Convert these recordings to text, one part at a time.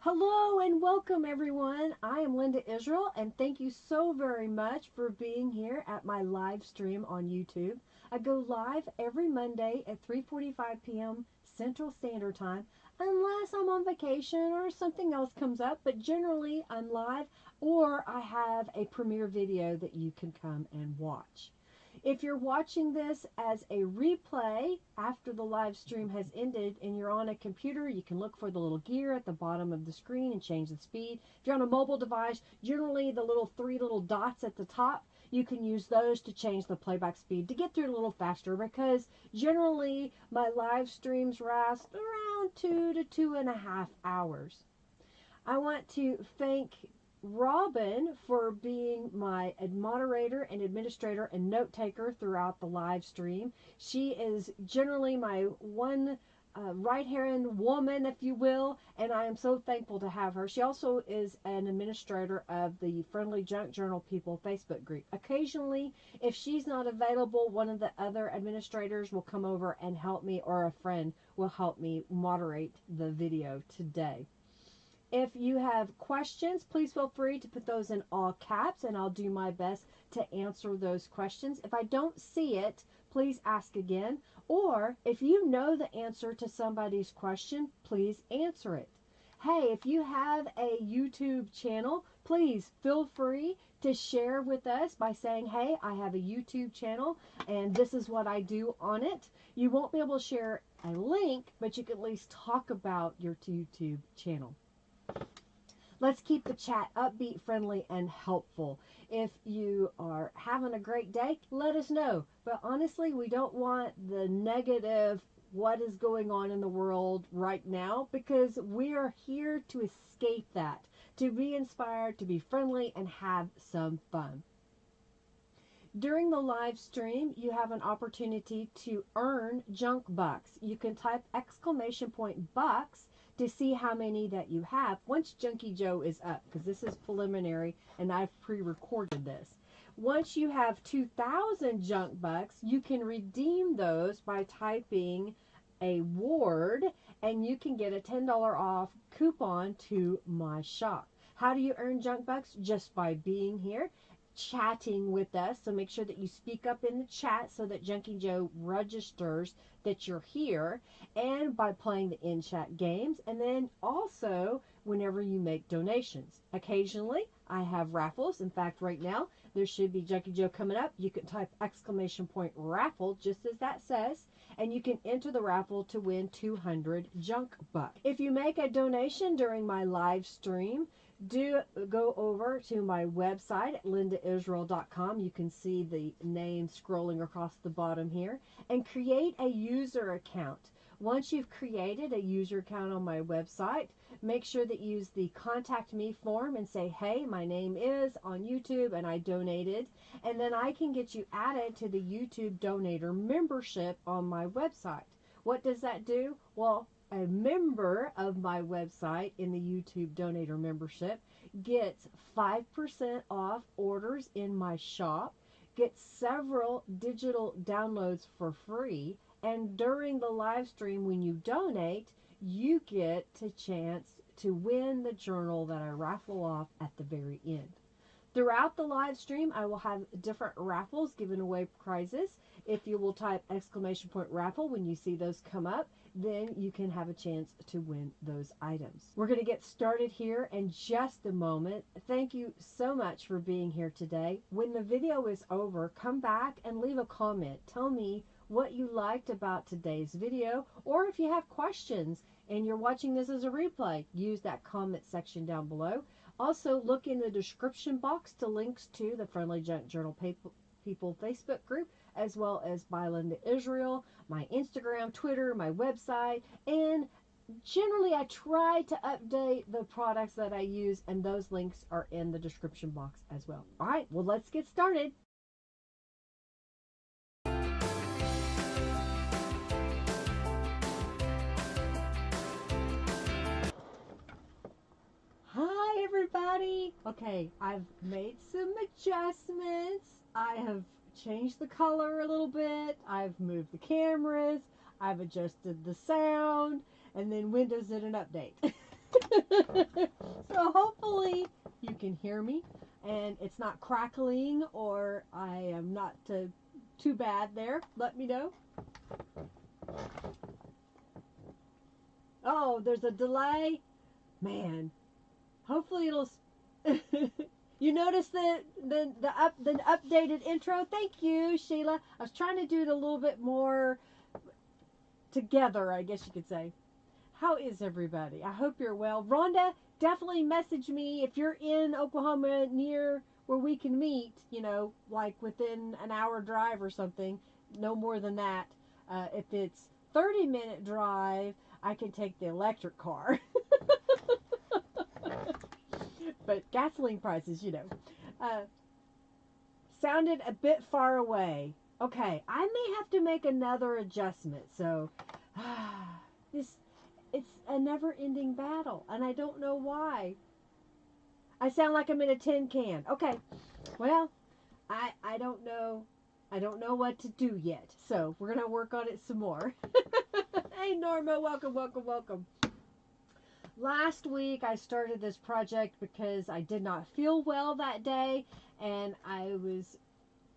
Hello and welcome everyone. I am Linda Israel and thank you so very much for being here at my live stream on YouTube. I go live every Monday at 3:45 p.m. Central Standard Time unless I'm on vacation or something else comes up, but generally I'm live or I have a premiere video that you can come and watch. If you're watching this as a replay after the live stream has ended and you're on a computer, you can look for the little gear at the bottom of the screen and change the speed. If you're on a mobile device, generally the three little dots at the top, you can use those to change the playback speed to get through it a little faster, because generally my live streams last around 2 to 2.5 hours. I want to thank Robin for being my moderator and administrator and note taker throughout the live stream. She is generally my one right-hand woman, if you will, and I am so thankful to have her. She also is an administrator of the Friendly Junk Journal People Facebook group. Occasionally, if she's not available, one of the other administrators will come over and help me, or a friend will help me moderate the video today. If you have questions, please feel free to put those in all caps and I'll do my best to answer those questions. If I don't see it, please ask again. Or if you know the answer to somebody's question, please answer it. Hey, if you have a YouTube channel, please feel free to share with us by saying, hey, I have a YouTube channel and this is what I do on it. You won't be able to share a link, but you can at least talk about your YouTube channel. Let's keep the chat upbeat, friendly, and helpful. If you are having a great day, let us know. But honestly, we don't want the negative, what is going on in the world right now, because we are here to escape that, to be inspired, to be friendly, and have some fun. During the live stream, you have an opportunity to earn junk bucks. You can type !bucks to see how many that you have once Junkie Joe is up, because this is preliminary and I've pre-recorded this. Once you have 2,000 junk bucks, you can redeem those by typing a word and you can get a $10 off coupon to my shop. How do you earn junk bucks? Just by being here, chatting with us. So make sure that you speak up in the chat so that Junkie Joe registers that you're here, and by playing the in-chat games, and then also whenever you make donations. Occasionally I have raffles. In fact, right now there should be Junkie Joe coming up. You can type !raffle just as that says, and you can enter the raffle to win 200 junk bucks. If you make a donation during my live stream, do go over to my website at lindaisrael.com. You can see the name scrolling across the bottom here, and create a user account. Once you've created a user account on my website, make sure that you use the contact me form and say, hey, my name is on YouTube and I donated, and then I can get you added to the YouTube donator membership on my website. What does that do? Well, a member of my website in the YouTube donator membership gets 5% off orders in my shop, gets several digital downloads for free, and during the live stream when you donate, you get a chance to win the journal that I raffle off at the very end. Throughout the live stream, I will have different raffles giving away prizes. If you will type !raffle when you see those come up, then you can have a chance to win those items. We're going to get started here in just a moment. Thank you so much for being here today. When the video is over, come back and leave a comment. Tell me what you liked about today's video, or if you have questions and you're watching this as a replay, use that comment section down below. Also, look in the description box to links to the Friendly Junk Journal People Facebook group, as well as by Linda Israel, my Instagram, Twitter, my website, and generally I try to update the products that I use, and those links are in the description box as well. All right, well, let's get started. Hi everybody. Okay, I've made some adjustments. I have changed the color a little bit. I've moved the cameras. I've adjusted the sound, and then Windows did an update. So hopefully you can hear me and it's not crackling or I am not too bad there. Let me know. Oh, there's a delay. Man, hopefully it'll. You notice the updated intro? Thank you, Sheila. I was trying to do it a little bit more together, I guess you could say. How is everybody? I hope you're well. Rhonda, definitely message me if you're in Oklahoma near where we can meet, like within an hour drive or something. No more than that. If it's 30-minute drive, I can take the electric car. But gasoline prices, sounded a bit far away. Okay, I may have to make another adjustment. So, it's a never-ending battle, and I don't know why. I sound like I'm in a tin can. Okay, well, I don't know. I don't know what to do yet. So we're gonna work on it some more. Hey, Norma, welcome, welcome, welcome. Last week I started this project because I did not feel well that day, and I was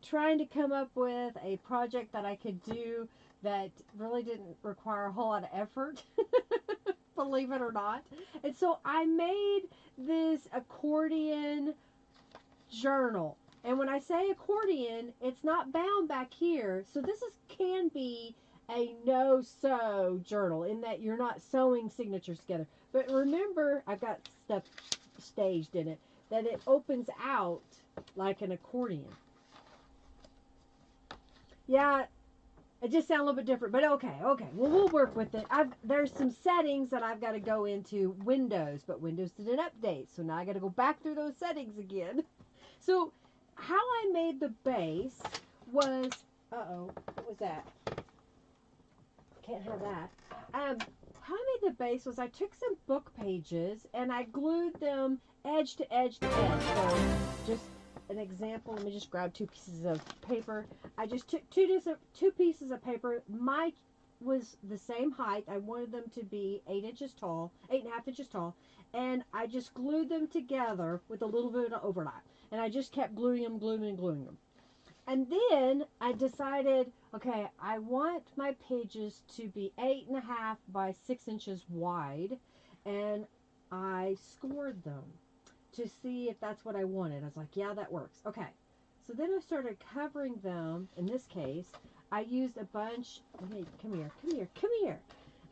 trying to come up with a project that I could do that really didn't require a whole lot of effort, believe it or not. And so I made this accordion journal. And when I say accordion, it's not bound back here. So this can be a no-sew journal in that you're not sewing signatures together. But remember, I've got stuff staged in it, that it opens out like an accordion. Yeah, it just sounds a little bit different, but okay. Well, we'll work with it. There's some settings that I've got to go into Windows, but Windows didn't update, so now I got to go back through those settings again. So how I made the base was, what was that? Can't have that. How I made the base was I took some book pages and I glued them edge to edge to edge. So just an example, let me just grab 2 pieces of paper. I just took two pieces of paper. Mine was the same height. I wanted them to be 8.5 inches tall. And I just glued them together with a little bit of overlap. And I just kept gluing them. And then I decided, okay, I want my pages to be 8.5 by 6 inches wide. And I scored them to see if that's what I wanted. I was like, yeah, that works. Okay. So then I started covering them. In this case, I used a bunch, come here.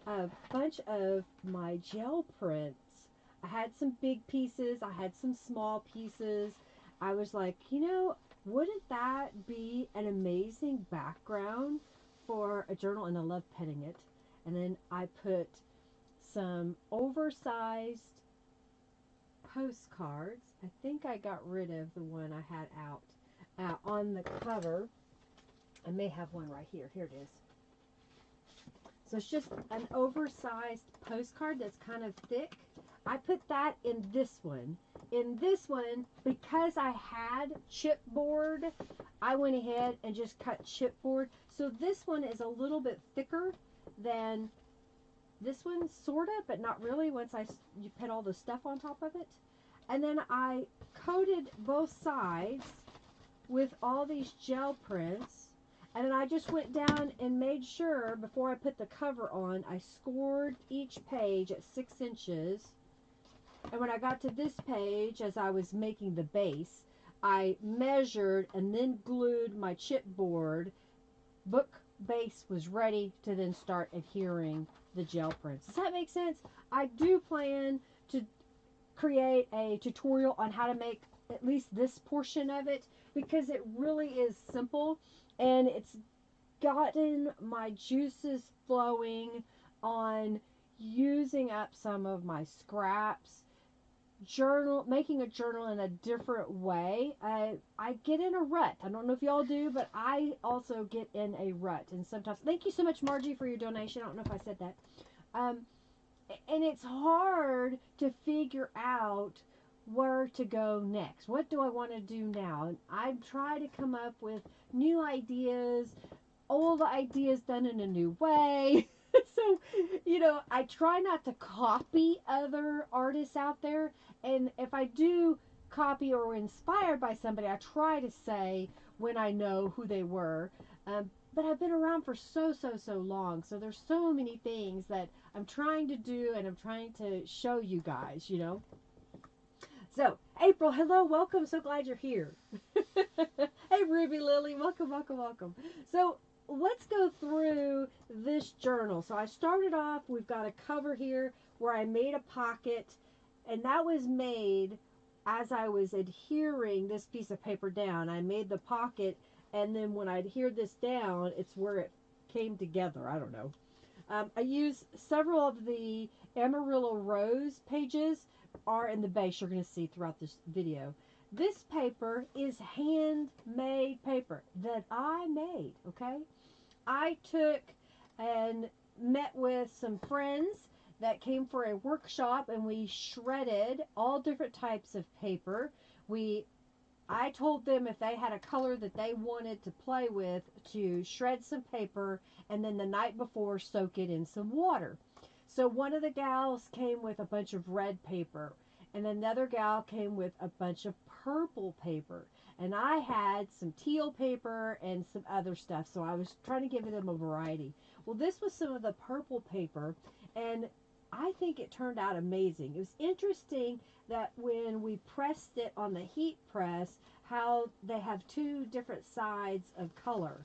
A bunch of my gel prints. I had some big pieces. I had some small pieces. I was like, wouldn't that be an amazing background for a journal? And I love petting it. And then I put some oversized postcards. I think I got rid of the one I had out on the cover. I may have one right here. Here it is. So it's just an oversized postcard that's kind of thick. I put that in this one. In this one, because I had chipboard, I went ahead and just cut chipboard. So this one is a little bit thicker than this one, sort of, but not really once you put all the stuff on top of it. And then I coated both sides with all these gel prints. And then I just went down and made sure, before I put the cover on, I scored each page at 6 inches. And when I got to this page, as I was making the base, I measured and then glued my chipboard. Book base was ready to then start adhering the gel prints. Does that make sense? I do plan to create a tutorial on how to make at least this portion of it, because it really is simple and it's gotten my juices flowing on using up some of my scraps. Making a journal in a different way. I get in a rut. I don't know if y'all do, but I also get in a rut. And sometimes, thank you so much, Margie, for your donation. I don't know if I said that. And it's hard to figure out where to go next. What do I want to do now? And I try to come up with new ideas, old ideas done in a new way. So, I try not to copy other artists out there. And if I do copy or inspired by somebody, I try to say when I know who they were. But I've been around for so long. So there's so many things that I'm trying to do and I'm trying to show you guys. So, April, hello, welcome. So glad you're here. Hey, Ruby Lily, welcome, welcome, welcome. So, let's go through this journal. So, I started off, we've got a cover here where I made a pocket, and that was made as I was adhering this piece of paper down. I made the pocket, and then when I adhered this down, it's where it came together. I don't know. I used several of the Amarillo Rose pages are in the base you're going to see throughout this video. This paper is handmade paper that I made, okay? I took and met with some friends that came for a workshop and we shredded all different types of paper. I told them if they had a color that they wanted to play with to shred some paper and then the night before soak it in some water. So one of the gals came with a bunch of red paper and another gal came with a bunch of purple paper. And I had some teal paper and some other stuff. So I was trying to give them a variety. Well, this was some of the purple paper and I think it turned out amazing. It was interesting that when we pressed it on the heat press, how they have two different sides of color.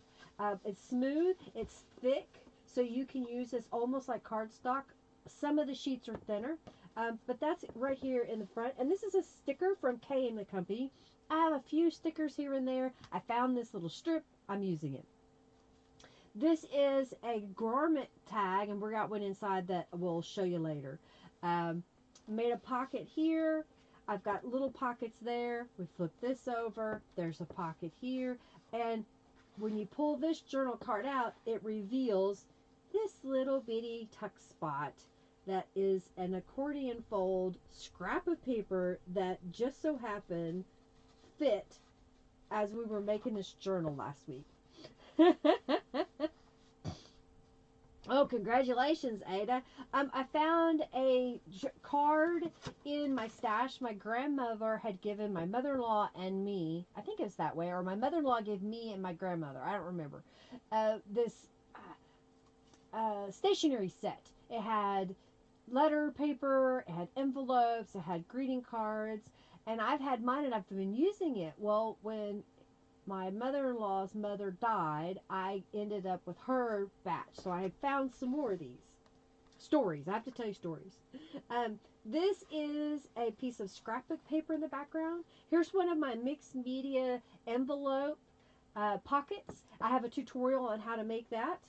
It's smooth, it's thick, so you can use this almost like cardstock. Some of the sheets are thinner, but that's right here in the front. And this is a sticker from K and the Company. I have a few stickers here and there. I found this little strip. I'm using it. This is a garment tag, and we got one inside that we'll show you later. Made a pocket here. I've got little pockets there. We flip this over. There's a pocket here. And when you pull this journal card out, it reveals this little bitty tuck spot that is an accordion fold scrap of paper that just so happened fit as we were making this journal last week. Oh, congratulations, Ada. I found a card in my stash. My grandmother had given my mother-in-law and me, I think it's that way, or my mother-in-law gave me and my grandmother, I don't remember, this stationery set. It had letter paper, it had envelopes, it had greeting cards, and I've had mine and I've been using it. Well, when my mother-in-law's mother died, I ended up with her batch. So I had found some more of these stories. I have to tell you stories. This is a piece of scrapbook paper in the background. Here's one of my mixed media envelope pockets. I have a tutorial on how to make that.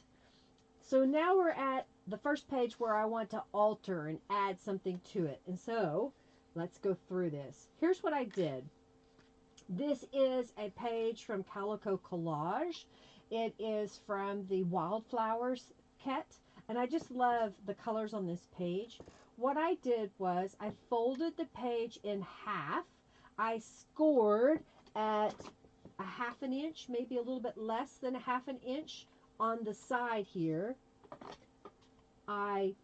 So now we're at the first page where I want to alter and add something to it. And so let's go through this. Here's what I did. This is a page from Calico Collage. It is from the Wildflowers kit, and I just love the colors on this page. What I did was I folded the page in half. I scored at a ½ inch, maybe a little bit less than a ½ inch on the side here. I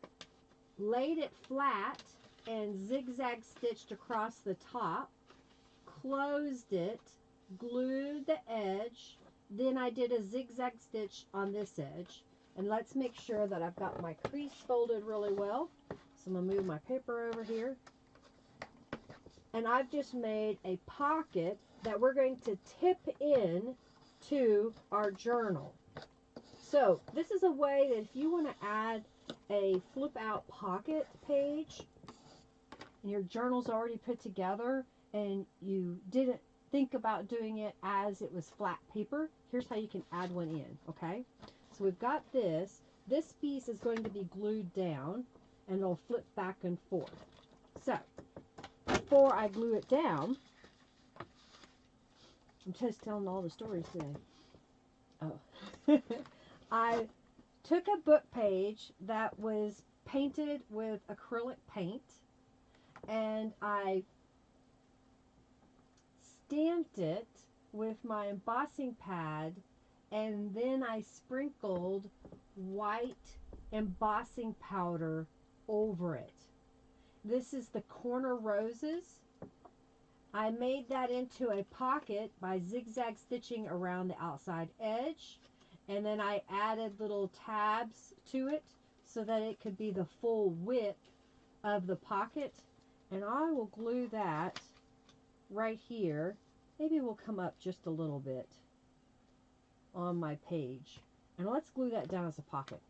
laid it flat and zigzag stitched across the top. Closed it, glued the edge, then I did a zigzag stitch on this edge. And let's make sure that I've got my crease folded really well. So I'm going to move my paper over here. And I've just made a pocket that we're going to tip in to our journal. So this is a way that if you want to add a flip out pocket page and your journal's already put together, and you didn't think about doing it as it was flat paper, here's how you can add one in, okay? So we've got this. This piece is going to be glued down, and it'll flip back and forth. So, before I glue it down, I'm just telling all the stories today. Oh. I took a book page that was painted with acrylic paint, and I stamped it with my embossing pad, and then I sprinkled white embossing powder over it. This is the corner roses. I made that into a pocket by zigzag stitching around the outside edge. And then I added little tabs to it so that it could be the full width of the pocket. And I will glue that right here. Maybe we'll come up just a little bit on my page. And let's glue that down as a pocket.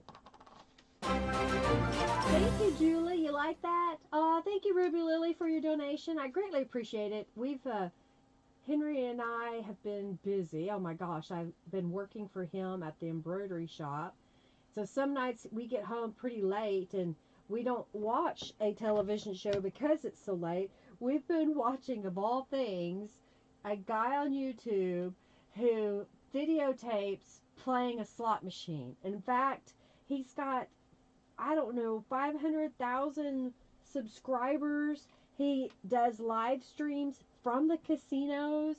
Thank you, Julie. You like that? Thank you, Ruby Lily, for your donation. I greatly appreciate it. Henry and I have been busy. Oh my gosh, I've been working for him at the embroidery shop. So some nights we get home pretty late and we don't watch a television show because it's so late. We've been watching, of all things, a guy on YouTube who videotapes playing a slot machine. In fact, he's got, I don't know, 500,000 subscribers. He does live streams from the casinos.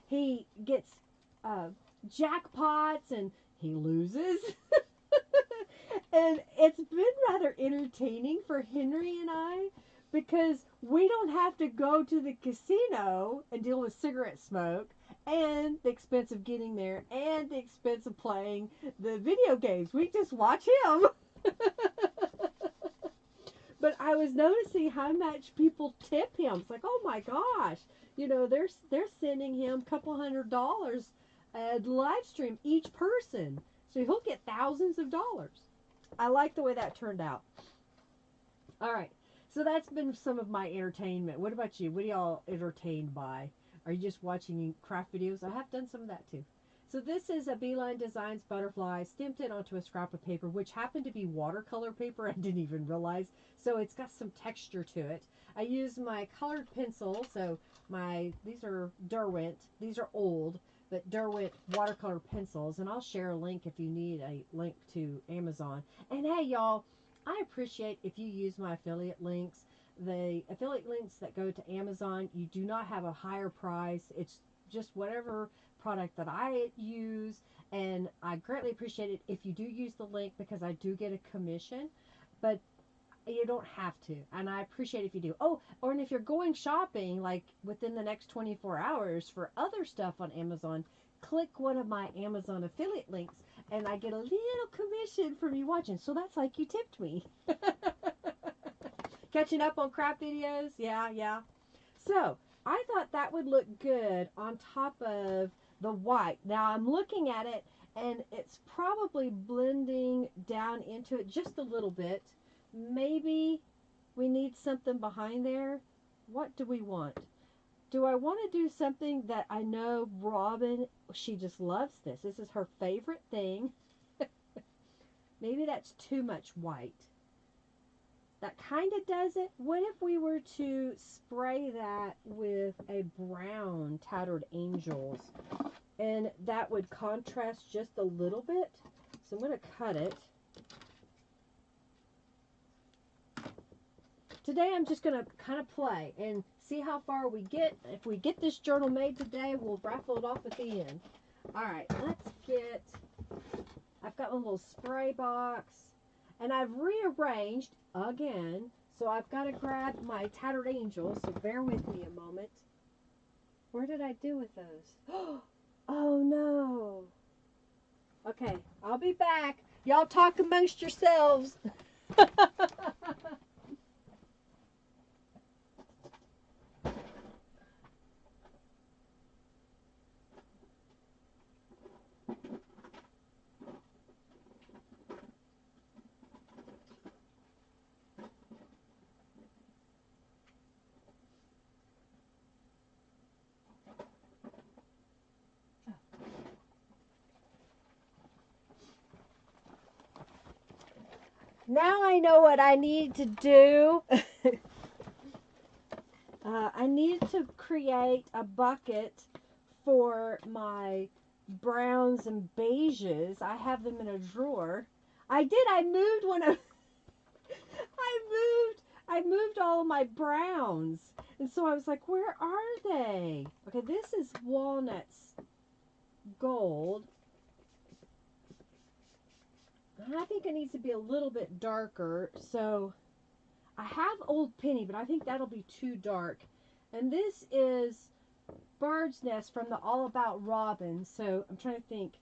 He gets jackpots and he loses. And it's been rather entertaining for Henry and I because we don't have to go to the casino and deal with cigarette smoke and the expense of getting there and the expense of playing the video games. We just watch him. But I was noticing how much people tip him. It's like, oh my gosh, you know, they're sending him a couple $100 a live stream each person, so he'll get thousands of dollars. I like the way that turned out. All right, so that's been some of my entertainment. What about you? What are y'all entertained by? Are you just watching craft videos? I have done some of that too. So this is a Beeline Designs butterfly. Stamped it onto a scrap of paper, which happened to be watercolor paper. I didn't even realize. So it's got some texture to it. I used my colored pencil. So these are Derwent. These are old, but Derwent watercolor pencils. And I'll share a link if you need a link to Amazon. And hey, y'all, I appreciate if you use my affiliate links. The affiliate links that go to Amazon, you do not have a higher price. It's just whatever product that I use, and I greatly appreciate it if you do use the link because I do get a commission, but you don't have to, and I appreciate if you do. Oh, or and if you're going shopping like within the next 24 hours for other stuff on Amazon, click one of my Amazon affiliate links and I get a little commission from you watching, so that's like you tipped me. Catching up on craft videos, yeah. So I thought that would look good on top of the white. Now I'm looking at it and it's probably blending down into it just a little bit. Maybe we need something behind there. What do we want? Do I want to do something that I know Robin, she just loves this. This is her favorite thing. Maybe that's too much white. That kind of does it. What if we were to spray that with a brown Tattered Angels? And that would contrast just a little bit. So I'm going to cut it. Today I'm just going to kind of play and see how far we get. If we get this journal made today, we'll raffle it off at the end. Alright, let's get... I've got my little spray box. And I've rearranged again. So I've got to grab my Tattered Angels. So bear with me a moment. Where did I do with those? Oh no. Okay, I'll be back. Y'all talk amongst yourselves. Now I know what I need to do. I need to create a bucket for my browns and beiges. I have them in a drawer. I moved one of I moved all of my browns. And so I was like, where are they? Okay, this is Walnuts Gold. I think it needs to be a little bit darker. So I have Old Penny, but I think that'll be too dark. And this is Bird's Nest from the All About Robin. So I'm trying to think.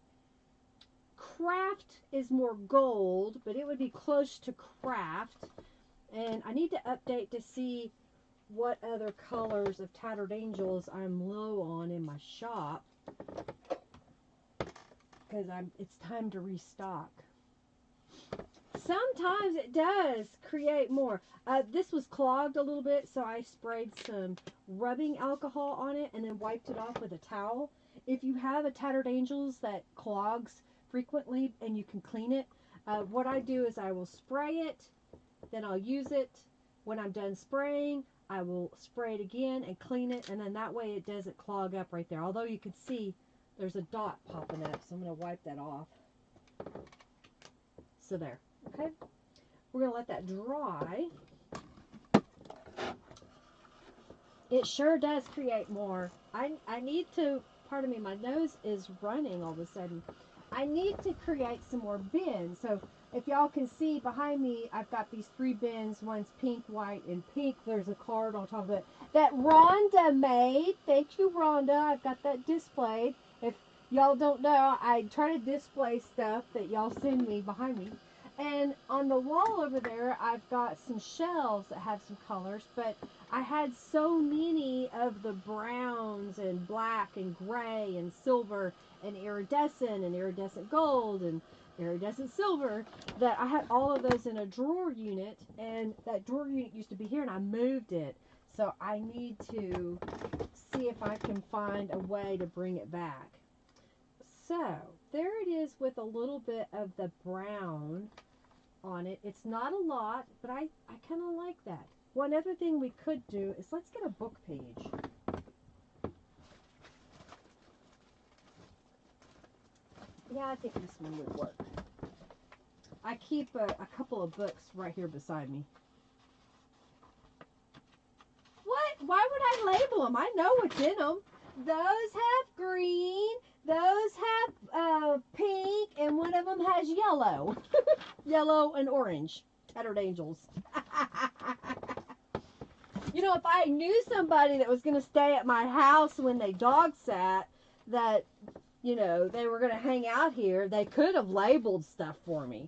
Craft is more gold, but it would be close to Craft. And I need to update to see what other colors of Tattered Angels I'm low on in my shop. Because it's time to restock. Sometimes it does create more. This was clogged a little bit, so I sprayed some rubbing alcohol on it and then wiped it off with a towel. If you have a Tattered Angels that clogs frequently and you can clean it, what I do is I will spray it, then I'll use it. When I'm done spraying, I will spray it again and clean it, and then that way it doesn't clog up right there. Although you can see there's a dot popping up, so I'm going to wipe that off. So there. Okay, we're going to let that dry. It sure does create more. I need to, pardon me, my nose is running all of a sudden. I need to create some more bins. So if y'all can see behind me, I've got these 3 bins. One's pink, white, and pink. There's a card on top of it that Rhonda made. Thank you, Rhonda. I've got that displayed. If y'all don't know, I try to display stuff that y'all send me behind me. And on the wall over there, I've got some shelves that have some colors, but I had so many of the browns and black and gray and silver and iridescent gold and iridescent silver that I had all of those in a drawer unit, and that drawer unit used to be here and I moved it. So I need to see if I can find a way to bring it back. So there it is with a little bit of the brown on it. It's not a lot, but I kind of like that. One other thing we could do is let's get a book page. Yeah, I think this one would work. I keep a couple of books right here beside me. What? Why would I label them? I know what's in them. Those have green, those have pink, and one of them has yellow. Yellow and orange. Tattered Angels. You know, if I knew somebody that was going to stay at my house when they dog sat, that, you know, they were going to hang out here, they could have labeled stuff for me.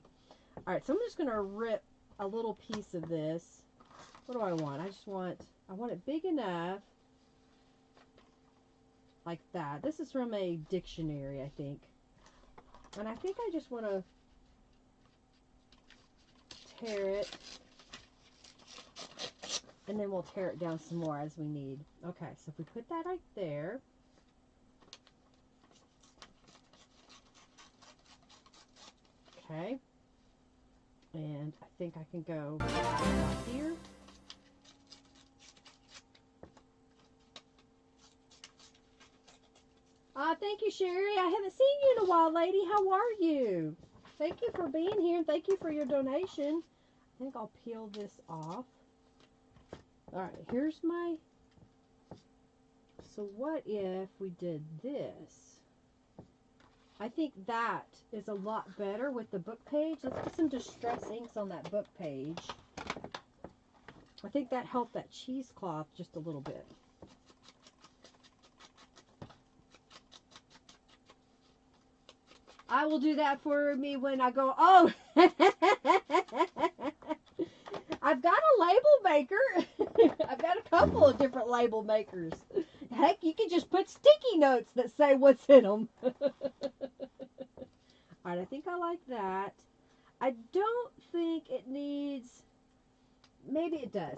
All right, so I'm just going to rip a little piece of this. What do I want? I want it big enough. Like that. This is from a dictionary, I think. And I think I just want to tear it. And then we'll tear it down some more as we need. Okay, so if we put that right there. Okay. And I think I can go here. Thank you, Sherry. I haven't seen you in a while, lady. How are you? Thank you for being here, and thank you for your donation. I think I'll peel this off. All right, here's my... So what if we did this? I think that is a lot better with the book page. Let's put some Distress Inks on that book page. I think that helped that cheesecloth just a little bit. I will do that for me when I go, oh, I've got a label maker. I've got a couple of different label makers. Heck, you can just put sticky notes that say what's in them. All right, I think I like that. I don't think it needs, maybe it does.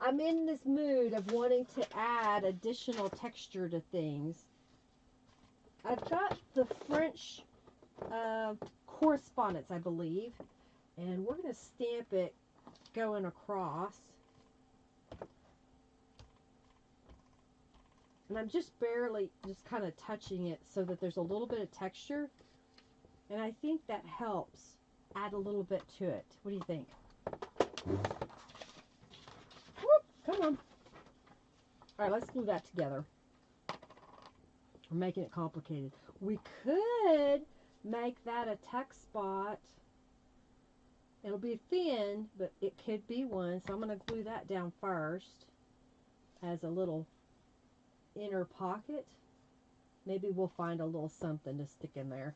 I'm in this mood of wanting to add additional texture to things. I've got the French correspondence, I believe, and we're going to stamp it going across. And I'm just barely just kind of touching it so that there's a little bit of texture, and I think that helps add a little bit to it. What do you think? Whoop, come on. All right, let's glue that together. We're making it complicated. We could make that a text spot It'll be thin, but it could be one. So I'm going to glue that down first as a little inner pocket. Maybe we'll find a little something to stick in there.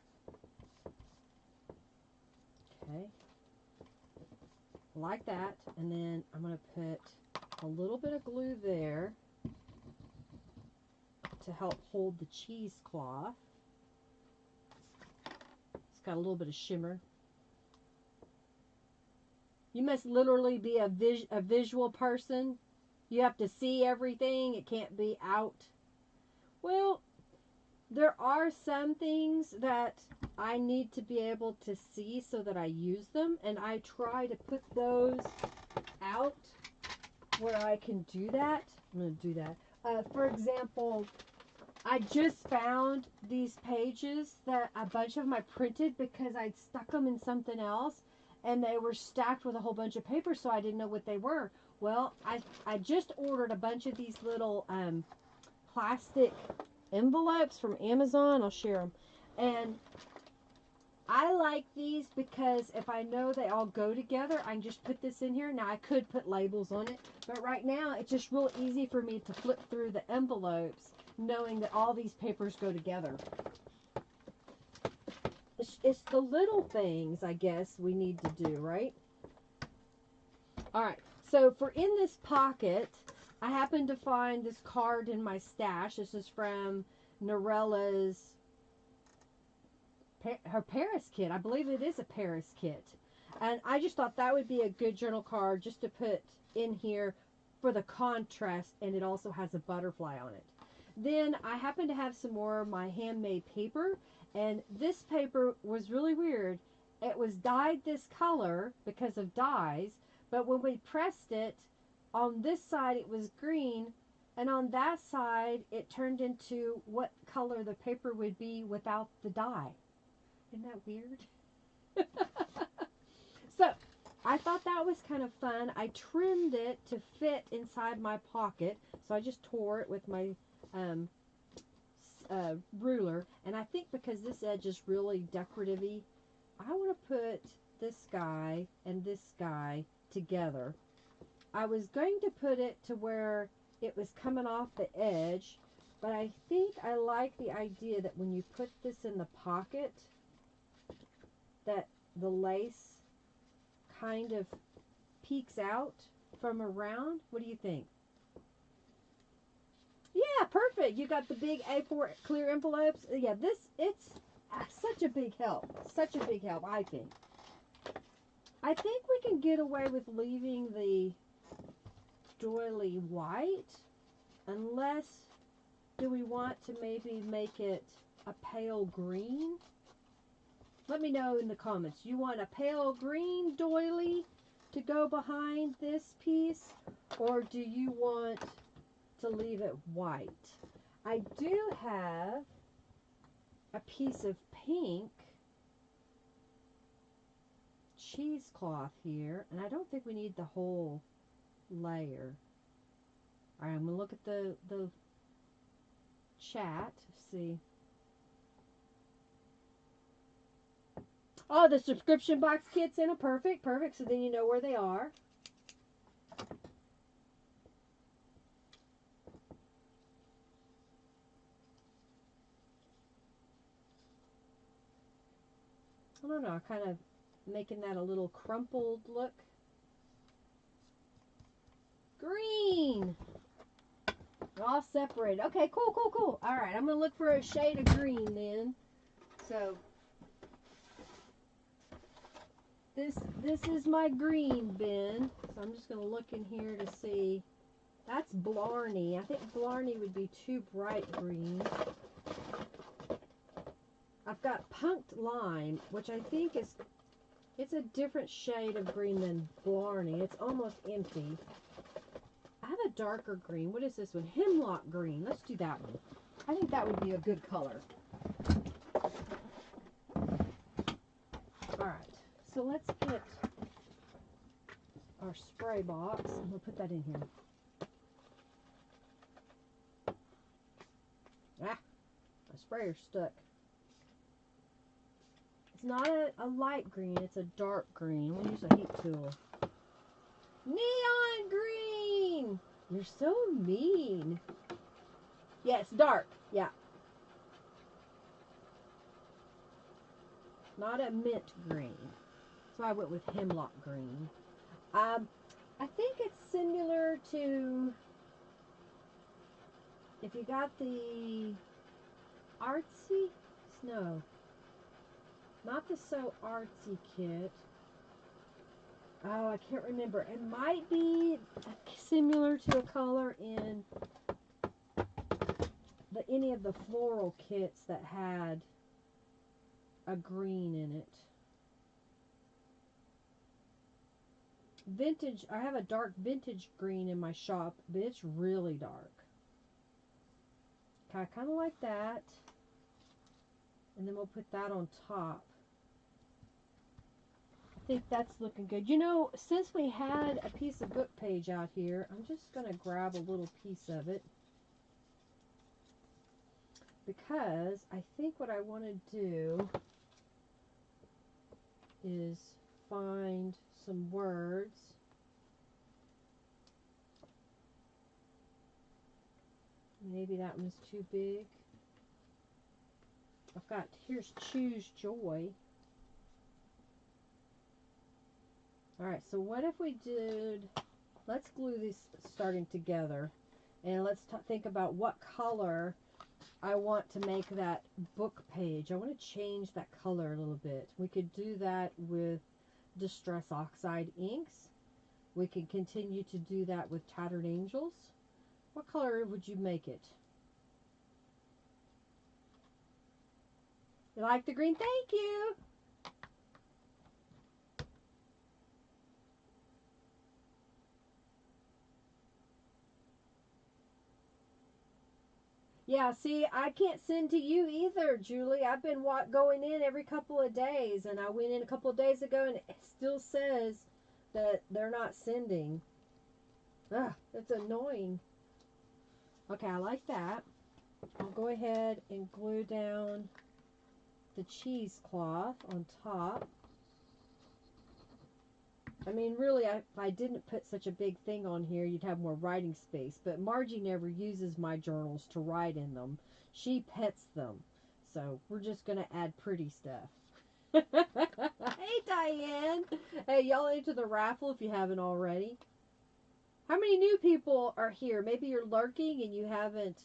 Okay. Like that. And then I'm going to put a little bit of glue there to help hold the cheesecloth. It's got a little bit of shimmer. You must literally be a visual person. You have to see everything. It can't be out. Well, there are some things that I need to be able to see so that I use them. And I try to put those out where I can do that. I'm going to do that. For example, I just found these pages that a bunch of them I printed because I'd stuck them in something else. And they were stacked with a whole bunch of paper, so I didn't know what they were. Well, I just ordered a bunch of these little plastic envelopes from Amazon. I'll share them. And I like these because if I know they all go together, I can just put this in here. Now, I could put labels on it, but right now it's just real easy for me to flip through the envelopes knowing that all these papers go together. It's the little things, I guess, we need to do, right? All right. So for in this pocket, I happened to find this card in my stash. This is from Norella's, her Paris kit. I believe it is a Paris kit. And I just thought that would be a good journal card just to put in here for the contrast. And it also has a butterfly on it. Then I happen to have some more of my handmade paper. And this paper was really weird. It was dyed this color because of dyes. But when we pressed it, on this side it was green. And on that side, it turned into what color the paper would be without the dye. Isn't that weird? So, I thought that was kind of fun. I trimmed it to fit inside my pocket. So I just tore it with my ruler. And I think because this edge is really decorative-y, I want to put this guy and this guy together. I was going to put it to where it was coming off the edge, but I think I like the idea that when you put this in the pocket, that the lace kind of peeks out from around. What do you think? Yeah, perfect. You got the big A4 clear envelopes. Yeah, it's such a big help. Such a big help, I think. I think we can get away with leaving the doily white, unless, do we want to maybe make it a pale green? Let me know in the comments. You want a pale green doily to go behind this piece, or do you want to leave it white? I do have a piece of pink cheesecloth here, and I don't think we need the whole layer. All right, I'm gonna look at the chat. See. Oh, the subscription box kit's in a perfect. So then you know where they are. I don't know, kind of making that a little crumpled look. Green. They're all separated. Okay, cool. All right, I'm going to look for a shade of green then. So, this is my green bin. So I'm just going to look in here to see. That's Blarney. I think Blarney would be too bright green. I've got Punked Lime, which I think it's a different shade of green than Blarney. It's almost empty. I have a darker green. What is this one? Hemlock green. Let's do that one. I think that would be a good color. Alright, so let's put our spray box. I'm going to put that in here. Ah, my sprayer's stuck. It's not a light green, it's a dark green. We'll use a heat tool. Neon green! You're so mean. Yeah, it's dark. Yeah. Not a mint green. So I went with hemlock green. I think it's similar to, if you got the artsy, no, not the So Artsy kit. Oh, I can't remember. It might be similar to a color in any of the floral kits that had a green in it. Vintage, I have a dark vintage green in my shop, but it's really dark. Okay, I kind of like that. And then we'll put that on top. I think that's looking good. You know, since we had a piece of book page out here, I'm just going to grab a little piece of it. Because I think what I want to do is find some words. Maybe that one's too big. I've got, here's Choose Joy. Alright, so what if we did, let's glue these starting together. And let's think about what color I want to make that book page. I want to change that color a little bit. We could do that with Distress Oxide inks. We can continue to do that with Tattered Angels. What color would you make it? You like the green? Thank you! Yeah, see, I can't send to you either, Julie. I've been going in every couple of days, and I went in a couple of days ago, and it still says that they're not sending. Ugh, it's annoying. Okay, I like that. I'll go ahead and glue down the cheesecloth on top. I mean, really, if I didn't put such a big thing on here, you'd have more writing space. But Margie never uses my journals to write in them. She pets them. So we're just going to add pretty stuff. Hey, Diane. Hey, y'all into the raffle if you haven't already. How many new people are here? Maybe you're lurking and you haven't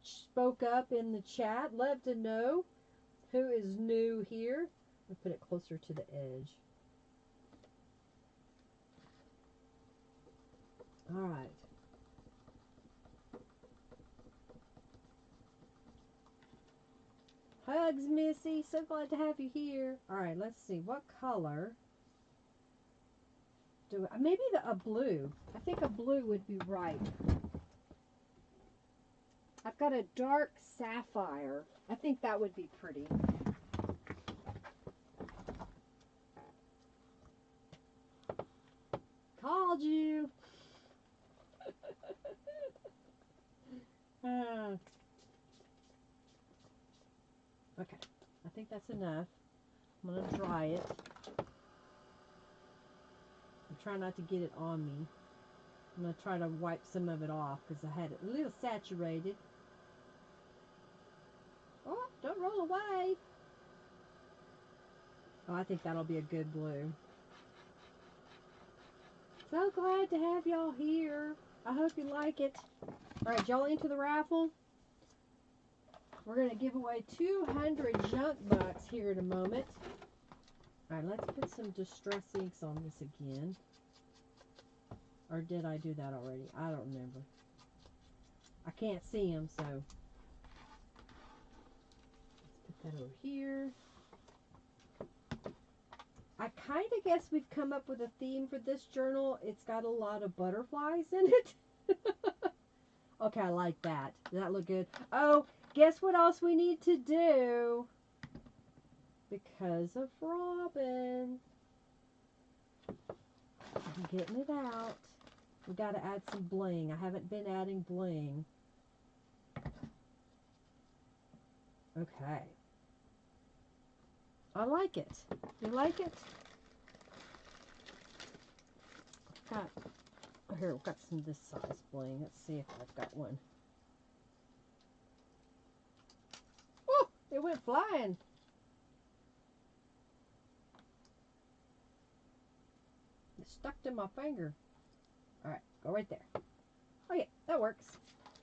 spoke up in the chat. Love to know who is new here. I'll put it closer to the edge. All right. Hugs, Missy. So glad to have you here. All right, let's see. What color do I... Maybe a blue. I think a blue would be right. I've got a dark sapphire. I think that would be pretty. Called you. Okay, I think that's enough. I'm going to dry it. I'm trying not to get it on me. I'm going to try to wipe some of it off because I had it a little saturated. Oh, don't roll away. Oh, I think that'll be a good blue. So glad to have y'all here. I hope you like it. Alright, y'all into the raffle? We're going to give away 200 junk bucks here in a moment. Alright, let's put some Distress inks on this again. Or did I do that already? I don't remember. I can't see them, so... Let's put that over here. I kind of guess we've come up with a theme for this journal. It's got a lot of butterflies in it. Okay, I like that. Does that look good? Oh, guess what else we need to do? Because of Robin. I'm getting it out. We got to add some bling. I haven't been adding bling. Okay. I like it. You like it? Got, oh, here, we've got some this size bling. Let's see if I've got one. Oh, it went flying. It stuck to my finger. All right, go right there. Oh yeah, that works.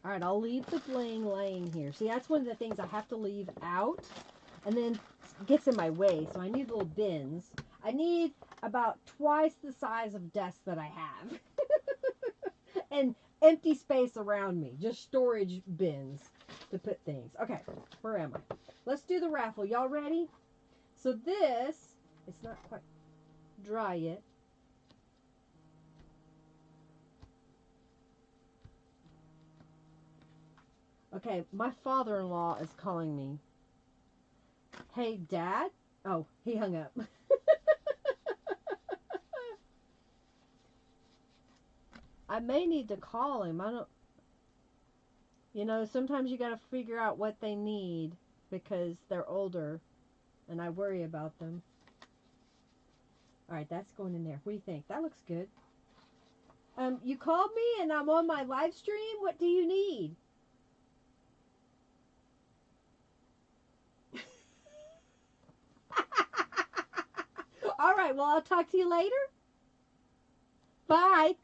All right, I'll leave the bling laying here. See, that's one of the things I have to leave out, and then it gets in my way. So I need little bins. I need about twice the size of desk that I have, and empty space around me, just storage bins to put things. Okay, where am I? Let's do the raffle. Y'all ready? So this, it's not quite dry yet. Okay, my father-in-law is calling me. Hey, Dad? Oh, he hung up. I may need to call him. I don't... You know, sometimes you got to figure out what they need because they're older, and I worry about them. All right, that's going in there. What do you think? That looks good. You called me, and I'm on my live stream. What do you need? All right, well, I'll talk to you later. Bye.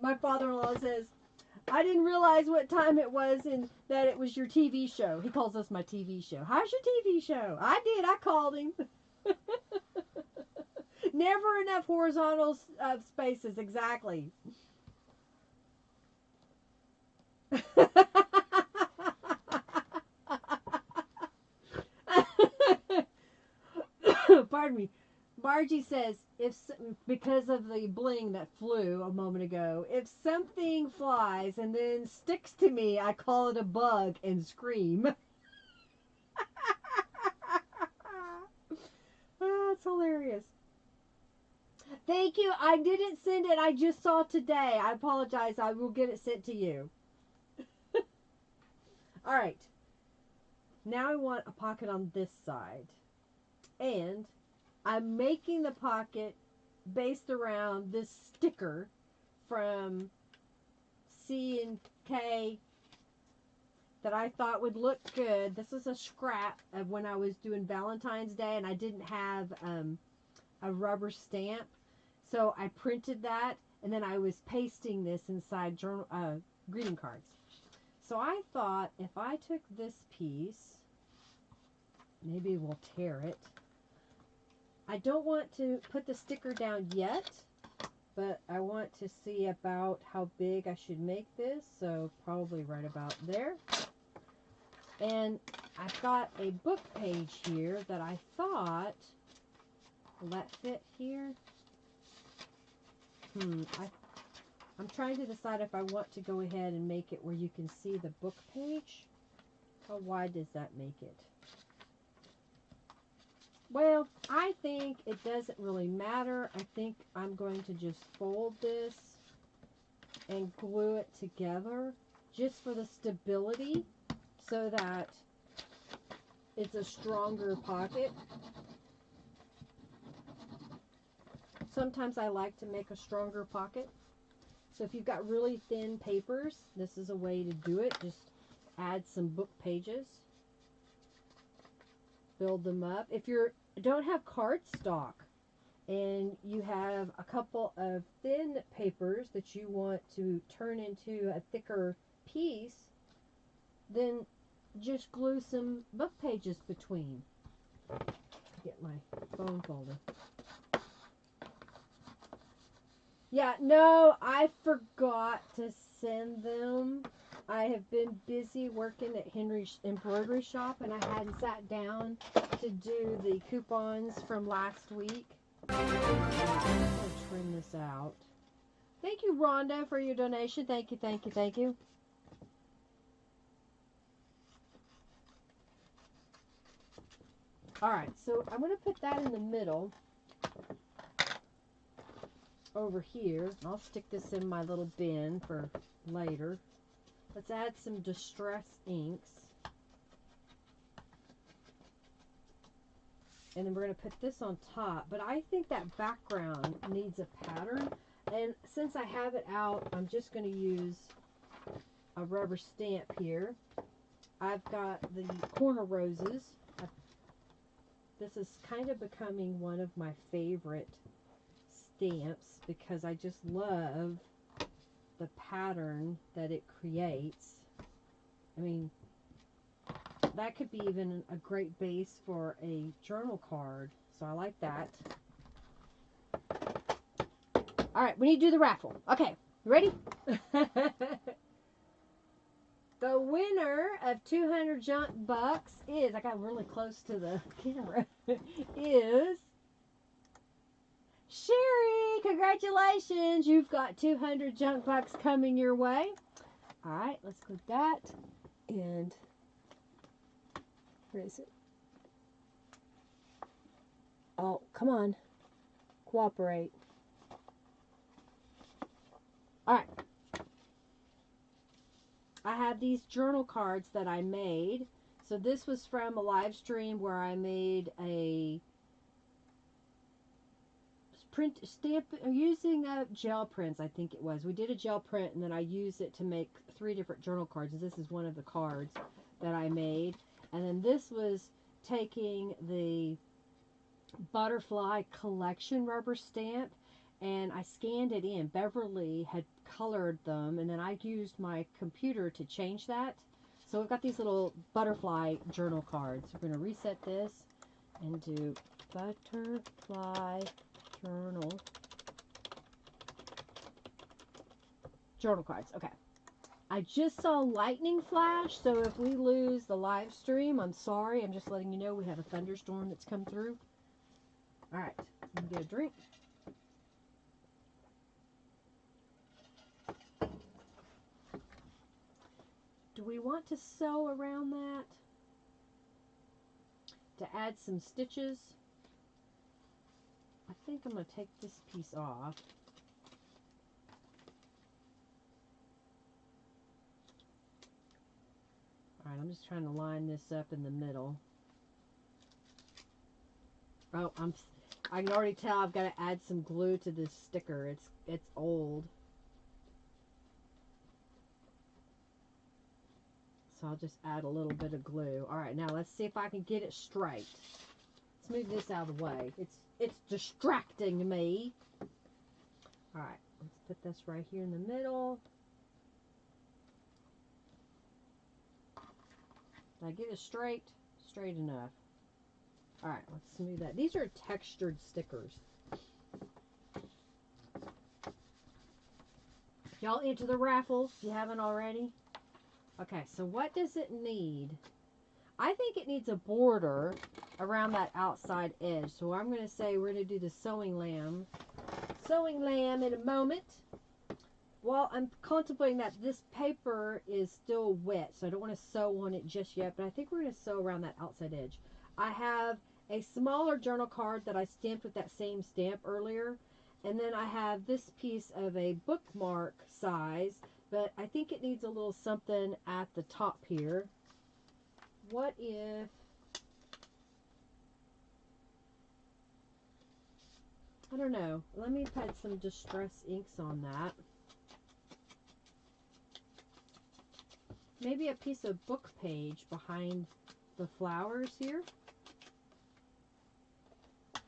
My father-in-law says, I didn't realize what time it was and that it was your TV show. He calls us my TV show. How's your TV show? I did. I called him. Never enough horizontal spaces. Exactly. Pardon me. Margie says, because of the bling that flew a moment ago, if something flies and then sticks to me, I call it a bug and scream. Oh, that's hilarious. Thank you. I didn't send it. I just saw it today. I apologize. I will get it sent to you. All right. Now I want a pocket on this side. And I'm making the pocket based around this sticker from C&K that I thought would look good. This is a scrap of when I was doing Valentine's Day and I didn't have a rubber stamp. So I printed that and then I was pasting this inside greeting cards. So I thought if I took this piece, maybe we'll tear it. I don't want to put the sticker down yet, but I want to see about how big I should make this, so probably right about there. And I've got a book page here that I thought, will that fit here? I'm trying to decide if I want to go ahead and make it where you can see the book page. How wide does that make it? Well, I think it doesn't really matter. I think I'm going to just fold this and glue it together just for the stability so that it's a stronger pocket. Sometimes I like to make a stronger pocket. So if you've got really thin papers, this is a way to do it. Just add some book pages. Build them up. If you don't have cardstock and you have a couple of thin papers that you want to turn into a thicker piece, then just glue some book pages between. Get my phone folder. Yeah, no, I forgot to send them. I have been busy working at Henry's embroidery shop and I hadn't sat down to do the coupons from last week. I'm going to trim this out. Thank you, Rhonda, for your donation. Thank you, thank you, thank you. Alright, so I'm going to put that in the middle over here. I'll stick this in my little bin for later. Let's add some Distress inks. And then we're going to put this on top. But I think that background needs a pattern. And since I have it out, I'm just going to use a rubber stamp here. I've got the corner roses. This is kind of becoming one of my favorite stamps because I just love the pattern that it creates. I mean, that could be even a great base for a journal card. So I like that. All right, we need to do the raffle. Okay, ready? The winner of 200 junk bucks is, I got really close to the camera, is Sherry. Congratulations. You've got 200 junk bucks coming your way. All right, let's click that. And where is it? Oh, come on. Cooperate. All right. I have these journal cards that I made. So this was from a live stream where I made a print stamp using gel prints, I think it was. We did a gel print and then I used it to make 3 different journal cards. This is one of the cards that I made. And then this was taking the butterfly collection rubber stamp and I scanned it in. Beverly had colored them and then I used my computer to change that. So we've got these little butterfly journal cards. We're going to reset this and do butterfly journal cards. Okay. I just saw lightning flash, so if we lose the live stream, I'm sorry. I'm just letting you know we have a thunderstorm that's come through. All right. Let me get a drink. Do we want to sew around that to add some stitches? I think I'm going to take this piece off. Alright, I'm just trying to line this up in the middle. Oh, I can already tell I've got to add some glue to this sticker. It's old. So I'll just add a little bit of glue. Alright, now let's see if I can get it straight. Let's move this out of the way. It's distracting me. Alright, let's put this right here in the middle. Did I get it straight? Straight enough. Alright, let's smooth that. These are textured stickers. Y'all into the raffle if you haven't already? Okay, so what does it need? I think it needs a border around that outside edge. So I'm going to say we're going to do the sewing lamb in a moment. While I'm contemplating that, this paper is still wet, so I don't want to sew on it just yet, but I think we're going to sew around that outside edge. I have a smaller journal card that I stamped with that same stamp earlier, and then I have this piece of a bookmark size, but I think it needs a little something at the top here. What if I don't know. Let me put some distress inks on that. Maybe a piece of book page behind the flowers here.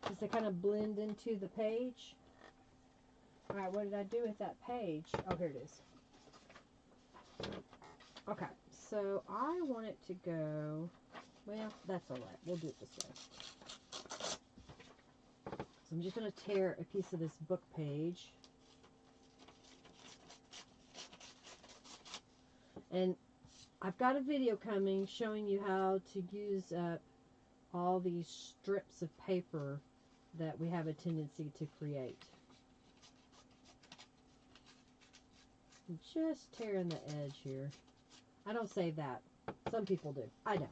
Just to kind of blend into the page. Alright, what did I do with that page? Oh, here it is. Okay, so I want it to go, well, that's alright. We'll do it this way. So I'm just going to tear a piece of this book page. And I've got a video coming showing you how to use up all these strips of paper that we have a tendency to create. I'm just tearing the edge here. I don't say that. Some people do. I don't.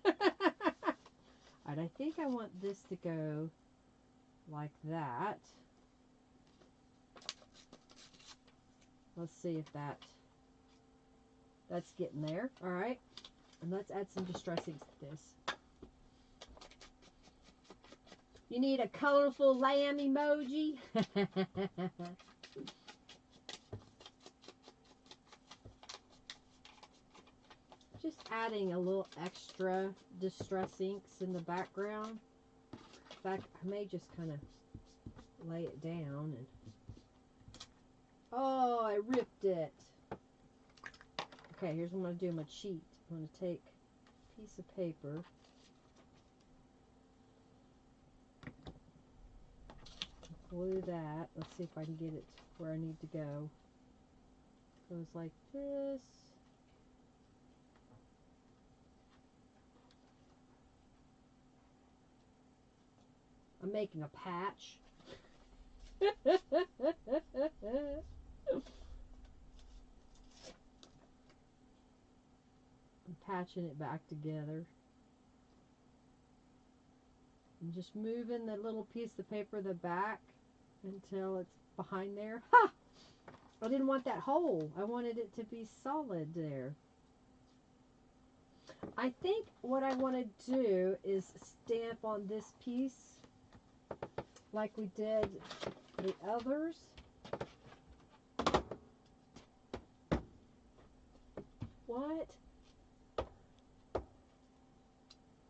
Alright, I think I want this to go like that. Let's see if that's getting there. Alright. And let's add some distress inks to this. You need a colorful lamb emoji. Just adding a little extra distress inks in the background. In fact, I may just kind of lay it down and oh, I ripped it. Okay, here's what I'm going to do. I'm going to cheat. I'm going to take a piece of paper. Glue that. Let's see if I can get it where I need to go. Goes like this. I'm making a patch. I'm patching it back together. I'm just moving the little piece of paper the back until it's behind there. Ha! I didn't want that hole. I wanted it to be solid there. I think what I want to do is stamp on this piece like we did the others. What?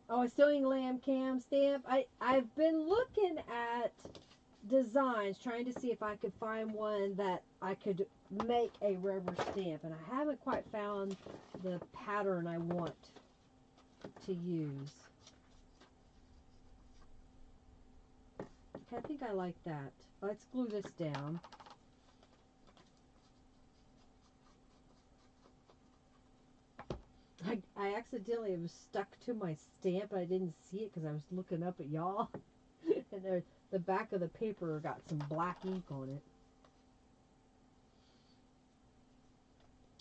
Oh, a sewing lamb cam stamp. I've been looking at designs, trying to see if I could find one that I could make a rubber stamp, and I haven't quite found the pattern I want to use. Okay, I think I like that. Let's glue this down. I accidentally was stuck to my stamp. I didn't see it because I was looking up at y'all. And there, the back of the paper got some black ink on it.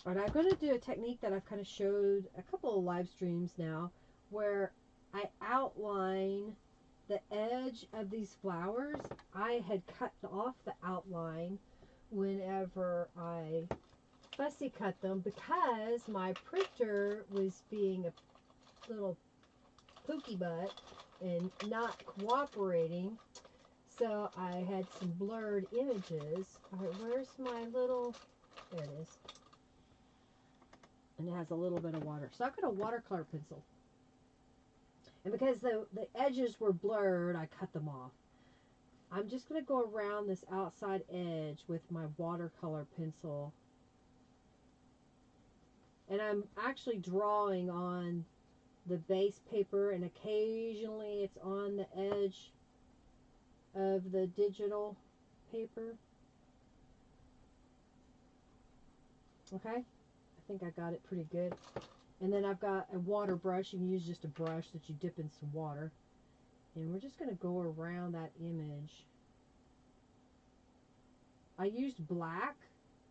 And I'm going to do a technique that I've kind of showed a couple of live streams now, where I outline the edge of these flowers. I had cut off the outline whenever I fussy cut them because my printer was being a little pookie butt and not cooperating. So I had some blurred images. All right, where's my little, there it is. And it has a little bit of water. So I've got a watercolor pencil. And because the edges were blurred, I cut them off. I'm just going to go around this outside edge with my watercolor pencil. And I'm actually drawing on the base paper, and occasionally it's on the edge of the digital paper. Okay, I think I got it pretty good. And then I've got a water brush. You can use just a brush that you dip in some water. And we're just going to go around that image. I used black.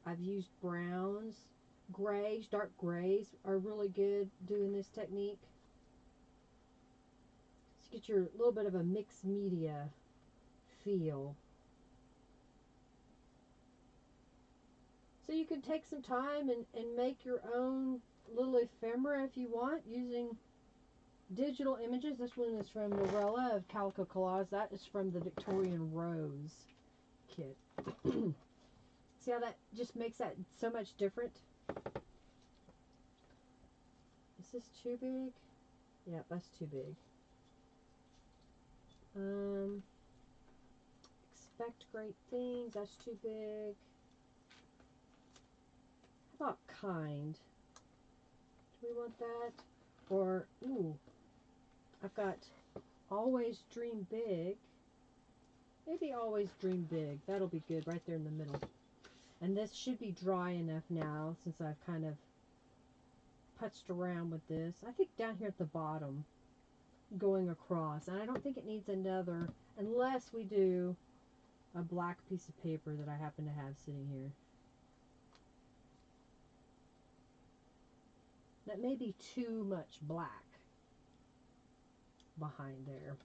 I've used browns. Grays, dark grays are really good doing this technique. So you get your little bit of a mixed media feel. So you can take some time and make your own little ephemera if you want, using digital images. This one is from Lorella of Calico Collage. That is from the Victorian Rose kit. See how that just makes that so much different? Is this too big? Yeah, that's too big. Expect great things. That's too big. How about kind? Do we want that? Or, ooh, I've got always dream big. Maybe always dream big. That'll be good right there in the middle. And this should be dry enough now, since I've kind of putzed around with this. I think down here at the bottom, going across. And I don't think it needs another, unless we do a black piece of paper that I happen to have sitting here. That may be too much black behind there.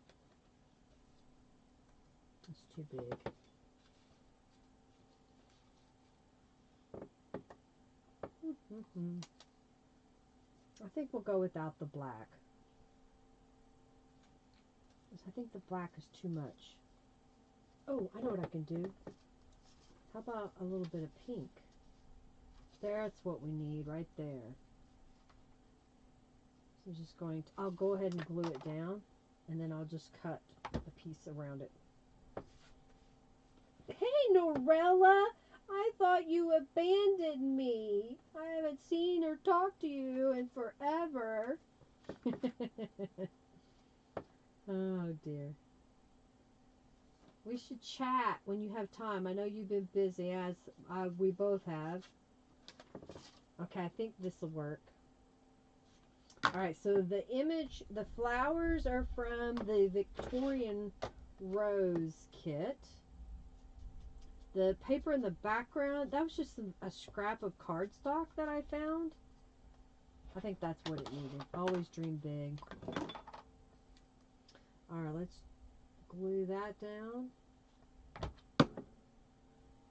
It's too big. I think we'll go without the black. I think the black is too much. Oh, I know what I can do. How about a little bit of pink? That's what we need right there. So I'm just going to, I'll go ahead and glue it down, and then I'll just cut a piece around it. Hey, Norella! I thought you abandoned me. I haven't seen or talked to you in forever. Oh, dear. We should chat when you have time. I know you've been busy, as we both have. Okay, I think this will work. Alright, so the image, the flowers are from the Victorian Rose kit. The paper in the background, that was just a scrap of cardstock that I found. I think that's what it needed. Always dream big. Alright, let's glue that down.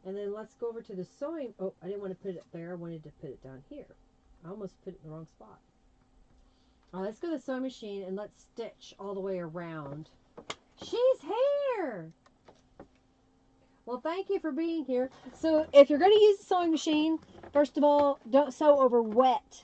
And then let's go over to the sewing. Oh, I didn't want to put it there. I wanted to put it down here. I almost put it in the wrong spot. Alright, let's go to the sewing machine and let's stitch all the way around. She's here! Well, thank you for being here. So, if you're going to use the sewing machine, first of all, don't sew over wet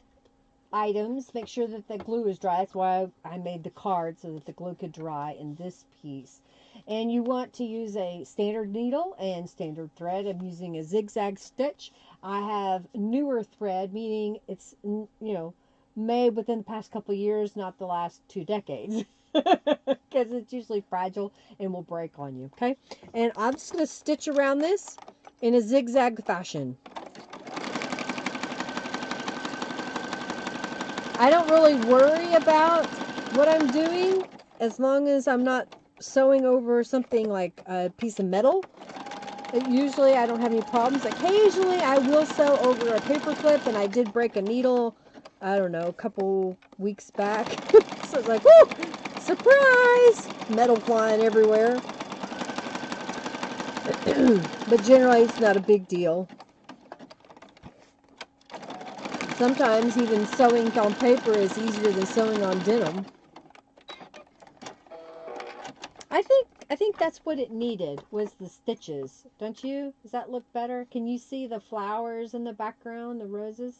items. Make sure that the glue is dry. That's why I made the card, so that the glue could dry in this piece. And you want to use a standard needle and standard thread. I'm using a zigzag stitch. I have newer thread, meaning it's, you know, made within the past couple of years, not the last 2 decades. Because it's usually fragile and will break on you. Okay, and I'm just going to stitch around this in a zigzag fashion. I don't really worry about what I'm doing as long as I'm not sewing over something like a piece of metal. Usually I don't have any problems. Occasionally I will sew over a paper clip, and I did break a needle, I don't know, a couple weeks back. So it's like, whoo! Surprise! Metal flying everywhere. But generally it's not a big deal. Sometimes even sewing on paper is easier than sewing on denim. I think that's what it needed, was the stitches. Don't you? Does that look better? Can you see the flowers in the background, the roses?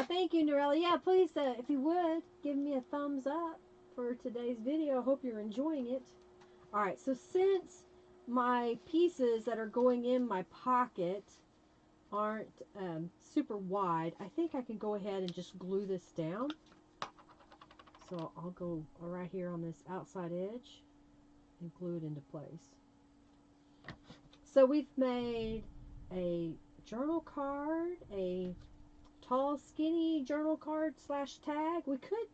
Thank you, Norella. Yeah, please, if you would, give me a thumbs up for today's video. I hope you're enjoying it. Alright, so since my pieces that are going in my pocket aren't super wide, I think I can go ahead and just glue this down. So I'll go right here on this outside edge and glue it into place. So we've made a journal card, a tall, skinny journal card slash tag. We could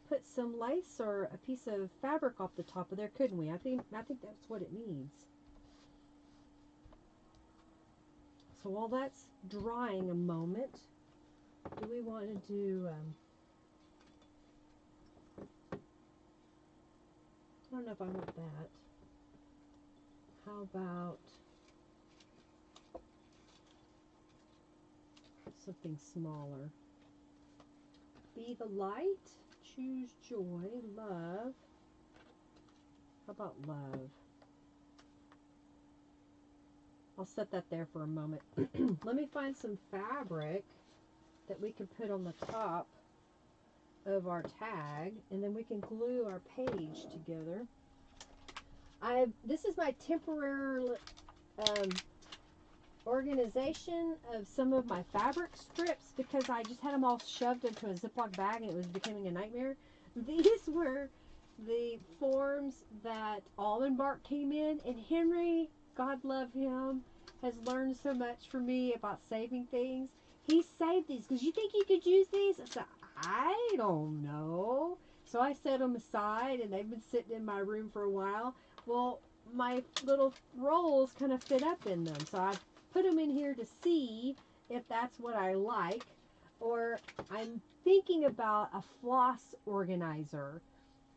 put some lace or a piece of fabric off the top of there, couldn't we? I think that's what it needs. So while that's drying a moment, do we want to do, I don't know if I want that. How about something smaller? Be the light, choose joy, love. How about love? I'll set that there for a moment. Let me find some fabric that we can put on the top of our tag, and then we can glue our page together. This is my temporary organization of some of my fabric strips, because I just had them all shoved into a Ziploc bag and it was becoming a nightmare. These were the forms that Almond Bark came in, and Henry, God love him, has learned so much from me about saving things. He saved these because, you think you could use these? I said, I don't know. So I set them aside, and they've been sitting in my room for a while. Well, my little rolls kind of fit up in them, so I put them in here to see if that's what I like. Or I'm thinking about a floss organizer,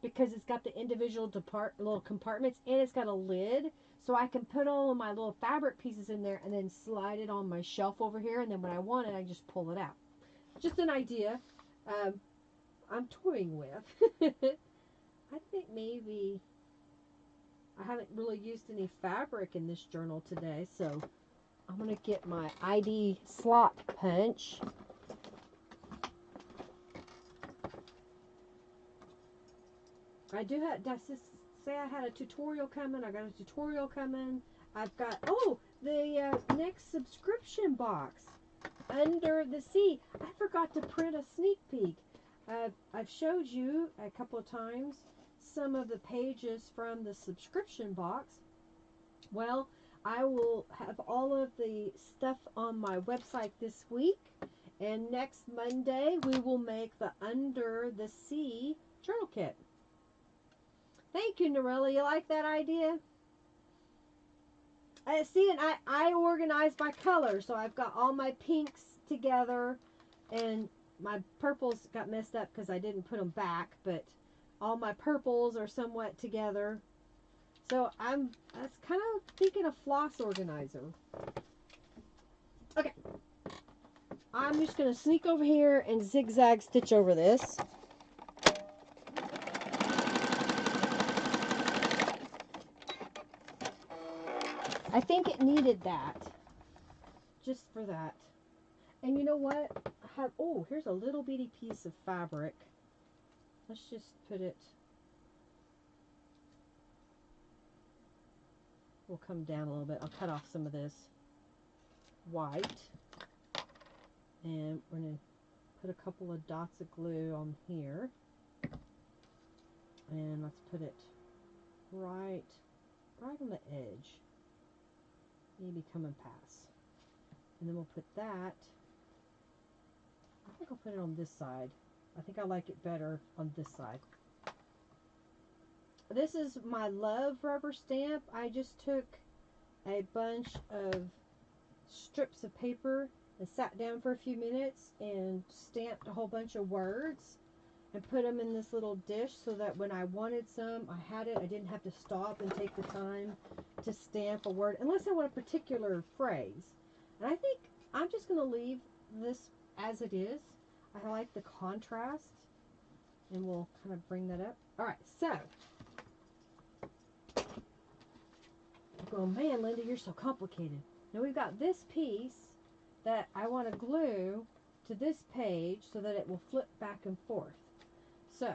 because it's got the individual little compartments, and it's got a lid, so I can put all of my little fabric pieces in there and then slide it on my shelf over here, and then when I want it, I just pull it out. Just an idea. I'm toying with. I think maybe I haven't really used any fabric in this journal today, so I'm going to get my ID slot punch. I do have, did I say I had a tutorial coming? I got a tutorial coming. I've got, oh, the next subscription box, Under the Sea. I forgot to print a sneak peek. I've showed you a couple of times some of the pages from the subscription box. Well, I will have all of the stuff on my website this week, and next Monday we will make the Under the Sea journal kit. Thank you, Norella. You like that idea? See, and I organized by color, so I've got all my pinks together, and my purples got messed up because I didn't put them back, but all my purples are somewhat together. So that's kind of thinking a floss organizer. Okay. I'm just going to sneak over here and zigzag stitch over this. I think it needed that. Just for that. And you know what? Oh, here's a little bitty piece of fabric. Let's just put it. We'll come down a little bit. I'll cut off some of this white. And we're going to put a couple of dots of glue on here. And let's put it right on the edge. Maybe come and pass. And then we'll put that. I think I'll put it on this side. I think I like it better on this side. This is my love rubber stamp. I just took a bunch of strips of paper and sat down for a few minutes and stamped a whole bunch of words and put them in this little dish so that when I wanted some, I had it. I didn't have to stop and take the time to stamp a word unless I want a particular phrase. And I think I'm just going to leave this as it is. I like the contrast, and we'll kind of bring that up. All right, so I'm going, man, Linda, you're so complicated. Now we've got this piece that I want to glue to this page so that it will flip back and forth. So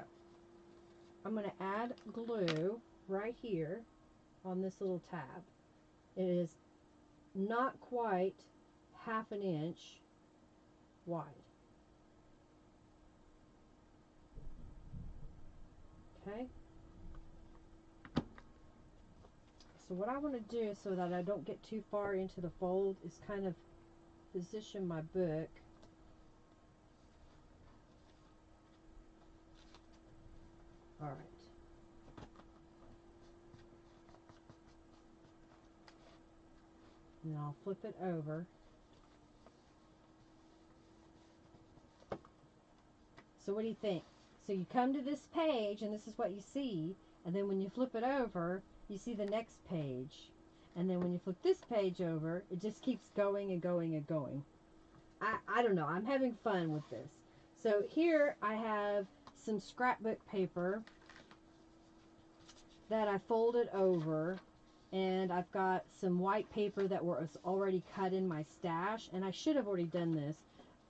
I'm going to add glue right here on this little tab. It is not quite half an inch wide. Okay. So what I want to do so that I don't get too far into the fold is kind of position my book all right. And I'll flip it over. So what do you think? So you come to this page and this is what you see, and then when you flip it over, you see the next page. And then when you flip this page over, it just keeps going and going and going. I don't know. I'm having fun with this. So here I have some scrapbook paper that I folded over, and I've got some white paper that was already cut in my stash, and I should have already done this.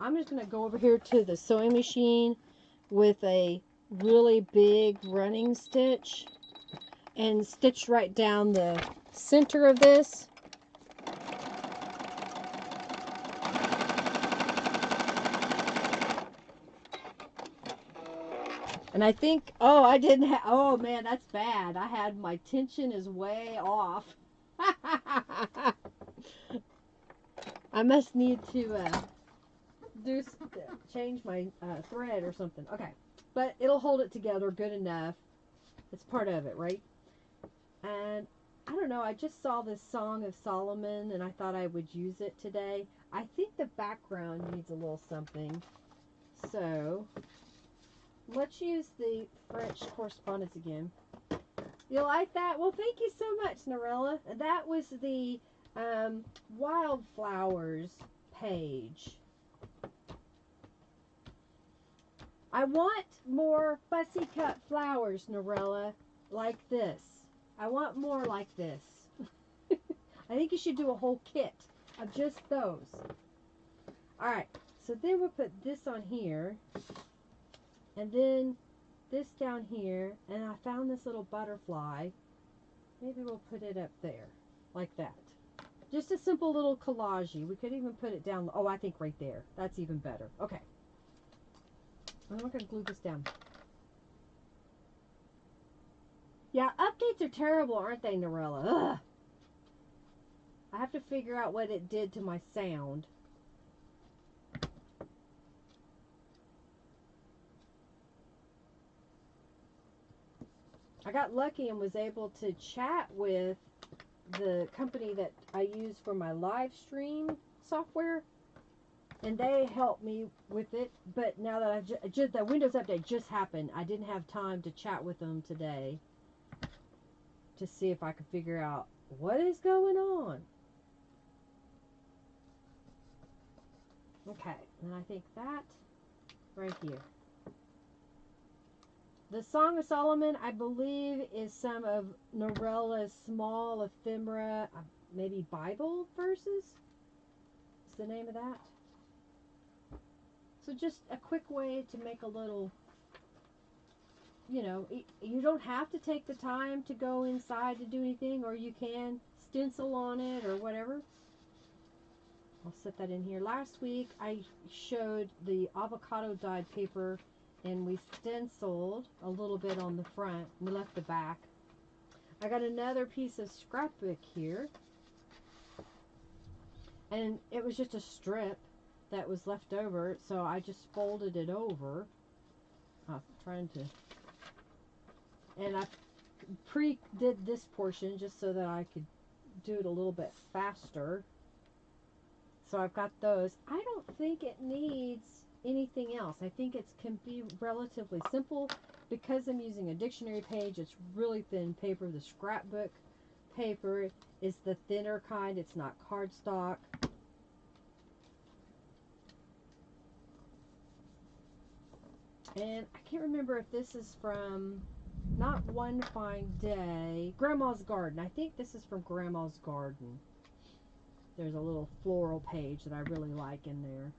I'm just going to go over here to the sewing machine with a really big running stitch and stitch right down the center of this. And I think, oh, I didn't have, oh man, that's bad. I had, my tension is way off. I must need to change my thread or something. Okay, but it'll hold it together good enough. It's part of it, right? And I don't know, I just saw this Song of Solomon and I thought I would use it today. I think the background needs a little something. So let's use the French correspondence again. You like that? Well, thank you so much, Norella. That was the wildflowers page. I want more fussy cut flowers, Norella, like this. I want more like this. I think you should do a whole kit of just those. Alright, so then we'll put this on here. And then this down here. And I found this little butterfly. Maybe we'll put it up there. Like that. Just a simple little collage. We could even put it down. Oh, I think right there. That's even better. Okay. I'm not going to glue this down. Yeah, updates are terrible, aren't they, Norella? Ugh. I have to figure out what it did to my sound. I got lucky and was able to chat with the company that I use for my live stream software, and they helped me with it. But now that the Windows update just happened, I didn't have time to chat with them today to see if I could figure out what is going on. Okay, and I think that right here. The Song of Solomon, I believe, is some of Norella's small ephemera, maybe Bible verses? Is the name of that? So just a quick way to make a little, you know, you don't have to take the time to go inside to do anything, or you can stencil on it or whatever. I'll set that in here. Last week I showed the avocado dyed paper, and we stenciled a little bit on the front. We left the back. I got another piece of scrapbook here, and it was just a strip that was left over, so I just folded it over. I'm trying to, and I pre-did this portion just so that I could do it a little bit faster. So I've got those. I don't think it needs anything else. I think it can be relatively simple because I'm using a dictionary page. It's really thin paper. The scrapbook paper is the thinner kind. It's not cardstock. And I can't remember if this is from, not One Fine Day, Grandma's Garden. I think this is from Grandma's Garden. There's a little floral page that I really like in there.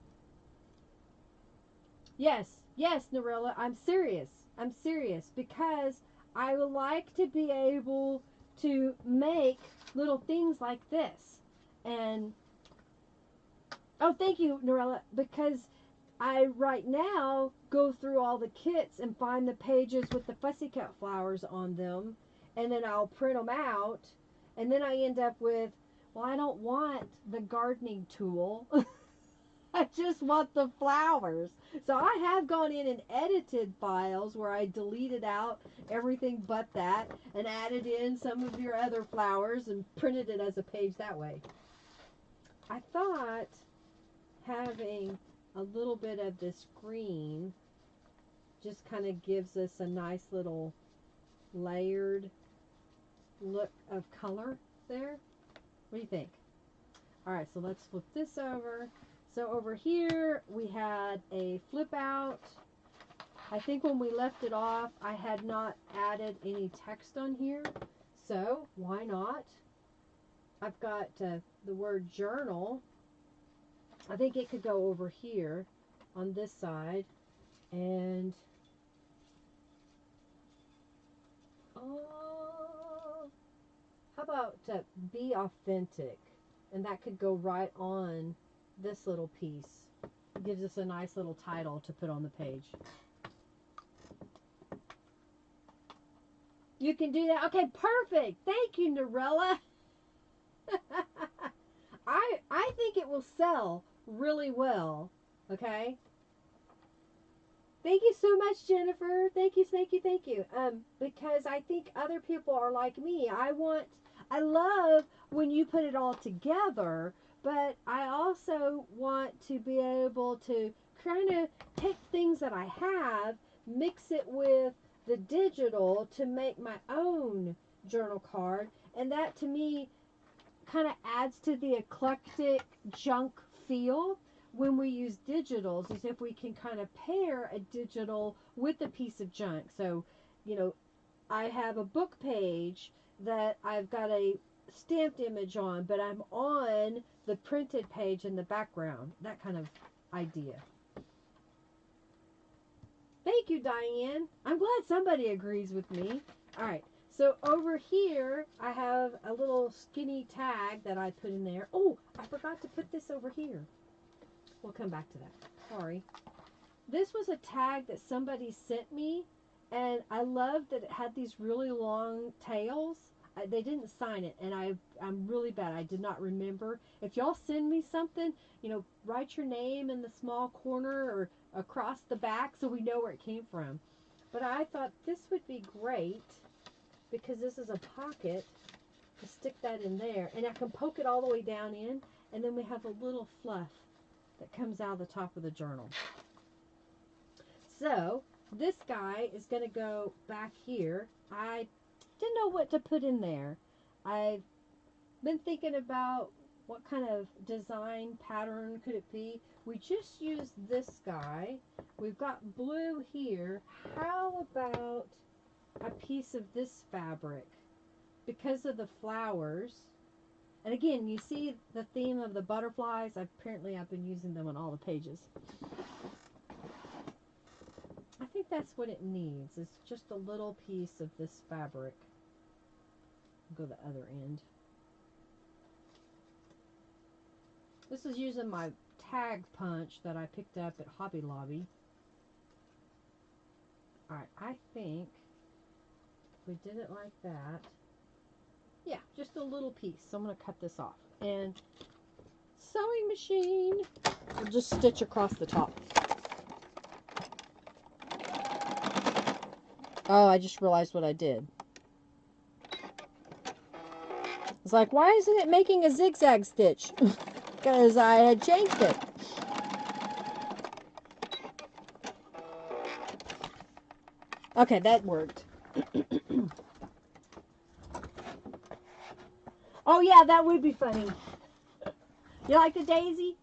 Yes, yes, Norella, I'm serious. I'm serious because I would like to be able to make little things like this. And, oh, thank you, Norella, because I right now go through all the kits and find the pages with the fussy cut flowers on them, and then I'll print them out, and then I end up with, well, I don't want the gardening tool. I just want the flowers. So I have gone in and edited files where I deleted out everything but that and added in some of your other flowers and printed it as a page that way. I thought having a little bit of this green just kind of gives us a nice little layered look of color there. What do you think? Alright, so let's flip this over. So over here we had a flip out. I think when we left it off I had not added any text on here. So why not? I've got the word journal. I think it could go over here on this side. And how about be authentic? And that could go right on this little piece. It gives us a nice little title to put on the page. You can do that. Okay, perfect. Thank you, Norella. I think it will sell really well. Okay. Thank you so much, Jennifer. Thank you, thank you, thank you. Because I think other people are like me. I love when you put it all together, but I also want to be able to kind of take things that I have, mix it with the digital to make my own journal card, and that to me kind of adds to the eclectic junk feel, when we use digitals is if we can kind of pair a digital with a piece of junk. So, you know, I have a book page that I've got a stamped image on, but I'm on the printed page in the background. That kind of idea. Thank you, Diane. I'm glad somebody agrees with me. All right. So over here, I have a little skinny tag that I put in there. Oh, I forgot to put this over here. We'll come back to that. Sorry. This was a tag that somebody sent me, and I loved that it had these really long tails. They didn't sign it, and I'm really bad. I did not remember. If y'all send me something, you know, write your name in the small corner or across the back so we know where it came from. But I thought this would be great because this is a pocket to stick that in there, and I can poke it all the way down in, and then we have a little fluff that comes out of the top of the journal. So this guy is going to go back here. I didn't know what to put in there. I've been thinking about what kind of design pattern could it be. We just used this guy. We've got blue here. How about a piece of this fabric? Because of the flowers. And again, you see the theme of the butterflies. Apparently I've been using them on all the pages. I think that's what it needs. It's just a little piece of this fabric. I'll go the other end. This is using my tag punch that I picked up at Hobby Lobby. Alright, I think if we did it like that, yeah, just a little piece. So I'm going to cut this off. And sewing machine, we'll just stitch across the top. Oh, I just realized what I did. It's like, why isn't it making a zigzag stitch? Because I had changed it. Okay, that worked. Oh yeah, that would be funny. You like the daisy?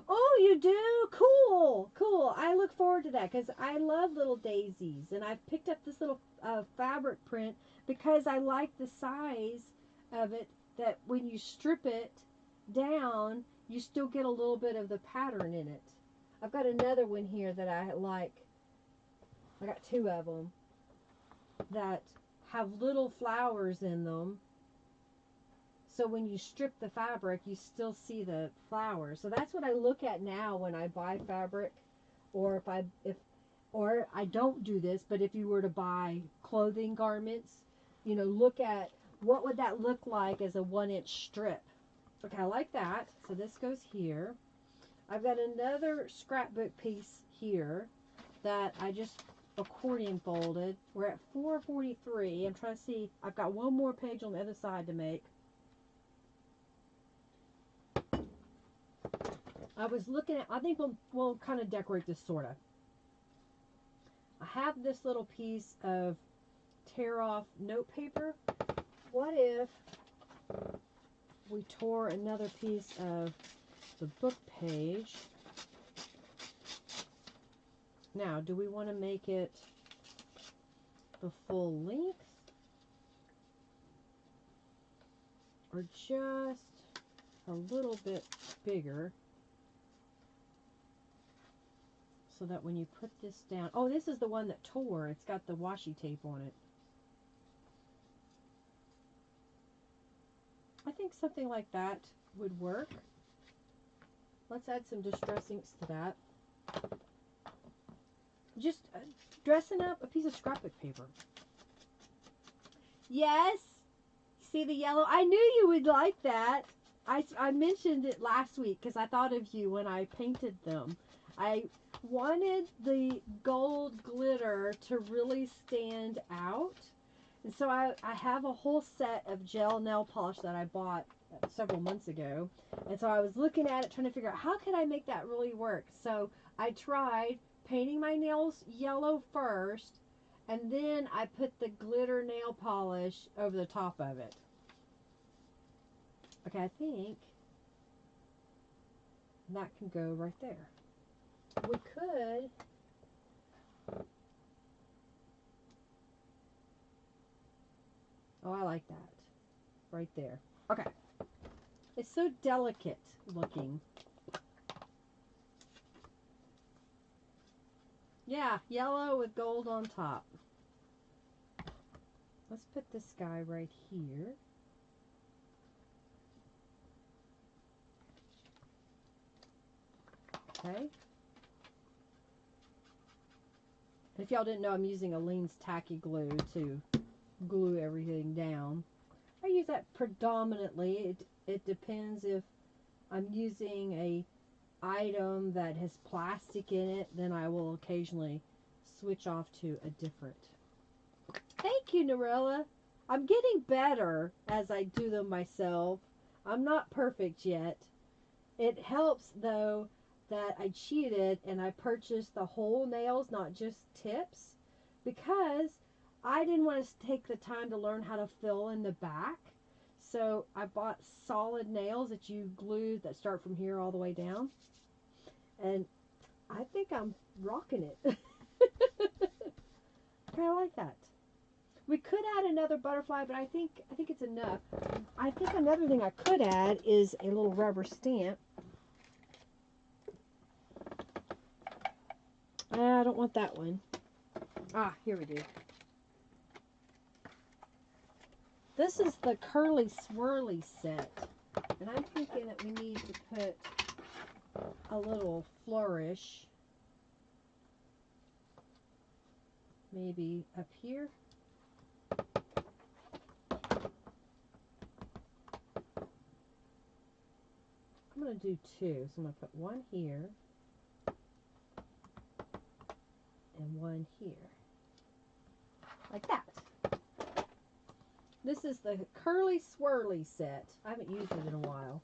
Oh, you do? Cool, cool. I look forward to that because I love little daisies. And I've picked up this little fabric print because I like the size of it, that when you strip it down, you still get a little bit of the pattern in it. I've got another one here that I like. I got two of them that have little flowers in them. So when you strip the fabric, you still see the flowers. So that's what I look at now when I buy fabric, or or I don't do this, but if you were to buy clothing garments, you know, look at what would that look like as a 1-inch strip. Okay, I like that. So this goes here. I've got another scrapbook piece here that I just accordion folded. We're at 443. I'm trying to see. I've got one more page on the other side to make. I was looking at, I think we'll kind of decorate this sort of. I have this little piece of tear off note paper. What if we tore another piece of the book page? Now, do we want to make it the full length? Or just a little bit bigger? So that when you put this down... Oh, this is the one that tore. It's got the washi tape on it. I think something like that would work. Let's add some distress inks to that. Just dressing up a piece of scrapbook paper. Yes? See the yellow? I knew you would like that. I mentioned it last week because I thought of you when I painted them. I wanted the gold glitter to really stand out. And so I have a whole set of gel nail polish that I bought several months ago. And so I was looking at it, trying to figure out how could I make that really work. So I tried painting my nails yellow first, and then I put the glitter nail polish over the top of it. Okay, I think And that can go right there. We could oh, I like that. Right there. Okay. It's so delicate looking. Yeah, yellow with gold on top. Let's put this guy right here. Okay. If y'all didn't know, I'm using Aleene's tacky glue to glue everything down. I use that predominantly. It depends if I'm using a item that has plastic in it, then I will occasionally switch off to a different. Thank you, Norella. I'm getting better as I do them myself. I'm not perfect yet. It helps though that I cheated and I purchased the whole nails, not just tips, because I didn't want to take the time to learn how to fill in the back. So I bought solid nails that you glue that start from here all the way down. And I think I'm rocking it. I kind of like that. We could add another butterfly, but I think it's enough. I think another thing I could add is a little rubber stamp. I don't want that one. Ah, here we do. This is the Curly Swirly set. And I'm thinking that we need to put a little flourish. Maybe up here. I'm going to do two. So I'm going to put one here and one here. Like that. This is the Curly Swirly set. I haven't used it in a while.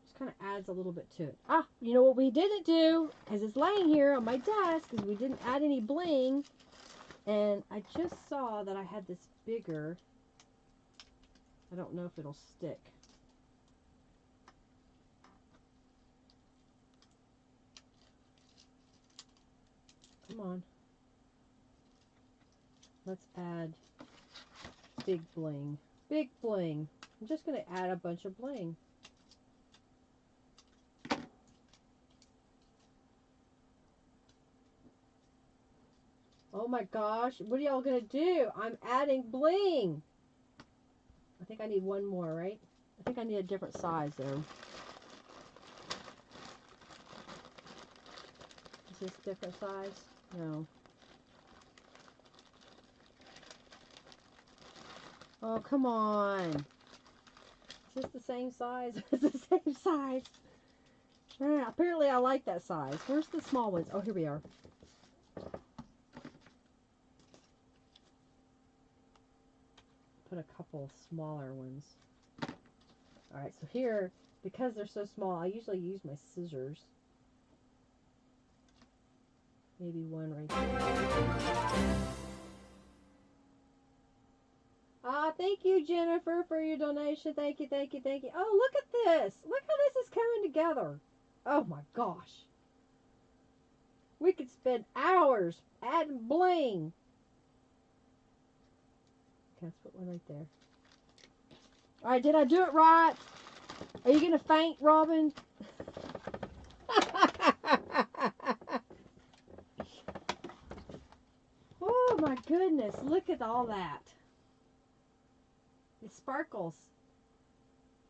Just kind of adds a little bit to it. Ah, you know what we didn't do? Because it's laying here on my desk because we didn't add any bling. And I just saw that I had this bigger. I don't know if it'll stick. Come on. Let's add big bling. Big bling. I'm just going to add a bunch of bling. Oh my gosh. What are y'all going to do? I'm adding bling. I think I need one more, right? I think I need a different size though. Is this different size? No. Oh, come on. Is this the same size? It's the same size. Apparently I like that size. Where's the small ones? Oh, here we are. Put a couple smaller ones. Alright, so here, because they're so small, I usually use my scissors. Maybe one right there. Ah, thank you, Jennifer, for your donation. Thank you, thank you, thank you. Oh, look at this. Look how this is coming together. Oh, my gosh. We could spend hours adding bling. Okay, let's put one right there. All right, did I do it right? Are you going to faint, Robin? Oh, my goodness. Look at all that. It sparkles.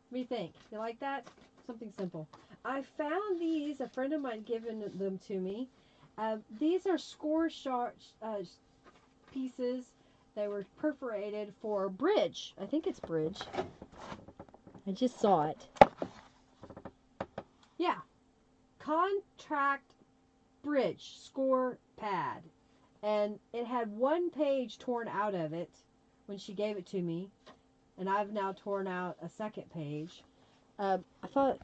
What do you think? You like that? Something simple. I found these. A friend of mine given them to me. These are score pieces. They were perforated for bridge. I think it's bridge. I just saw it. Yeah. Contract bridge score pad. And it had one page torn out of it when she gave it to me. And I've now torn out a second page. I thought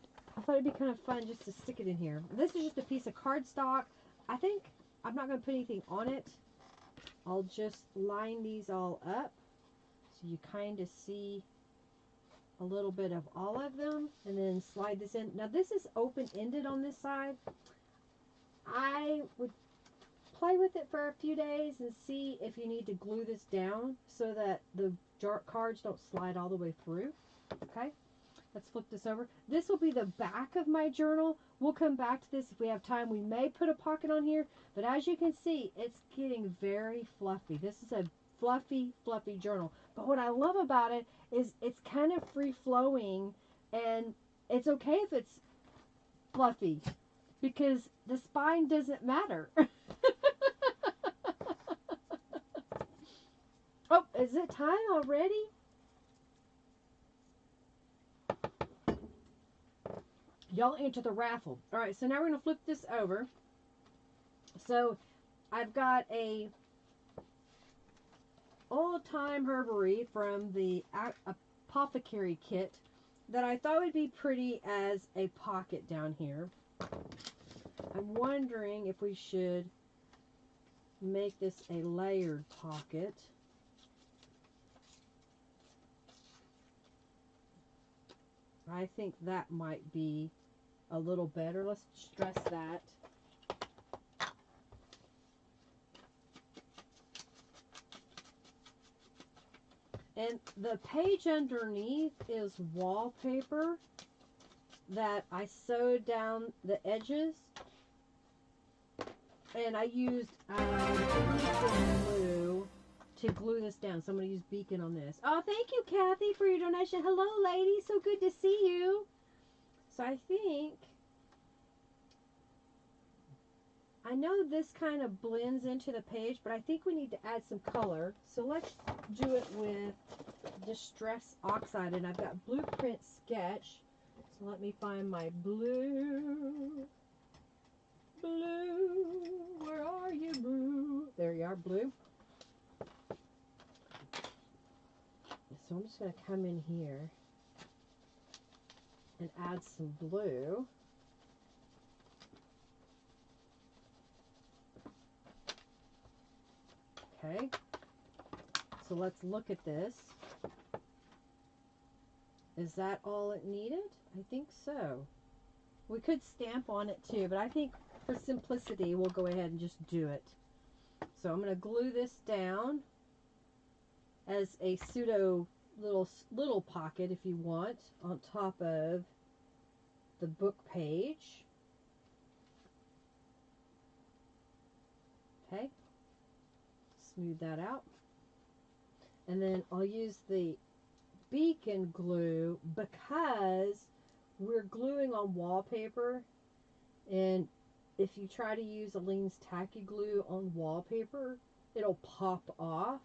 it'd be kind of fun just to stick it in here. This is just a piece of cardstock. I think I'm not going to put anything on it. I'll just line these all up so you kind of see a little bit of all of them and then slide this in. Now this is open-ended on this side. I would play with it for a few days and see if you need to glue this down so that the cards don't slide all the way through. Okay, let's flip this over. This will be the back of my journal. We'll come back to this if we have time. We may put a pocket on here, but as you can see, it's getting very fluffy. This is a fluffy, fluffy journal. But what I love about it is it's kind of free-flowing, and it's okay if it's fluffy because the spine doesn't matter. Oh, is it time already? Y'all enter the raffle. All right, so now we're going to flip this over. So I've got a old-time herbery from the apothecary kit that I thought would be pretty as a pocket down here. I'm wondering if we should make this a layered pocket. I think that might be a little better. Let's stress that. And the page underneath is wallpaper that I sewed down the edges. And I used glue to glue this down. So I'm going to use Beacon on this. Oh, thank you, Kathy, for your donation. Hello, ladies. So good to see you. So I think, I know this kind of blends into the page, but I think we need to add some color. So let's do it with Distress Oxide. And I've got Blueprint Sketch. So let me find my blue. Blue, where are you, blue? There you are, blue. So I'm just going to come in here and add some blue. Okay, so let's look at this. Is that all it needed? I think so. We could stamp on it too, but I think for simplicity we'll go ahead and just do it. So I'm going to glue this down as a pseudo little pocket, if you want, on top of the book page. Okay, smooth that out, and then I'll use the Beacon glue because we're gluing on wallpaper, and if you try to use Aleene's tacky glue on wallpaper, it'll pop off.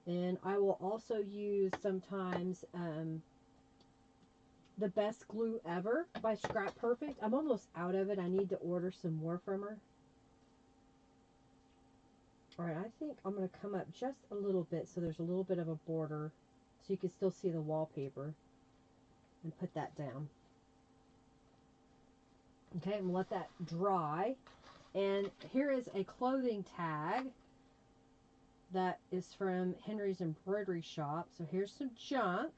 And I will also use sometimes the Best Glue Ever by Scrap Perfect. I'm almost out of it. I need to order some more from her. Alright, I think I'm going to come up just a little bit so there's a little bit of a border so you can still see the wallpaper, and put that down. Okay, and let that dry. And here is a clothing tag that is from Henry's Embroidery Shop. So here's some junk.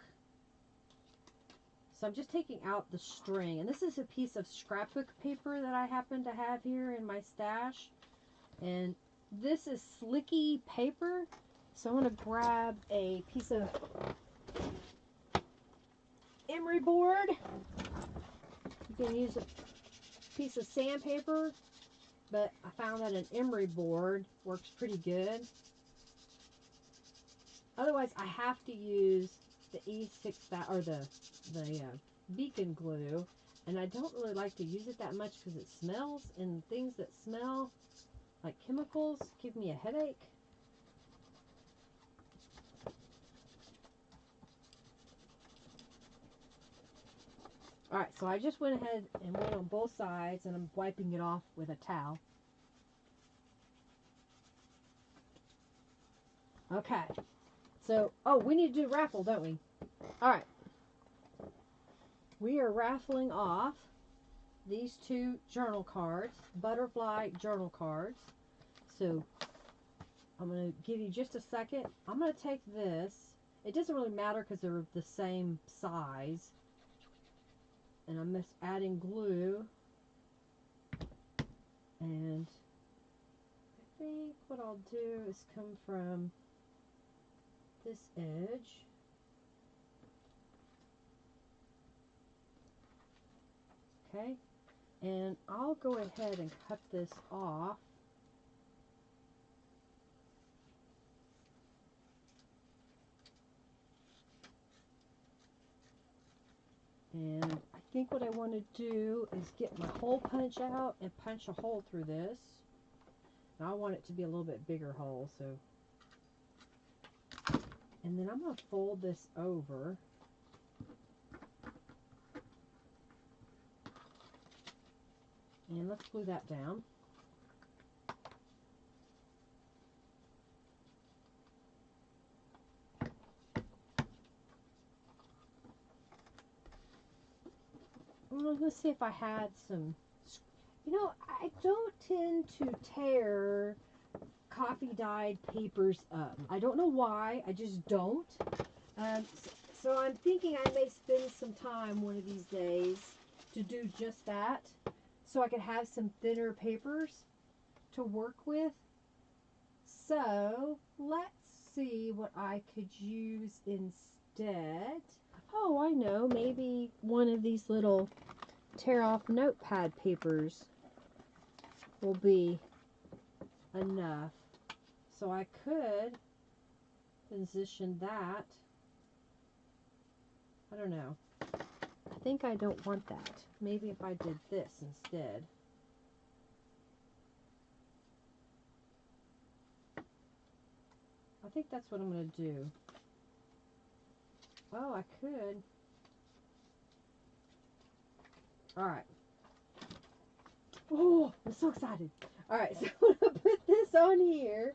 So I'm just taking out the string. And this is a piece of scrapbook paper that I happen to have here in my stash. And this is slicky paper. So I'm going to grab a piece of emery board. You can use a piece of sandpaper, but I found that an emery board works pretty good. Otherwise, I have to use the E6000 or the Beacon glue, and I don't really like to use it that much because it smells, and things that smell like chemicals give me a headache. Alright, so I just went ahead and went on both sides, and I'm wiping it off with a towel. Okay. So, oh, we need to do a raffle, don't we? Alright. We are raffling off these two journal cards, butterfly journal cards. So, I'm going to give you just a second. I'm going to take this, It doesn't really matter because they're the same size. And I'm just adding glue. And I think what I'll do is come from this edge. Okay. And I'll go ahead and cut this off. And I think what I want to do is get my hole punch out and punch a hole through this. And I want it to be a little bit bigger hole, so. And then I'm going to fold this over. And let's glue that down. Let's see if I had some, you know, I don't tend to tear coffee dyed papers up. I don't know why, I just don't. So I'm thinking I may spend some time one of these days to do just that, so I could have some thinner papers to work with. So let's see what I could use instead. Oh, I know, maybe one of these little tear off notepad papers will be enough. So I could position that. I don't know. I think I don't want that. Maybe if I did this instead. I think that's what I'm going to do. Oh, I could. Alright. Oh, I'm so excited. Alright, so I'm going to put this on here.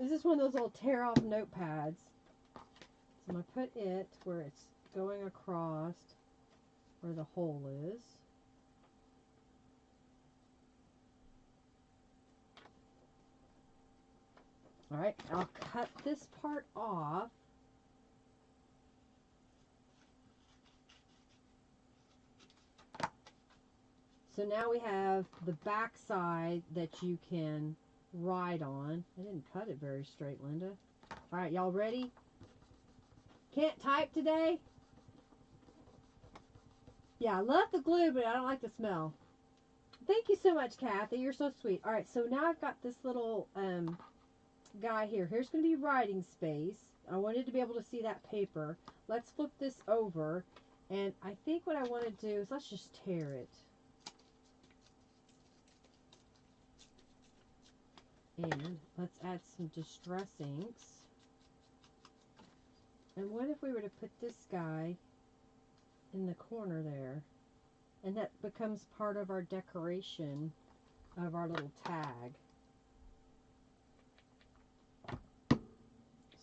This is one of those little tear off notepads. So I'm going to put it where it's going across where the hole is. Alright, I'll cut this part off. So now we have the back side that you can write on. I didn't cut it very straight, Linda. Alright, y'all ready? Can't type today? Yeah, I love the glue, but I don't like the smell. Thank you so much, Kathy. You're so sweet. Alright, so now I've got this little guy here. Here's going to be writing space. I wanted to be able to see that paper. Let's flip this over. And I think what I want to do is let's just tear it. And let's add some distress inks. And what if we were to put this guy in the corner there? And that becomes part of our decoration of our little tag.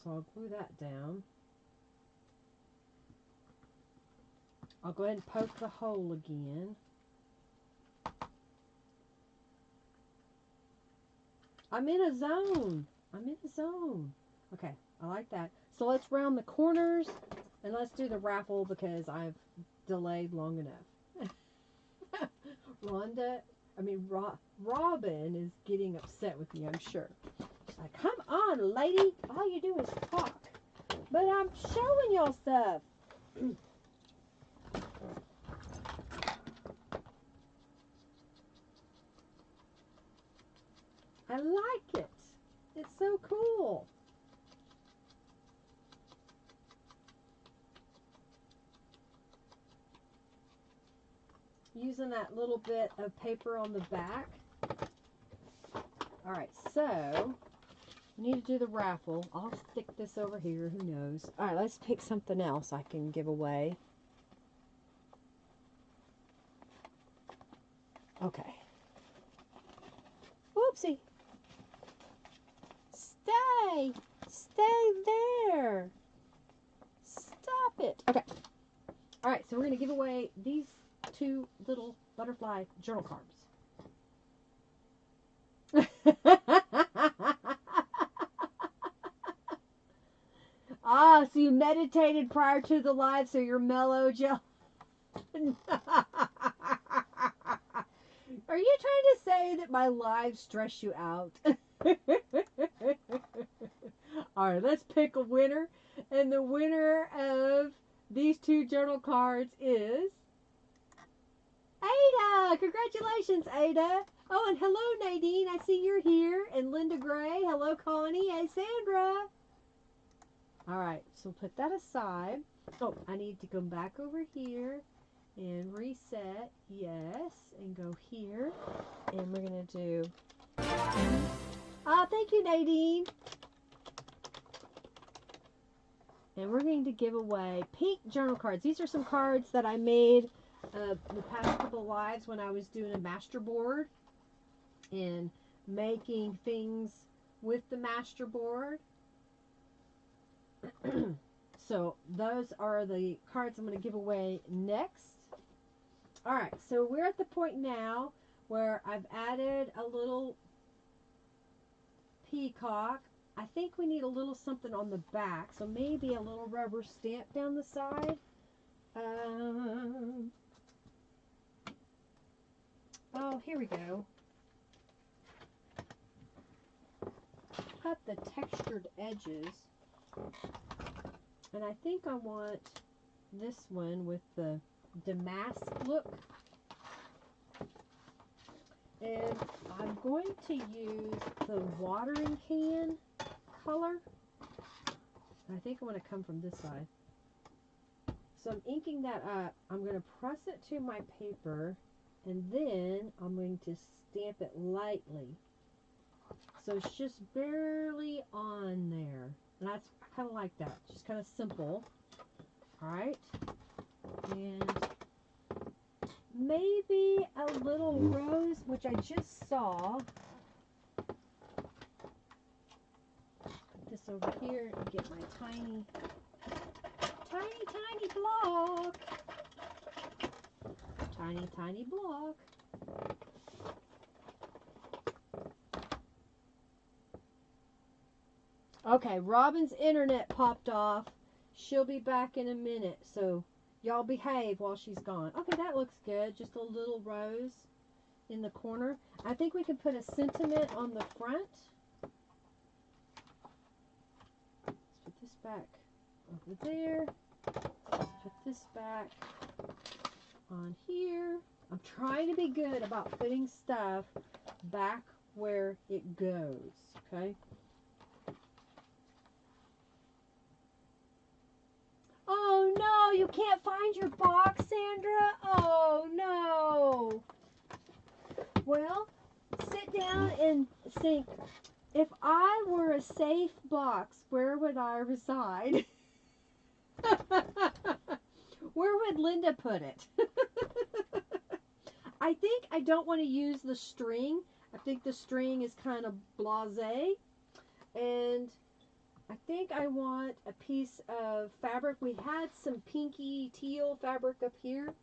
So I'll glue that down. I'll go ahead and poke the hole again. I'm in a zone. I'm in a zone. Okay, I like that. So let's round the corners and let's do the raffle because I've delayed long enough. Robin is getting upset with me, I'm sure. She's like, come on, lady. All you do is talk. But I'm showing y'all stuff. I like it. It's so cool. Using that little bit of paper on the back. Alright, so we need to do the raffle. I'll stick this over here, who knows. Alright, let's pick something else I can give away. Okay. Whoopsie. Stay! Stay there! Stop it! Okay. Alright, so we're going to give away these two little butterfly journal cards. Ah, so you meditated prior to the live, so you're mellow, Jill. Are you trying to say that my lives stress you out? All right, let's pick a winner. And the winner of these two journal cards is Ada. Congratulations, Ada. Oh, and hello, Nadine. I see you're here. And Linda Gray. Hello, Connie. Hey, Sandra. All right, so put that aside. Oh, I need to go back over here and reset. Yes, and go here. And we're going to do... thank you, Nadine. And we're going to give away pink journal cards. These are some cards that I made the past couple lives when I was doing a master board and making things with the master board. So those are the cards I'm going to give away next. All right, so we're at the point now where I've added a little peacock. I think we need a little something on the back, so maybe a little rubber stamp down the side. Oh, here we go. Cut the textured edges. And I think I want this one with the damask look. And I'm going to use the watering can color. I think I want to come from this side. So I'm inking that up. I'm going to press it to my paper, and then I'm going to stamp it lightly. So it's just barely on there. And that's kind of like that. Just kind of simple. Alright. And maybe a little rose, which I just saw. Put this over here and get my tiny block. Tiny block. Okay, Robin's internet popped off. She'll be back in a minute, so y'all behave while she's gone. Okay, that looks good. Just a little rose in the corner. I think we can put a sentiment on the front. Let's put this back over there. Let's put this back on here. I'm trying to be good about putting stuff back where it goes, okay? Oh no, you can't find your box, Sandra? Oh no. Well, sit down and think, if I were a safe box, where would I reside? Where would Linda put it? I think I don't want to use the string. I think the string is kind of blasé. And I think I want a piece of fabric. We had some pinky teal fabric up here.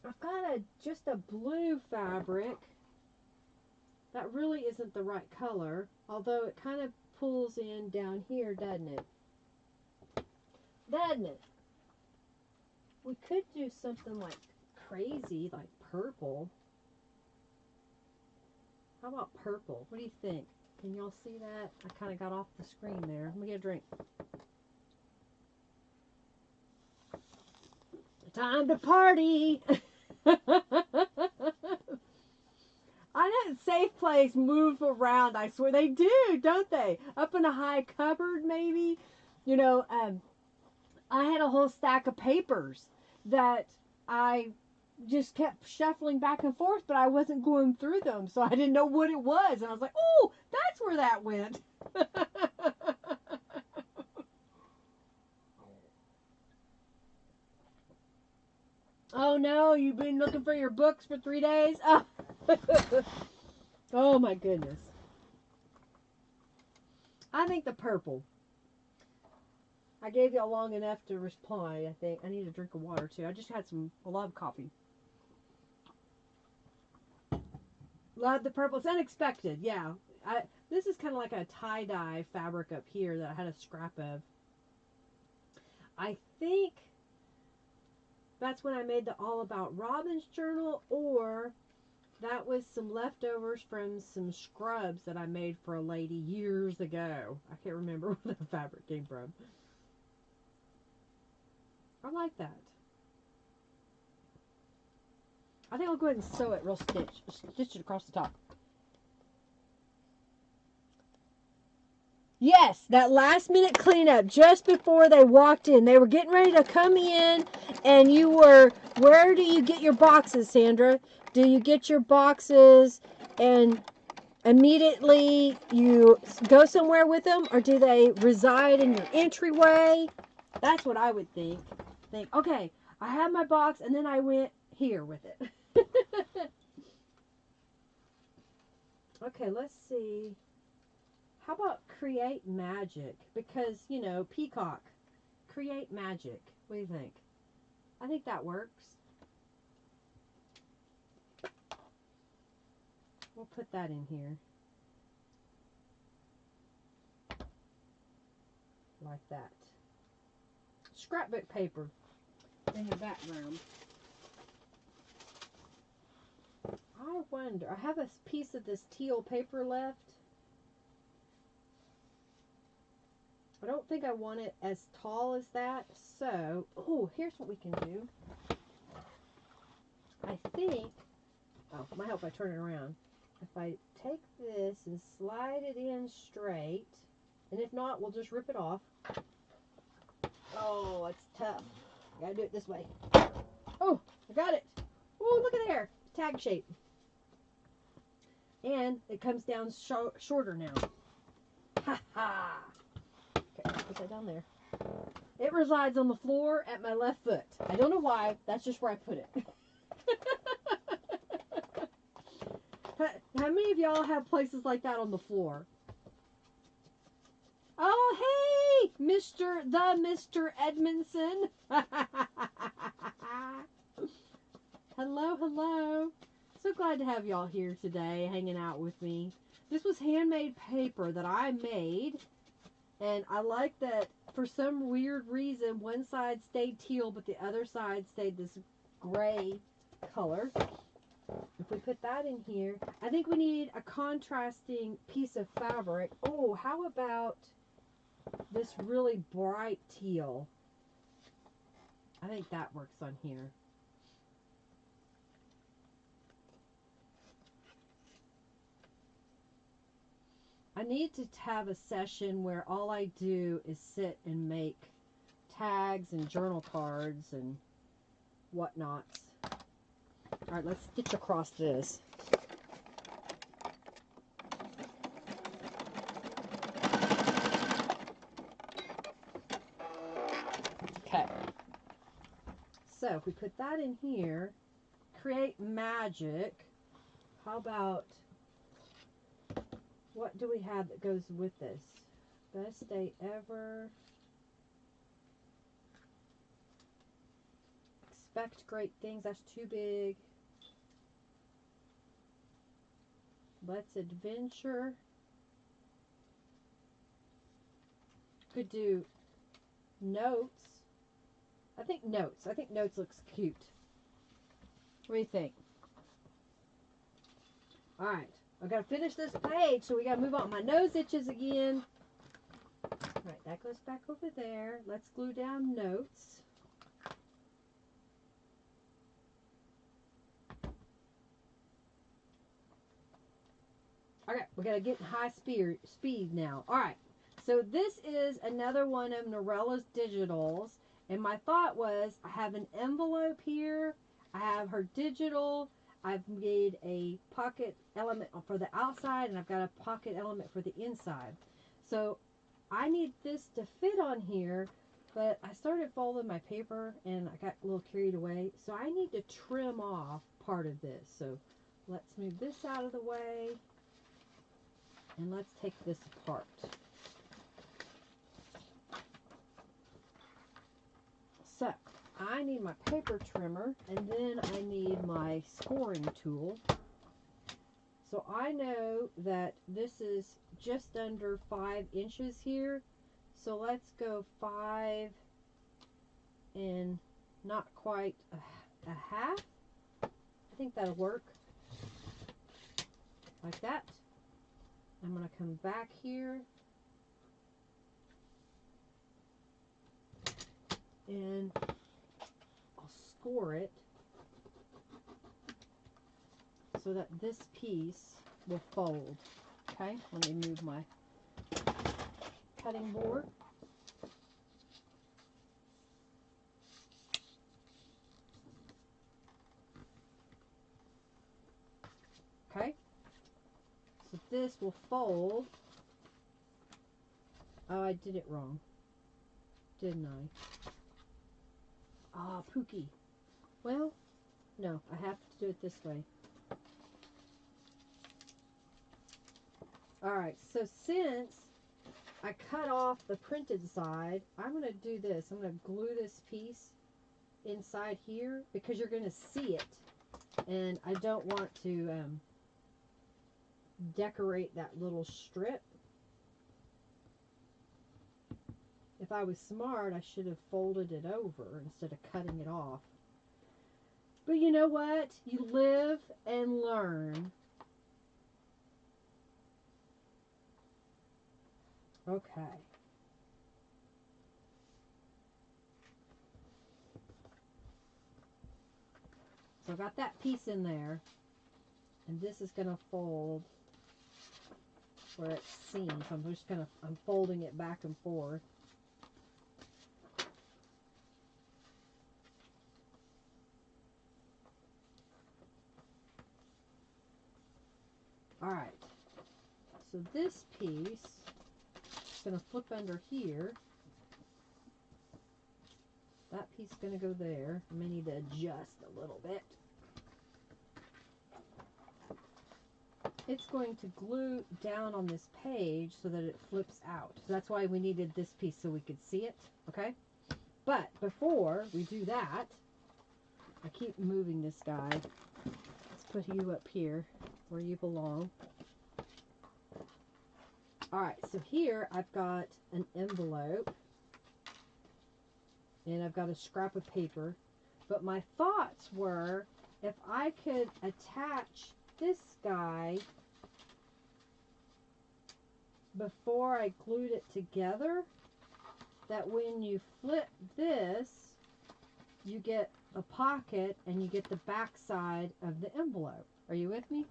I've got just a blue fabric. That really isn't the right color, although it kind of pulls in down here, doesn't it? Doesn't it? We could do something like crazy, like purple. How about purple? What do you think? Can y'all see that? I kind of got off the screen there. Let me get a drink. Time to party! I know safe place move around. I swear they do, don't they? Up in a high cupboard, maybe. You know, I had a whole stack of papers that I just kept shuffling back and forth, but I wasn't going through them, so I didn't know what it was. And I was like, oh, that's where that went. Oh no, you've been looking for your books for 3 days? Oh, oh my goodness. I think the purple. I gave y'all long enough to reply, I think. I need a drink of water too. I just had a lot of coffee. Love the purple. It's unexpected, yeah. This is kind of like a tie-dye fabric up here that I had a scrap of. I think that's when I made the All About Robin's journal, or that was some leftovers from some scrubs that I made for a lady years ago. I can't remember where the fabric came from. I like that. I think I'll go ahead and sew it real stitch it across the top. Yes, that last minute cleanup just before they walked in. They were getting ready to come in, and you were, where do you get your boxes, Sandra? Do you get your boxes and immediately you go somewhere with them, or do they reside in your entryway? That's what I would think. Okay, I have my box, and then I went here with it. Okay, let's see. How about create magic? Because, you know, peacock. Create magic. What do you think? I think that works. We'll put that in here. Like that. Scrapbook paper in the background. I wonder, I have a piece of this teal paper left. I don't think I want it as tall as that, so, oh, here's what we can do. I think, oh, it might help if I turn it around. If I take this and slide it in straight, and if not, we'll just rip it off. Oh, it's tough. I gotta do it this way. Oh, I got it. Oh, look at there. Tag shape. And it comes down shorter now. Ha ha. Okay, put that down there. It resides on the floor at my left foot. I don't know why. That's just where I put it. How many of y'all have places like that on the floor? Oh, hey, Mr. Edmondson. Hello, hello. So glad to have y'all here today hanging out with me. This was handmade paper that I made, and I like that for some weird reason one side stayed teal but the other side stayed this gray color. If we put that in here, I think we need a contrasting piece of fabric. Oh, how about this really bright teal? I think that works on here. I need to have a session where all I do is sit and make tags and journal cards and whatnots. All right, let's stitch across this. Okay. So if we put that in here, create magic. How about, what do we have that goes with this? Best day ever. Expect great things. That's too big. Let's adventure. Could do notes. I think notes. I think notes looks cute. What do you think? All right. I've got to finish this page, so we got to move on. My nose itches again. All right, that goes back over there. Let's glue down notes. Okay, we got to get high speed now. All right, so this is another one of Norella's digitals, and my thought was I have an envelope here. I have her digital. I've made a pocket element for the outside, and I've got a pocket element for the inside. So I need this to fit on here, but I started folding my paper, and I got a little carried away. So I need to trim off part of this. So let's move this out of the way, and let's take this apart. So I need my paper trimmer, and then I need my scoring tool. So I know that this is just under 5 inches here. So let's go 5 and not quite a half. I think that'll work. Like that. I'm going to come back here. And I'll score it so that this piece will fold. Okay, let me move my cutting board. Okay, so this will fold. Oh, I did it wrong, didn't I? Ah, Pookie. Well, no, I have to do it this way. Alright, so since I cut off the printed side, I'm going to do this. I'm going to glue this piece inside here because you're going to see it. And I don't want to decorate that little strip. If I was smart, I should have folded it over instead of cutting it off. But you know what? You live and learn. Okay. So I got that piece in there. And this is going to fold where it's seam. So I'm just I'm folding it back and forth. Alright. So this piece is going to flip under here. That piece is going to go there. I may need to adjust a little bit. It's going to glue down on this page so that it flips out. So that's why we needed this piece so we could see it. Okay? But before we do that, I keep moving this guy. Let's put you up here where you belong. Alright, so here I've got an envelope. And I've got a scrap of paper. But my thoughts were, if I could attach this guy before I glued it together, that when you flip this, you get a pocket and you get the back side of the envelope. Are you with me?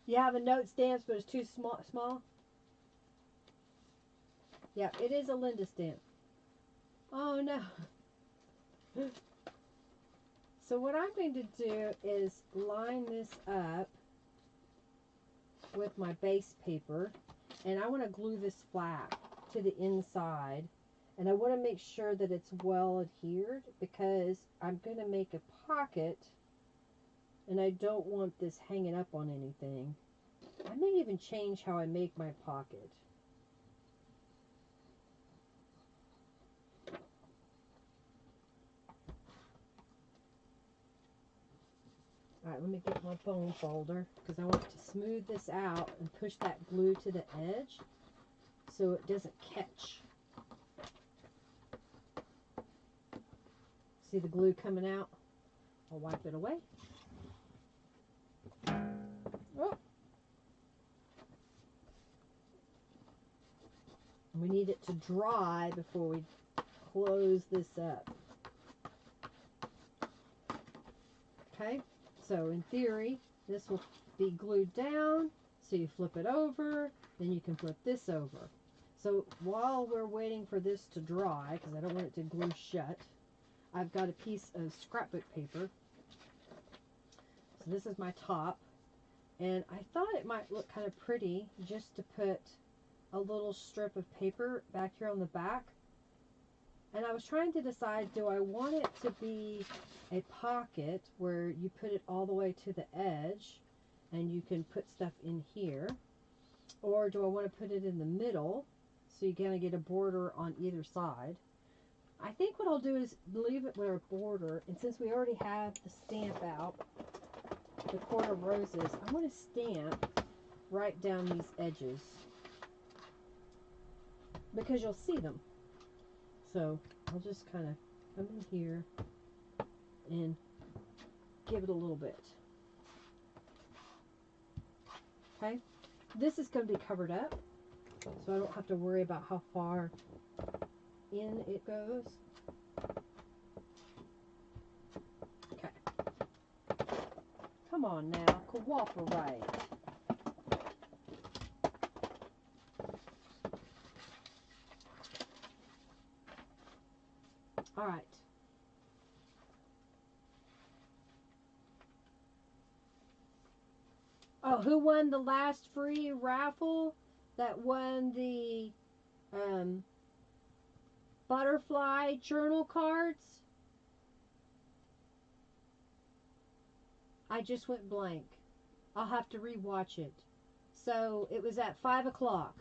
You have a note stamp, but it's too small? Yeah, it is a Linda stamp. Oh no. So what I'm going to do is line this up with my base paper, and I want to glue this flap to the inside, and I want to make sure that it's well adhered because I'm going to make a pocket and I don't want this hanging up on anything. I may even change how I make my pocket. Alright, let me get my bone folder because I want to smooth this out and push that glue to the edge so it doesn't catch. See the glue coming out? I'll wipe it away. Oh. We need it to dry before we close this up. Okay, so in theory, this will be glued down, so you flip it over, then you can flip this over. So while we're waiting for this to dry, because I don't want it to glue shut, I've got a piece of scrapbook paper. So this is my top, and I thought it might look kind of pretty just to put a little strip of paper back here on the back. And I was trying to decide, do I want it to be a pocket where you put it all the way to the edge and you can put stuff in here, or do I want to put it in the middle so you kind of get a border on either side? I think what I'll do is leave it with a border, and since we already have the stamp out, the Court of Roses, I want to stamp right down these edges because you'll see them. So I'll just kind of come in here and give it a little bit. Okay, this is going to be covered up, so I don't have to worry about how far in it goes. Okay, come on now, cooperate. All right. Oh, who won the last free raffle? That won the butterfly journal cards? I just went blank. I'll have to rewatch it. So it was at 5 o'clock.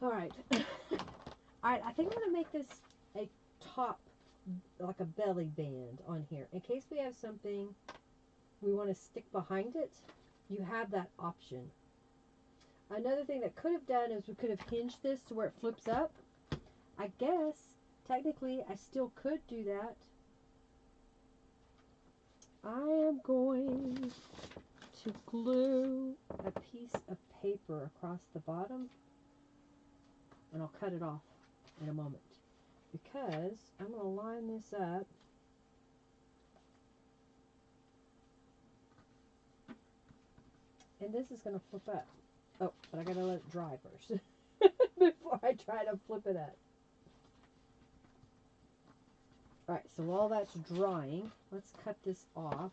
All right. All right, I think I'm going to make this a top, like a belly band on here. In case we have something we want to stick behind it, you have that option. Another thing that could have done is we could have hinged this to where it flips up. I guess, technically, I still could do that. I am going to glue a piece of paper across the bottom, and I'll cut it off in a moment because I'm going to line this up and this is going to flip up. Oh, but I got to let it dry first before I try to flip it up. Alright, so while that's drying, let's cut this off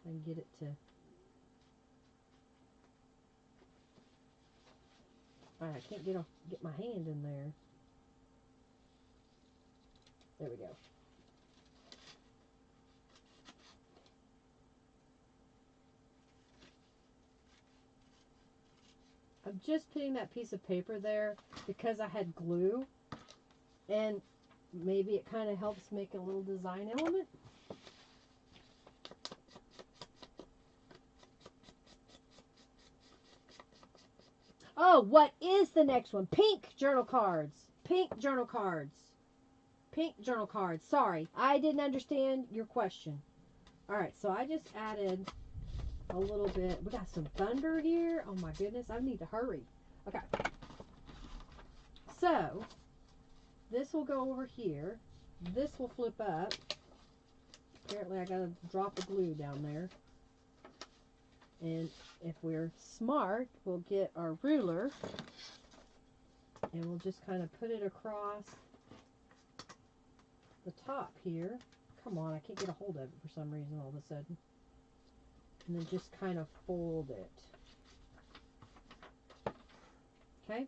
and get it to... Alright, I can't get my hand in there. There we go. I'm just putting that piece of paper there because I had glue, and maybe it kind of helps make a little design element. Oh, what is the next one? Pink journal cards. Pink journal cards. Pink journal cards. Sorry, I didn't understand your question. Alright, so I just added a little bit. We got some thunder here. Oh my goodness, I need to hurry. Okay. So, this will go over here. This will flip up. Apparently I gotta drop the glue down there. And if we're smart, we'll get our ruler and we'll just kind of put it across the top here. Come on, I can't get a hold of it for some reason all of a sudden. And then just kind of fold it. Okay,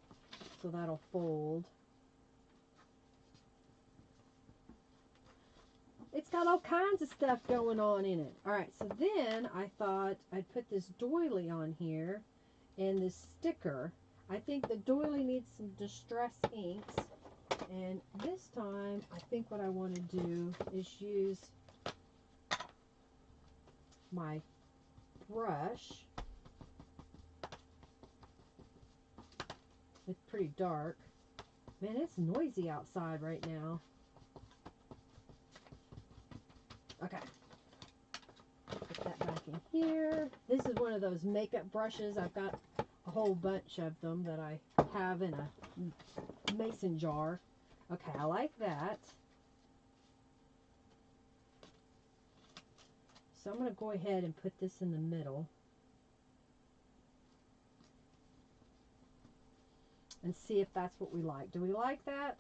so that'll fold. It's got all kinds of stuff going on in it. Alright, so then I thought I'd put this doily on here and this sticker. I think the doily needs some distress inks. And this time, I think what I want to do is use my brush. It's pretty dark. Man, it's noisy outside right now. Okay. Put that back in here. This is one of those makeup brushes. I've got a whole bunch of them that I have in a mason jar. Okay, I like that. So I'm going to go ahead and put this in the middle. And see if that's what we like. Do we like that?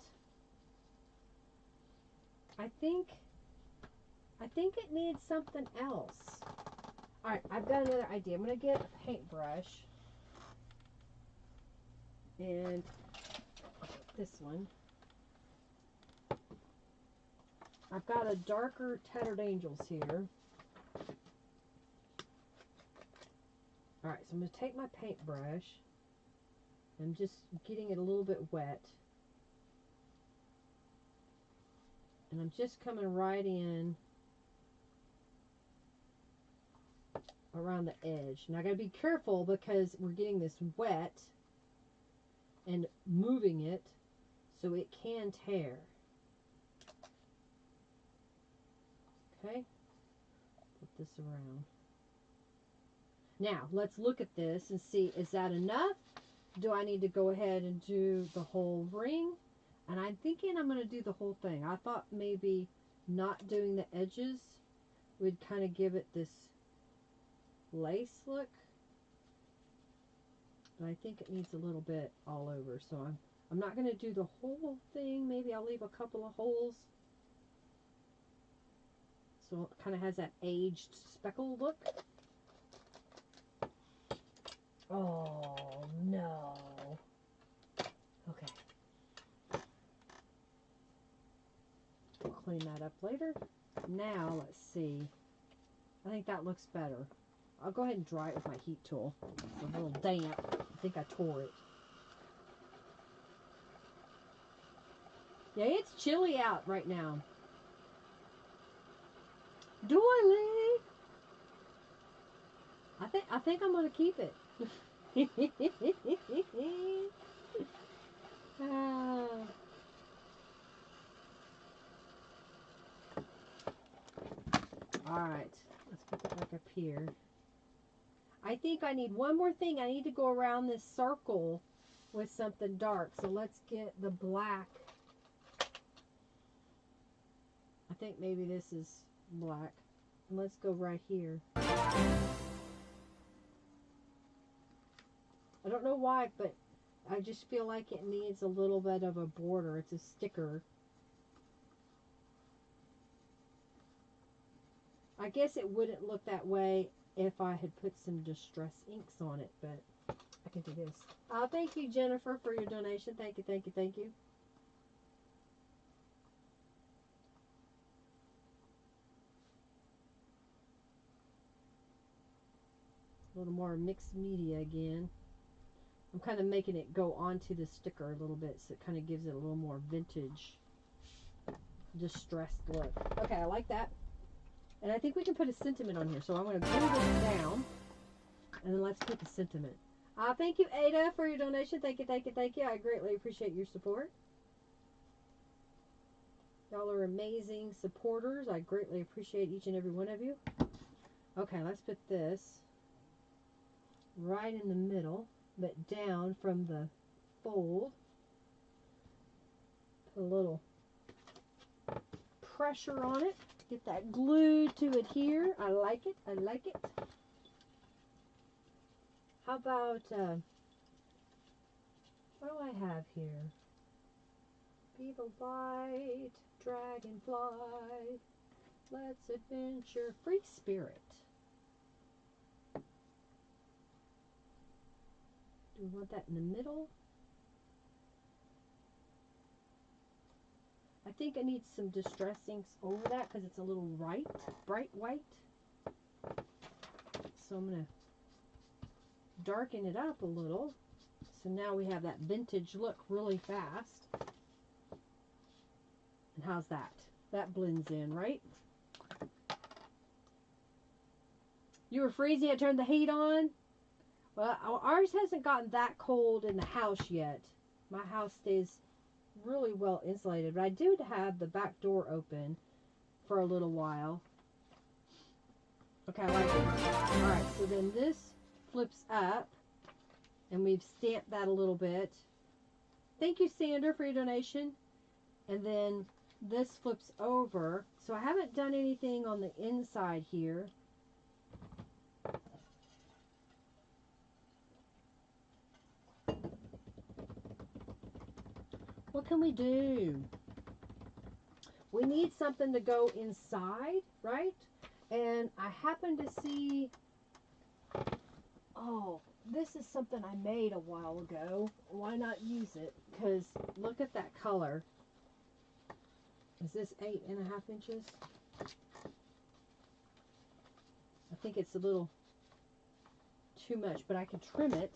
I think it needs something else. Alright, I've got another idea. I'm going to get a paintbrush. And this one. I've got a darker Tattered Angels here. Alright, so I'm going to take my paintbrush. I'm just getting it a little bit wet. And I'm just coming right in around the edge. Now I gotta be careful because we're getting this wet and moving it, so it can tear. Okay, put this around. Now let's look at this and see, is that enough? Do I need to go ahead and do the whole ring? And I'm thinking I'm going to do the whole thing. I thought maybe not doing the edges would kind of give it this lace look. But I think it needs a little bit all over. So I'm not going to do the whole thing. Maybe I'll leave a couple of holes. So it kind of has that aged speckled look. Oh, no. Okay. We'll clean that up later. Now, let's see. I think that looks better. I'll go ahead and dry it with my heat tool. It's a little damp. I think I tore it. Yeah, it's chilly out right now. Doily! I think I'm gonna keep it. Alright, let's put that back up here. I think I need one more thing. I need to go around this circle with something dark. So let's get the black. I think maybe this is black. And let's go right here. I don't know why, but I just feel like it needs a little bit of a border. It's a sticker. I guess it wouldn't look that way if I had put some distress inks on it, but I can do this. Thank you, Jennifer, for your donation. Thank you, thank you, thank you. A little more mixed media again. I'm kind of making it go onto the sticker a little bit, so it kind of gives it a little more vintage, distressed look. Okay, I like that. And I think we can put a sentiment on here. So I'm going to glue this down, and then let's put the sentiment. Thank you, Ada, for your donation. Thank you, thank you, thank you. I greatly appreciate your support. Y'all are amazing supporters. I greatly appreciate each and every one of you. Okay, let's put this right in the middle, but down from the fold. Put a little pressure on it. Get that glue to adhere. I like it. I like it. How about, what do I have here? Be the light, dragonfly. Let's adventure. Free spirit. Do we want that in the middle? I think I need some distress inks over that because it's a little bright white. So I'm going to darken it up a little. So now we have that vintage look really fast. And how's that? That blends in, right? You were freezing. I turned the heat on. Well, ours hasn't gotten that cold in the house yet. My house stays really well insulated, but I do have the back door open for a little while. Okay, I like it. Alright, so then this flips up, and we've stamped that a little bit. Thank you, Sander, for your donation. And then this flips over. So I haven't done anything on the inside here. What can we do? We need something to go inside, right? And I happen to see, oh, this is something I made a while ago. Why not use it? Because look at that color. Is this 8.5 inches? I think it's a little too much, but I can trim it.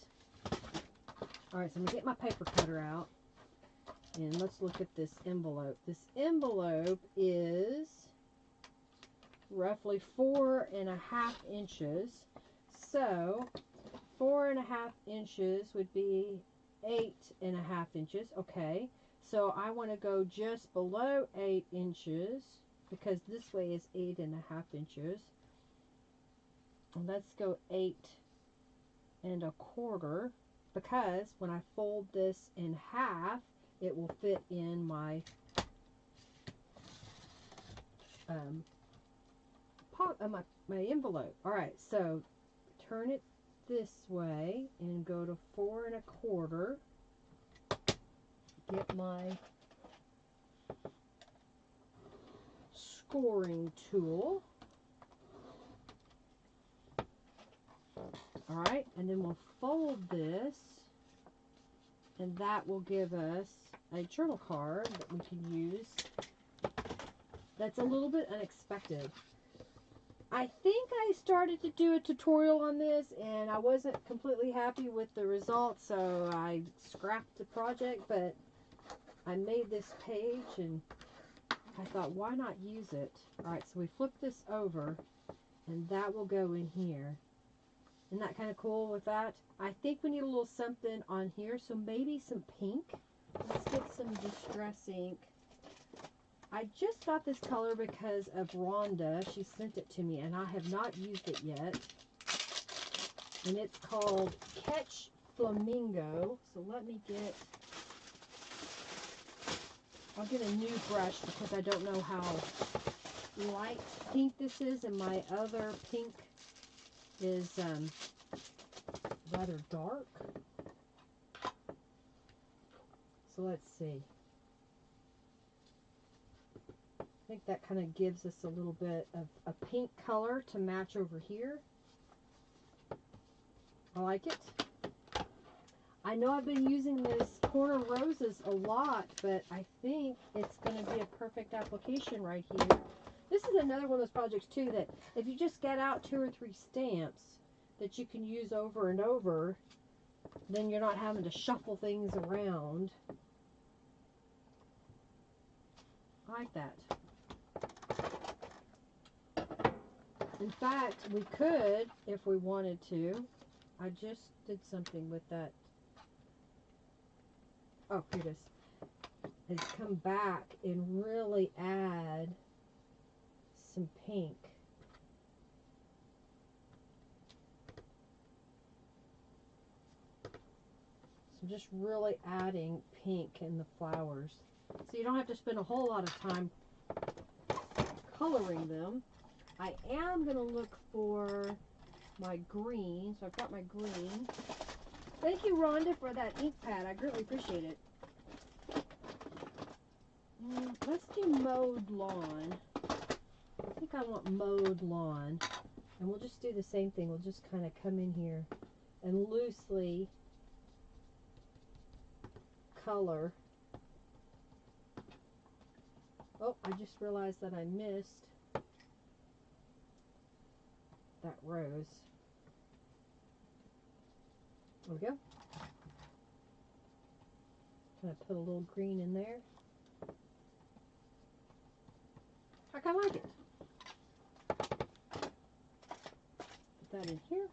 Alright, so I'm going to get my paper cutter out. And let's look at this envelope. This envelope is roughly 4.5 inches. So 4.5 inches would be 8.5 inches. Okay, so I want to go just below 8 inches because this way is 8.5 inches. And let's go 8.25 because when I fold this in half, it will fit in my my envelope. All right, so turn it this way and go to 4.25. Get my scoring tool. All right, and then we'll fold this, and that will give us a journal card that we can use. That's a little bit unexpected. I think I started to do a tutorial on this and I wasn't completely happy with the results, so I scrapped the project, but I made this page and I thought, why not use it? Alright, so we flip this over and that will go in here. Isn't that kind of cool with that? I think we need a little something on here, so maybe some pink. Let's get some distress ink. I just got this color because of Rhonda. She sent it to me and I have not used it yet. And it's called Catch Flamingo. So let me get, I'll get a new brush because I don't know how light pink this is, and my other pink is rather dark. So let's see. I think that kind of gives us a little bit of a pink color to match over here. I like it. I know I've been using this Corner Roses a lot, but I think it's going to be a perfect application right here. This is another one of those projects too that if you just get out 2 or 3 stamps that you can use over and over, then you're not having to shuffle things around. I like that. In fact, we could, if we wanted to. I just did something with that. Oh, here it is. It's come back and really add some pink. So just really adding pink in the flowers. So you don't have to spend a whole lot of time coloring them. I am going to look for my green. So I've got my green. Thank you, Rhonda, for that ink pad. I greatly appreciate it. Let's do mowed lawn. I think I want mowed lawn. And we'll just do the same thing. We'll just kind of come in here and loosely color. Oh, I just realized that I missed that rose. There we go. Kind of put a little green in there. I kind of like it. Put that in here.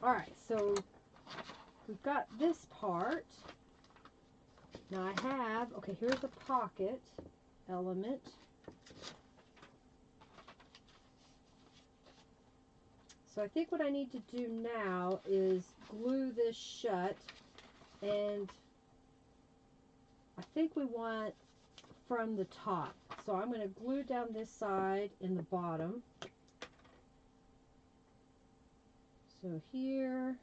Alright, so we've got this part. Now I have, okay, here's a pocket element. So I think what I need to do now is glue this shut, and I think we want from the top. So I'm going to glue down this side in the bottom. So here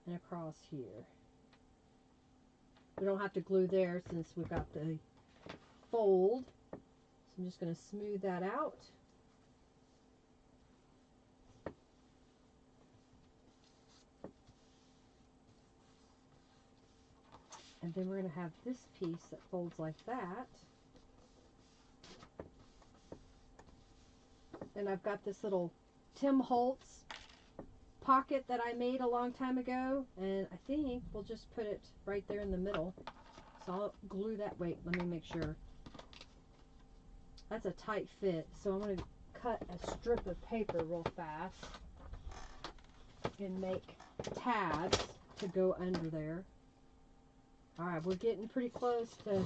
and across here. We don't have to glue there since we've got the fold. So I'm just going to smooth that out. And then we're going to have this piece that folds like that. And I've got this little Tim Holtz pocket that I made a long time ago. And I think we'll just put it right there in the middle. So I'll glue that. Wait, let me make sure. That's a tight fit. So I'm going to cut a strip of paper real fast and make tabs to go under there. Alright, we're getting pretty close to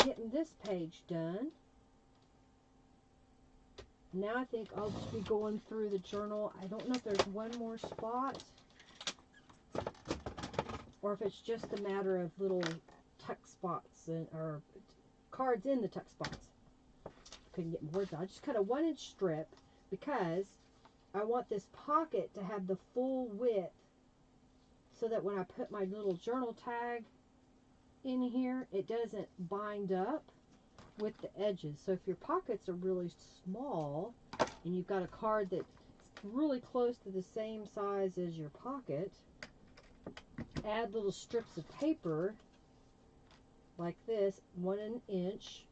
getting this page done. Now I think I'll just be going through the journal. I don't know if there's one more spot or if it's just a matter of little tuck spots or cards in the tuck spots. Couldn't get my words out. I just cut a 1-inch strip because I want this pocket to have the full width so that when I put my little journal tag in here, it doesn't bind up with the edges. So if your pockets are really small and you've got a card that's really close to the same size as your pocket, add little strips of paper like this, 1 inch,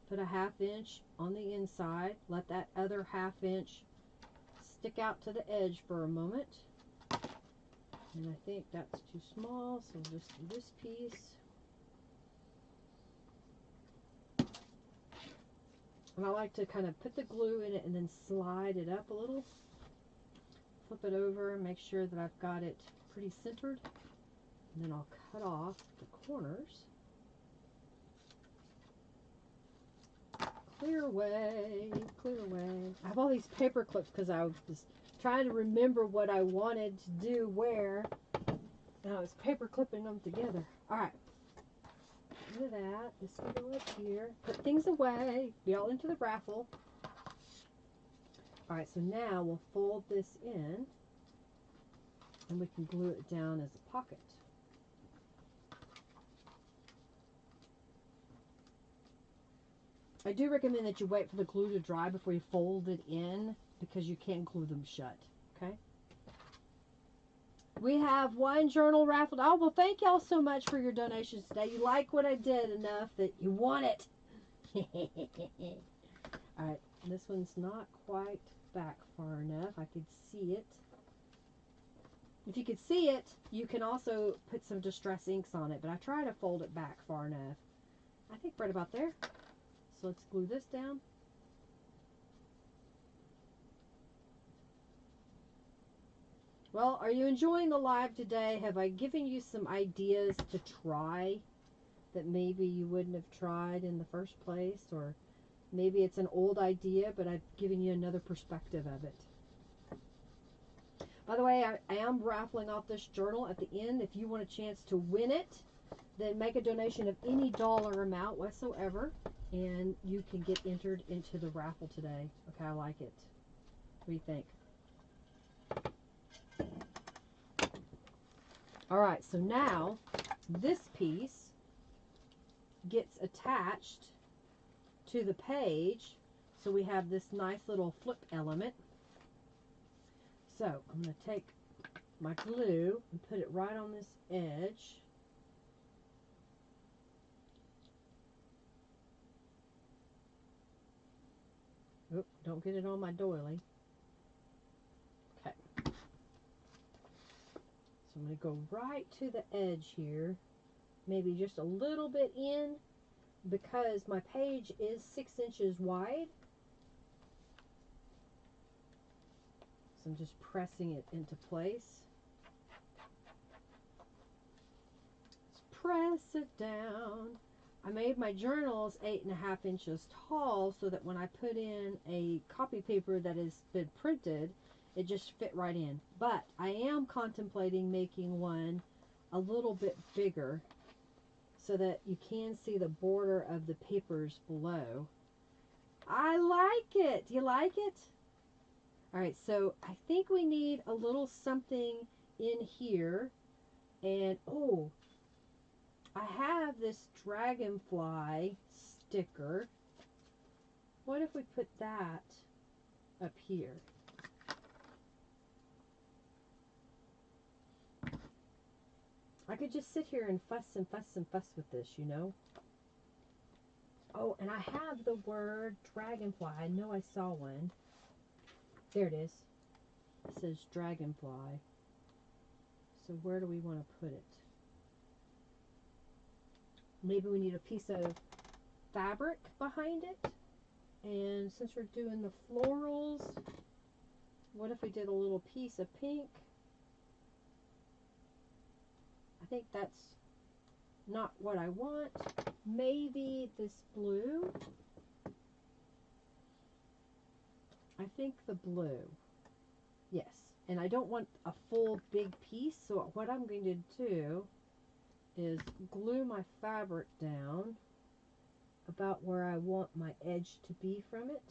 put a 1/2 inch on the inside, let that other 1/2 inch stick out to the edge for a moment. And I think that's too small, so we'll just do this piece. And I like to kind of put the glue in it and then slide it up a little. Flip it over and make sure that I've got it pretty centered. And then I'll cut off the corners. Clear away, clear away. I have all these paper clips because I was trying to remember what I wanted to do where. And I was paper clipping them together. Alright. Look at that. This will go up here. Put things away. Be all into the raffle. Alright, so now we'll fold this in. And we can glue it down as a pocket. I do recommend that you wait for the glue to dry before you fold it in because you can't glue them shut. Okay? We have one journal raffled. Oh, well, thank y'all so much for your donations today. You like what I did enough that you want it. Alright, this one's not quite back far enough. I could see it. If you could see it, you can also put some distress inks on it, but I try to fold it back far enough. I think right about there. So let's glue this down. Well, are you enjoying the live today? Have I given you some ideas to try that maybe you wouldn't have tried in the first place? Or maybe it's an old idea, but I've given you another perspective of it. By the way, I am raffling off this journal at the end. If you want a chance to win it, then make a donation of any dollar amount whatsoever, and you can get entered into the raffle today. Okay, I like it. What do you think? Alright, so now this piece gets attached to the page, so we have this nice little flip element. So I'm going to take my glue and put it right on this edge. Oop, don't get it on my doily. Okay. So I'm going to go right to the edge here, maybe just a little bit in, because my page is 6 inches wide. So I'm just pressing it into place. Let's press it down. I made my journals 8.5 inches tall so that when I put in a copy paper that has been printed, it just fit right in. But I am contemplating making one a little bit bigger so that you can see the border of the papers below. I like it. Do you like it? Alright, so I think we need a little something in here. And, oh, I have this Dragonfly sticker. What if we put that up here? I could just sit here and fuss and fuss and fuss with this, you know. Oh, and I have the word Dragonfly. I know I saw one. There it is. It says Dragonfly. So where do we want to put it? Maybe we need a piece of fabric behind it. And since we're doing the florals, what if we did a little piece of pink? I think that's not what I want. Maybe this blue. I think the blue. Yes. And I don't want a full big piece, so what I'm going to do is glue my fabric down about where I want my edge to be from it.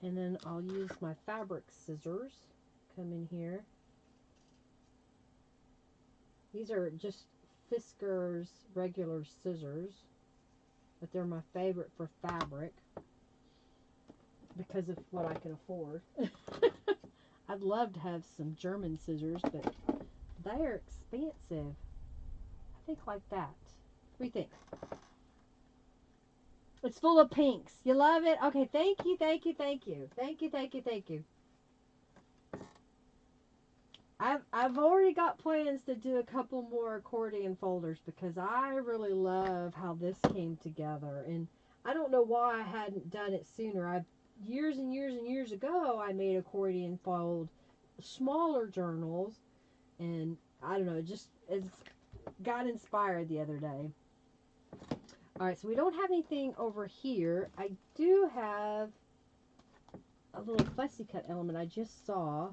And then I'll use my fabric scissors. Come in here. These are just Fisker's regular scissors, but they're my favorite for fabric because of what I can afford. I'd love to have some German scissors, but they are expensive. I think like that. What do you think? It's full of pinks. You love it? Okay, thank you, thank you, thank you. Thank you, thank you, thank you. I've already got plans to do a couple more accordion folders because I really love how this came together. And I don't know why I hadn't done it sooner. Years and years and years ago, I made accordion fold smaller journals. And I don't know, it got inspired the other day. Alright, so we don't have anything over here. I do have a little fussy cut element I just saw.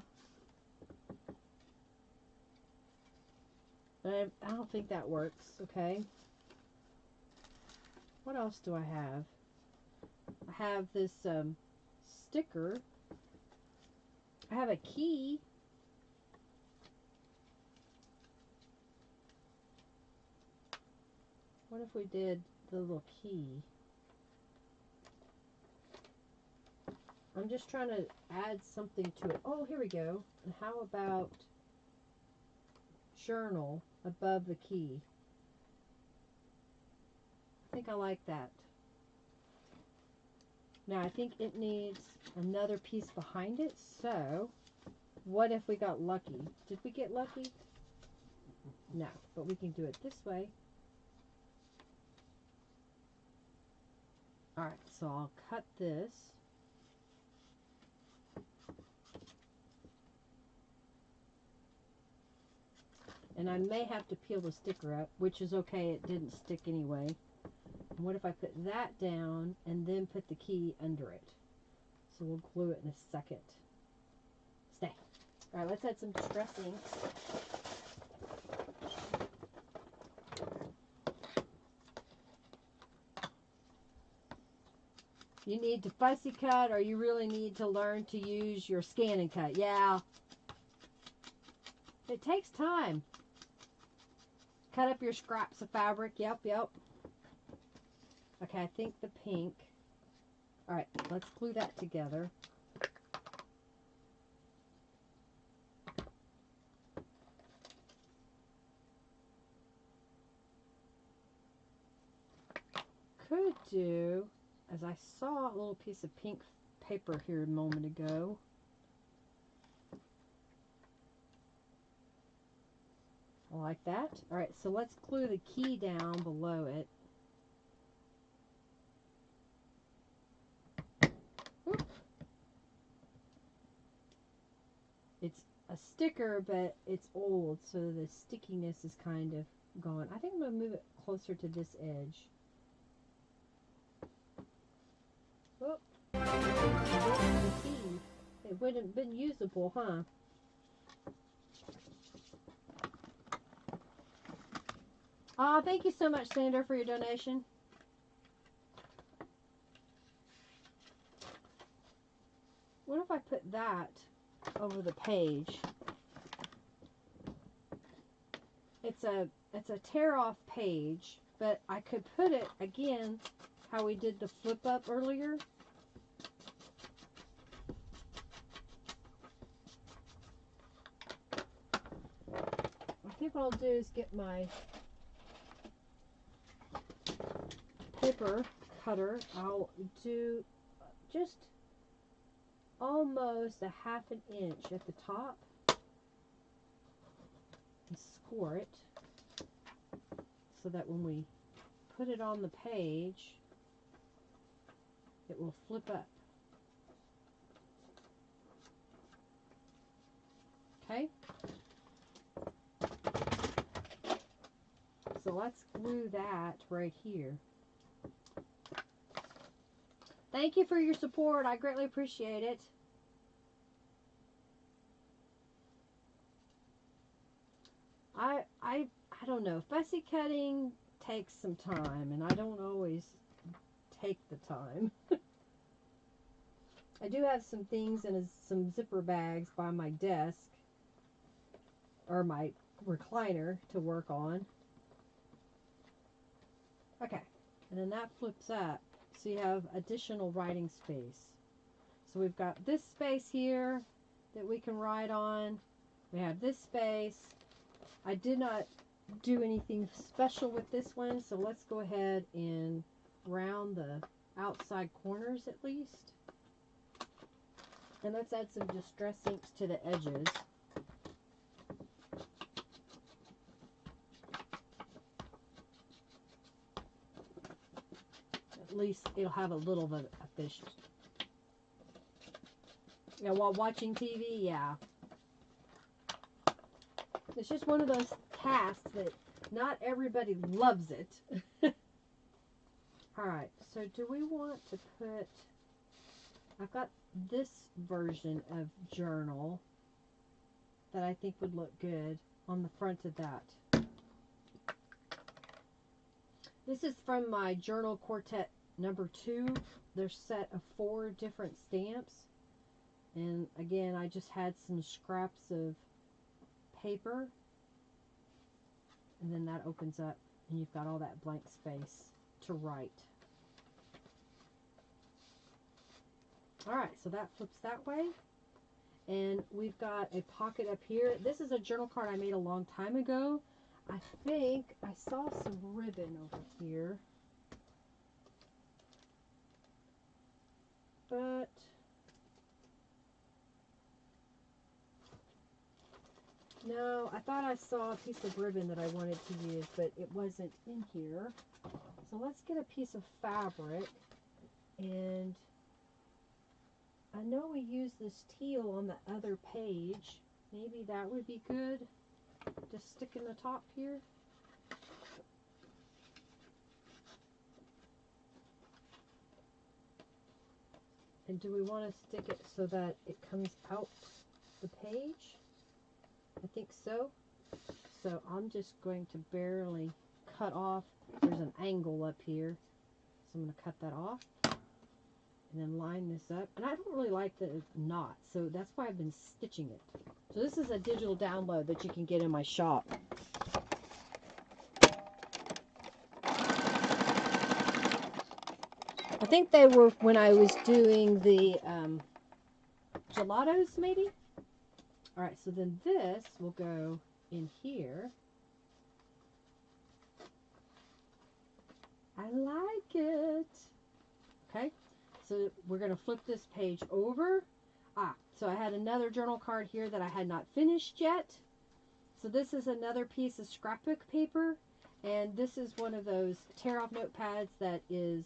I don't think that works, okay? What else do I have? I have this sticker. I have a key. What if we did the little key? I'm just trying to add something to it. Oh, here we go. And how about journal above the key? I think I like that. Now I think it needs another piece behind it. So what if we got lucky? Did we get lucky? No, but we can do it this way. Alright, so I'll cut this. And I may have to peel the sticker up, which is okay, it didn't stick anyway. And what if I put that down and then put the key under it? So we'll glue it in a second. Stay. Alright, let's add some distress inks. You need to fussy cut, or you really need to learn to use your scan and cut. Yeah. It takes time. Cut up your scraps of fabric. Yep, yep. Okay, I think the pink. Alright, let's glue that together. Could do, as I saw a little piece of pink paper here a moment ago. I like that. Alright, so let's glue the key down below it. Whoop. It's a sticker, but it's old, so the stickiness is kind of gone. I think I'm going to move it closer to this edge. Whoop. The key. It wouldn't have been usable, huh? Thank you so much, Sandra, for your donation. What if I put that over the page? It's a tear off page, but I could put it again how we did the flip up earlier. I think what I'll do is get my paper cutter. I'll do just almost a ½ inch at the top and score it so that when we put it on the page, it will flip up. Okay? So let's glue that right here. Thank you for your support. I greatly appreciate it. I don't know. Fussy cutting takes some time, and I don't always take the time. I do have some things in some zipper bags by my desk, or my recliner, to work on. Okay, and then that flips up, so you have additional writing space. So we've got this space here that we can write on. We have this space. I did not do anything special with this one, so let's go ahead and round the outside corners at least. And let's add some distress inks to the edges. At least it'll have a little bit of fish. Yeah, while watching TV, yeah. It's just one of those tasks that not everybody loves it. Alright, so do we want to put... I've got this version of journal that I think would look good on the front of that. This is from my Journal Quartet number 2. There's a set of 4 different stamps. And again, I just had some scraps of paper, and then that opens up and you've got all that blank space to write. Alright, so that flips that way, and we've got a pocket up here. This is a journal card I made a long time ago. I think I saw some ribbon over here, but no, I thought I saw a piece of ribbon that I wanted to use, but it wasn't in here. So let's get a piece of fabric, and I know we use this teal on the other page. Maybe that would be good. Just stick in the top here. And do we want to stick it so that it comes out the page? I think so. So I'm just going to barely cut off. There's an angle up here, so I'm going to cut that off and then line this up. And I don't really like the knot, so that's why I've been stitching it. So this is a digital download that you can get in my shop. I think they were when I was doing the gelatos, maybe. All right, so then this will go in here. I like it. Okay, so we're going to flip this page over. So I had another journal card here that I had not finished yet. So this is another piece of scrapbook paper, and this is one of those tear-off notepads that is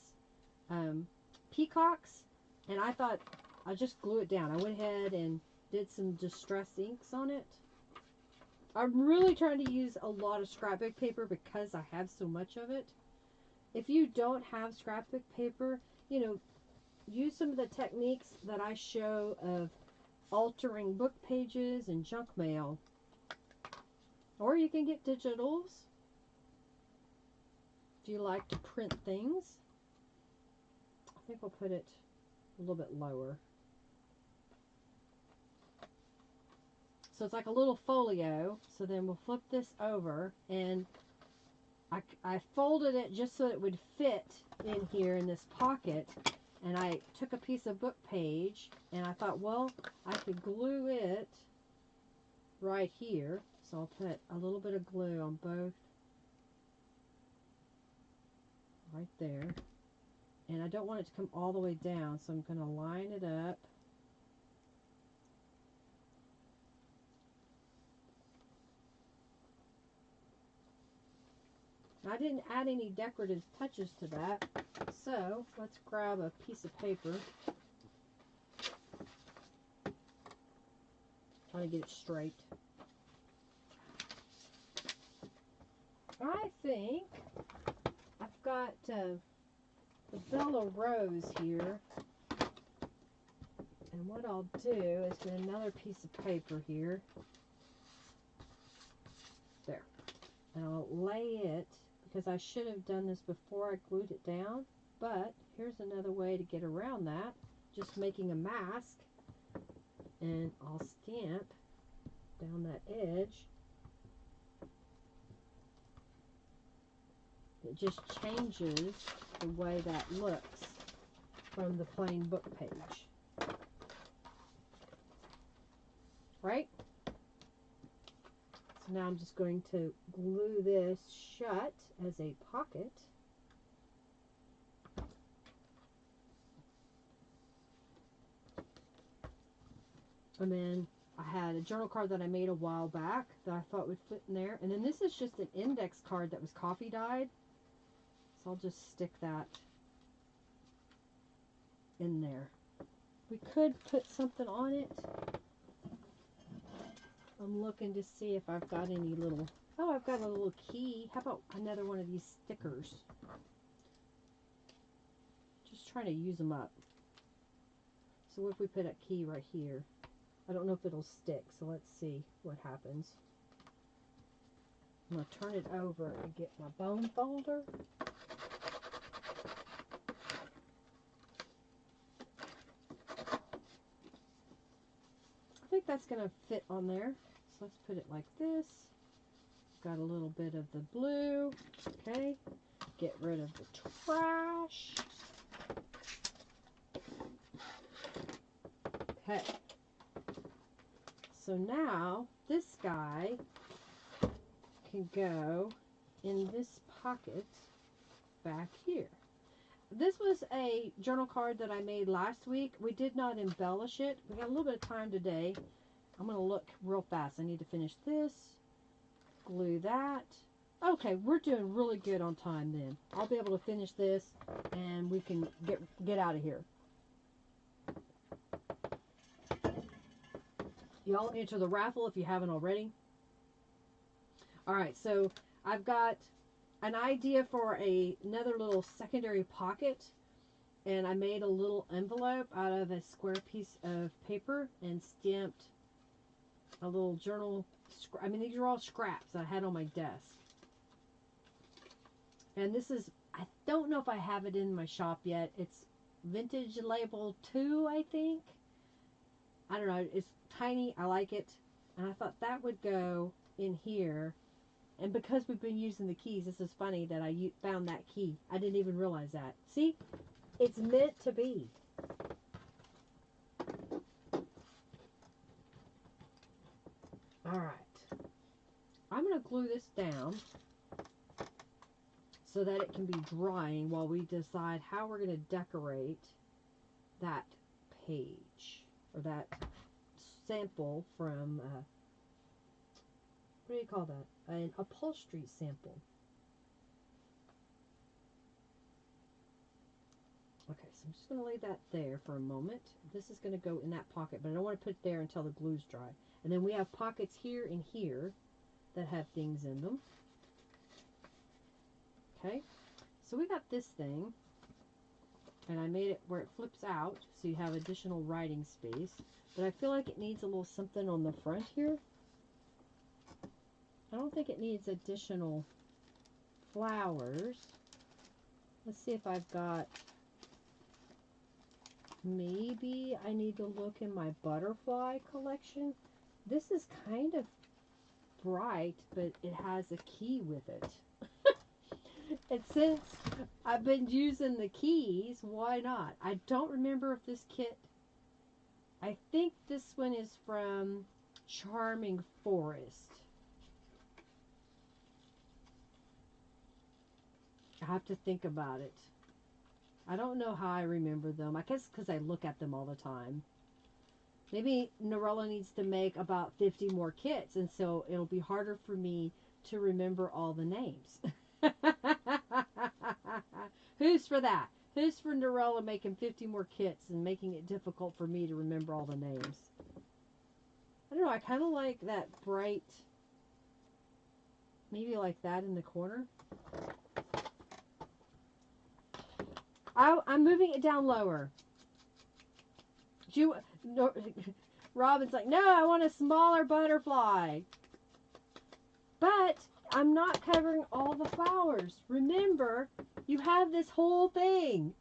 peacocks, and I thought I'll just glue it down. I went ahead and did some distress inks on it. I'm really trying to use a lot of scrapbook paper because I have so much of it. If you don't have scrapbook paper, you know, use some of the techniques that I show of altering book pages and junk mail. Or you can get digitals if you like to print things. I think we'll put it a little bit lower. So it's like a little folio. So then we'll flip this over, and I folded it just so it would fit in here in this pocket. And I took a piece of book page, and I thought, well, I could glue it right here. So I'll put a little bit of glue on both, right there. And I don't want it to come all the way down, so I'm going to line it up. I didn't add any decorative touches to that. So let's grab a piece of paper. Trying to get it straight. I think I've got the Bella Rose here. And what I'll do is get another piece of paper here. There. And I'll lay it, because I should have done this before I glued it down. But here's another way to get around that. Just making a mask. And I'll stamp down that edge. It just changes the way that looks from the plain book page. Right? So now I'm just going to glue this shut as a pocket. And then I had a journal card that I made a while back that I thought would fit in there. And then this is just an index card that was coffee dyed. So I'll just stick that in there. We could put something on it. I'm looking to see if I've got any little... Oh, I've got a little key. How about another one of these stickers? Just trying to use them up. So what if we put a key right here? I don't know if it'll stick, so let's see what happens. I'm going to turn it over and get my bone folder. I think that's going to fit on there. So let's put it like this. Got a little bit of the blue. Okay. Get rid of the trash. Okay. So now this guy can go in this pocket back here. This was a journal card that I made last week. We did not embellish it. We got a little bit of time today. I'm going to look real fast. I need to finish this. Glue that. Okay, we're doing really good on time then. I'll be able to finish this and we can get out of here. Y'all enter the raffle if you haven't already. Alright, so I've got an idea for another little secondary pocket. And I made a little envelope out of a square piece of paper and stamped a little journal. I mean, these are all scraps I had on my desk. And this is, I don't know if I have it in my shop yet. It's Vintage Label 2, I think. I don't know. It's tiny. I like it. And I thought that would go in here. And because we've been using the keys, this is funny that I found that key. I didn't even realize that. See? It's meant to be. Alright. I'm going to glue this down so that it can be drying while we decide how we're going to decorate that page. Or that sample from, what do you call that? An upholstery sample. Okay, so I'm just going to lay that there for a moment. This is going to go in that pocket, but I don't want to put it there until the glue's dry. And then we have pockets here and here that have things in them. Okay, so we got this thing, and I made it where it flips out, so you have additional writing space. But I feel like it needs a little something on the front here. I don't think it needs additional flowers. Let's see if I've got... Maybe I need to look in my butterfly collection. This is kind of bright, but it has a key with it. And since I've been using the keys, why not? I don't remember if this kit... I think this one is from Charming Forest. I have to think about it. I don't know how I remember them. I guess because I look at them all the time. Maybe Norella needs to make about 50 more kits, and so it'll be harder for me to remember all the names. Who's for that? Who's for Norella making 50 more kits and making it difficult for me to remember all the names? I don't know. I kind of like that bright, maybe like that in the corner. I'm moving it down lower. No, Robin's like, no, I want a smaller butterfly. But I'm not covering all the flowers. Remember, you have this whole thing.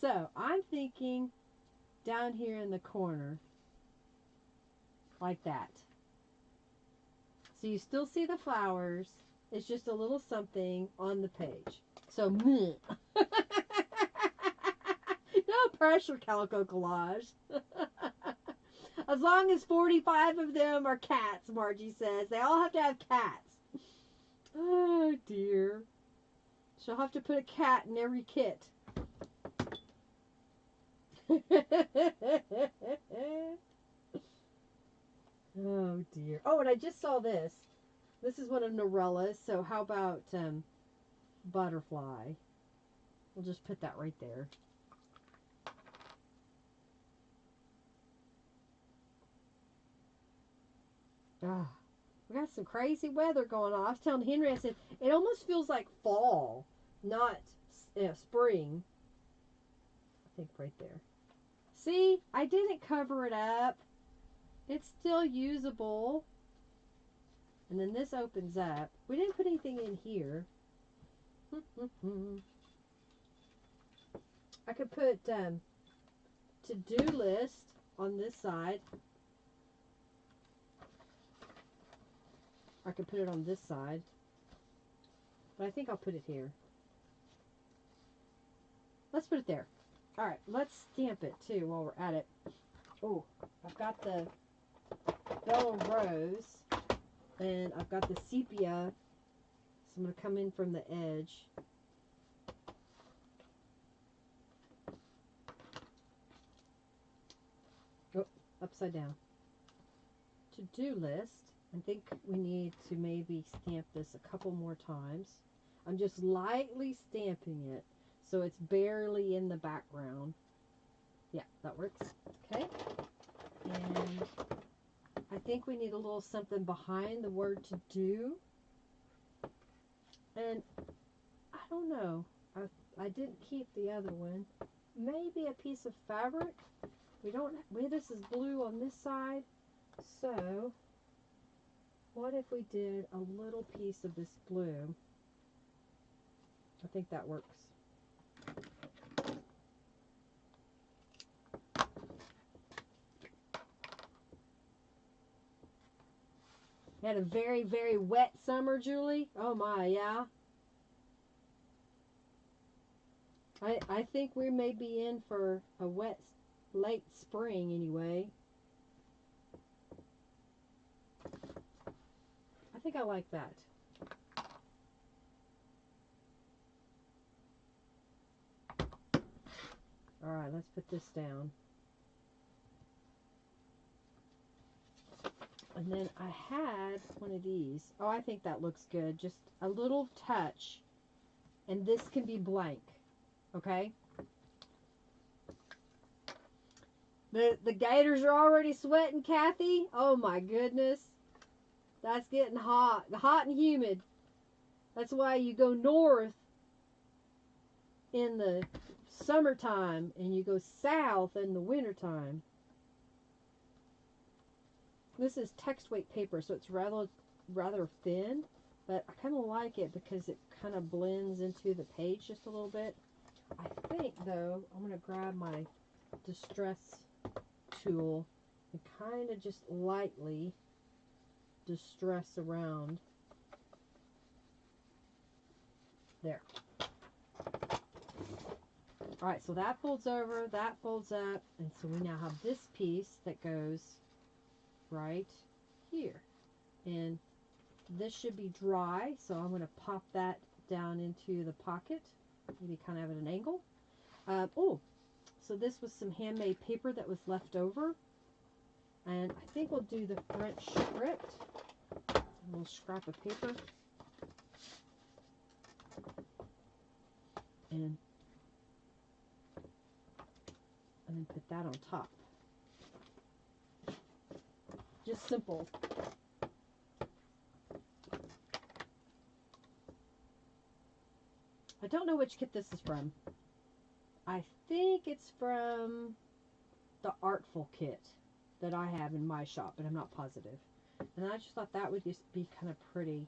So I'm thinking down here in the corner, like that. So you still see the flowers. It's just a little something on the page. So, no pressure, Calico Collage. As long as 45 of them are cats, Margie says. They all have to have cats. Oh, dear. She'll have to put a cat in every kit. Oh, dear. Oh, and I just saw this. This is one of Norella's, so how about butterfly? We'll just put that right there. Oh, we got some crazy weather going on. I was telling Henry, I said, it almost feels like fall, not spring. I think right there. See, I didn't cover it up. It's still usable. And then this opens up. We didn't put anything in here. I could put to-do list on this side. I could put it on this side. But I think I'll put it here. Let's put it there. Alright, let's stamp it too while we're at it. Oh, I've got the Bella Rose. And I've got the sepia. So I'm going to come in from the edge. Oh, upside down. To-do list. I think we need to maybe stamp this a couple more times. I'm just lightly stamping it so it's barely in the background. Yeah, that works. Okay. And I think we need a little something behind the word to do. And I don't know. I didn't keep the other one. Maybe a piece of fabric. This is blue on this side. So what if we did a little piece of this blue? I think that works. Had a very, very wet summer, Julie. Oh my, yeah. I think we may be in for a wet, late spring anyway. I think I like that. Alright, let's put this down. And then I had one of these. Oh, I think that looks good. Just a little touch. And this can be blank. Okay? The gators are already sweating, Kathy. Oh my goodness. That's getting hot. Hot and humid. That's why you go north in the summertime and you go south in the wintertime. This is text weight paper, so it's rather thin, but I kind of like it because it kind of blends into the page just a little bit. I think, though, I'm going to grab my distress tool and kind of just lightly distress around. There. Alright, so that folds over, that folds up, and so we now have this piece that goes right here. And this should be dry, so I'm going to pop that down into the pocket, maybe kind of at an angle. Oh, so this was some handmade paper that was left over. And I think we'll do the French script. a little scrap of paper. And then put that on top. Just simple. I don't know which kit this is from. I think it's from the Artful kit that I have in my shop, but I'm not positive. And I just thought that would just be kind of pretty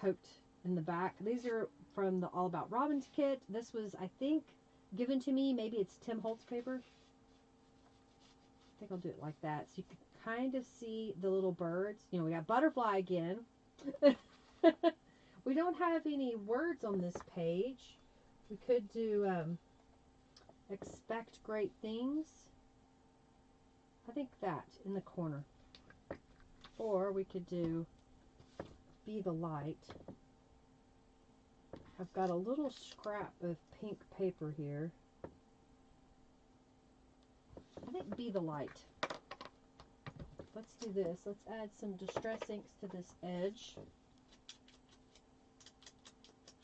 poked in the back. These are from the All About Robins kit. This was, I think, given to me. Maybe it's Tim Holtz paper. I think I'll do it like that. So you can kind of see the little birds. You know, we got butterfly again. We don't have any words on this page. We could do expect great things. I think that in the corner. Or we could do be the light. I've got a little scrap of pink paper here. I think be the light. Let's do this. Let's add some distress inks to this edge.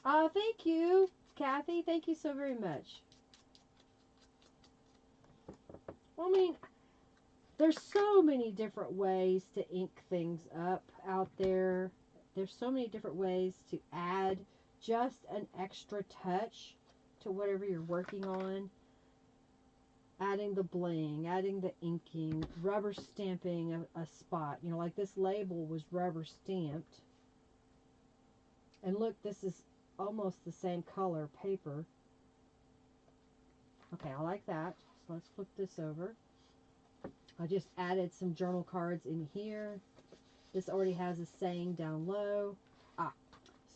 Oh, thank you, Kathy. Thank you so very much. Well, I mean, there's so many different ways to ink things up out there. There's so many different ways to add just an extra touch to whatever you're working on. Adding the bling, adding the inking, rubber stamping a spot. You know, like this label was rubber stamped. And look, this is almost the same color paper. Okay, I like that. So let's flip this over. I just added some journal cards in here. This already has a saying down low.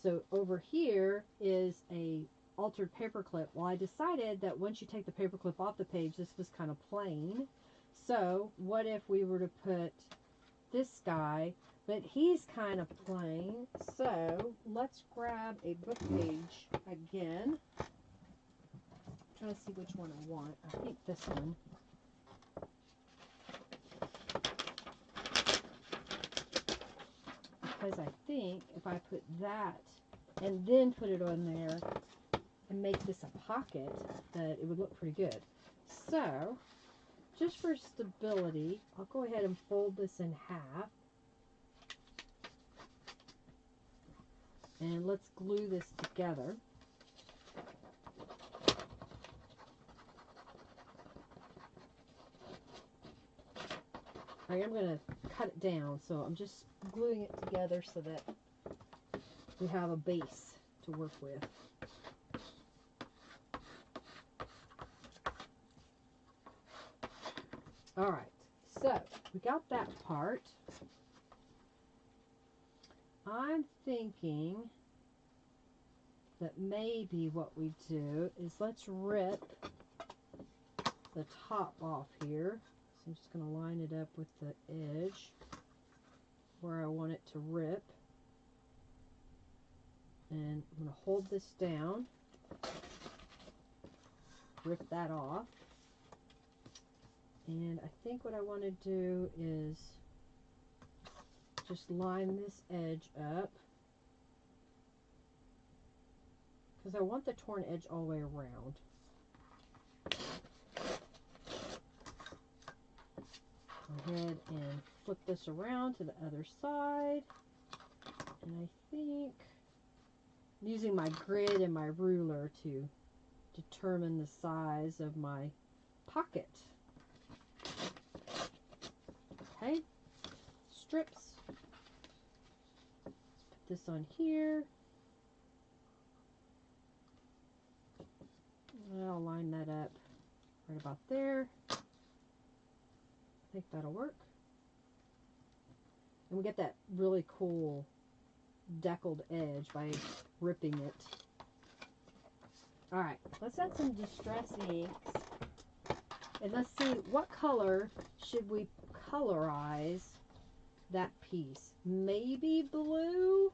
So over here is a altered paper clip. Well, I decided that once you take the paper clip off the page, this was kind of plain. So what if we were to put this guy, but he's kind of plain. So let's grab a book page again. Trying to see which one I want. I think this one. Because I think if I put that and then put it on there and make this a pocket, that it would look pretty good. So, just for stability, I'll go ahead and fold this in half. And let's glue this together. I am going to cut it down, so I'm just gluing it together so that we have a base to work with. Alright, so we got that part. I'm thinking that maybe what we do is let's rip the top off here. So I'm just going to line it up with the edge where I want it to rip. And I'm going to hold this down, rip that off. And I think what I want to do is just line this edge up, because I want the torn edge all the way around. Go ahead and flip this around to the other side. And I think I'm using my grid and my ruler to determine the size of my pocket. Okay, strips. Let's put this on here. I'll line that up right about there. I think that'll work. And we get that really cool deckled edge by ripping it. Alright, let's add some distress inks. And let's see, what color should we colorize that piece? Maybe blue?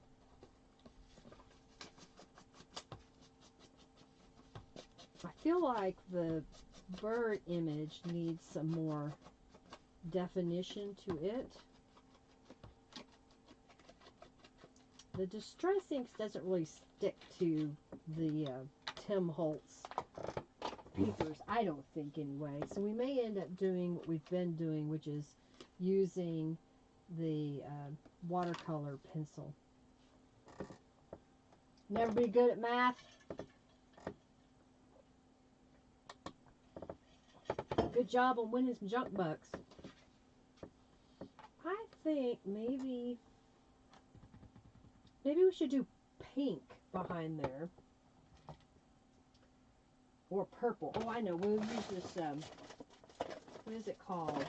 I feel like the bird image needs some more definition to it. the Distress Inks doesn't really stick to the Tim Holtz papers, I don't think anyway. So we may end up doing what we've been doing, which is using the watercolor pencil. Never be good at math. Good job on winning some junk bucks. I think maybe we should do pink behind there. Or purple. Oh, I know. We'll use this, what is it called?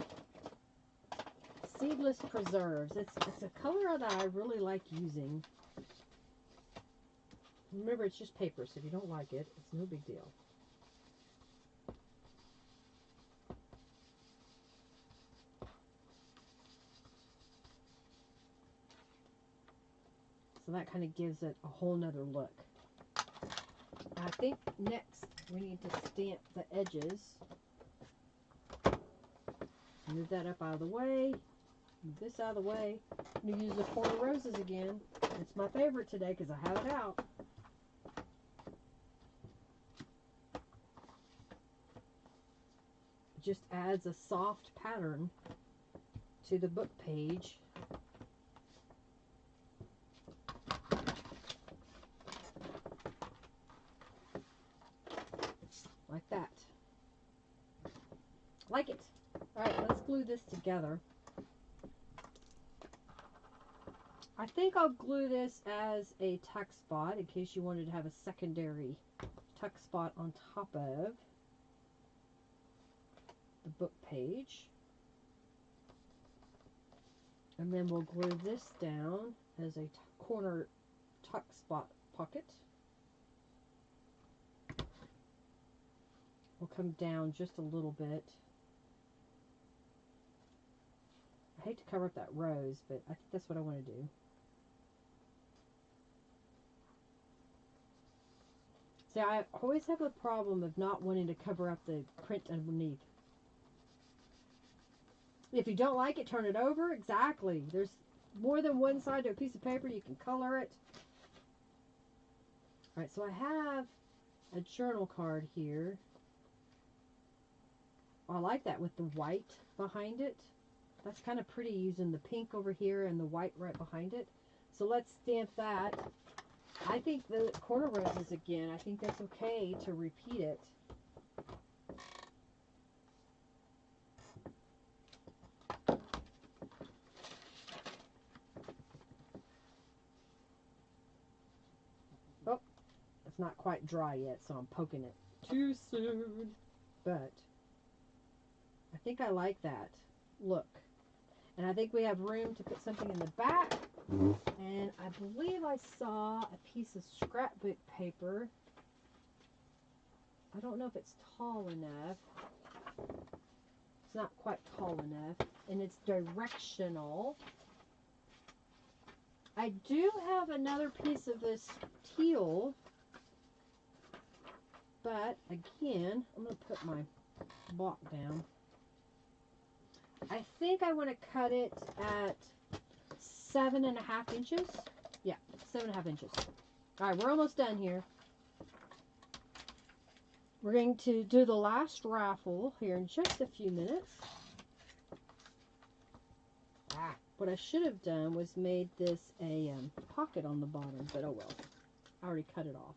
Seedless Preserves. It's a color that I really like using. Remember, it's just paper, so if you don't like it, it's no big deal. So that kind of gives it a whole nother look. I think next we need to stamp the edges. Move that up out of the way. Move this out of the way. I'm going to use the Corner Roses again. It's my favorite today because I have it out. It just adds a soft pattern to the book page. Like that. Like it. Alright, let's glue this together. I think I'll glue this as a tuck spot in case you wanted to have a secondary tuck spot on top of the book page. And then we'll glue this down as a corner tuck spot pocket. We'll come down just a little bit. I hate to cover up that rose, but I think that's what I want to do. See, I always have a problem of not wanting to cover up the print underneath. If you don't like it, turn it over. Exactly. There's more than one side to a piece of paper. You can color it. Alright, so I have a journal card here. I like that with the white behind it. That's kind of pretty using the pink over here and the white right behind it. So let's stamp that. I think the Corner Roses again, I think that's okay to repeat it. Oh, it's not quite dry yet, so I'm poking it too soon. But I think I like that look. And I think we have room to put something in the back. And I believe I saw a piece of scrapbook paper. I don't know if it's tall enough. It's not quite tall enough. And it's directional. I do have another piece of this teal. But again, I'm going to put my block down. I think I want to cut it at 7.5 inches. Yeah, 7.5 inches. Alright, we're almost done here. We're going to do the last raffle here in just a few minutes. What I should have done was made this a pocket on the bottom, but oh well. I already cut it off.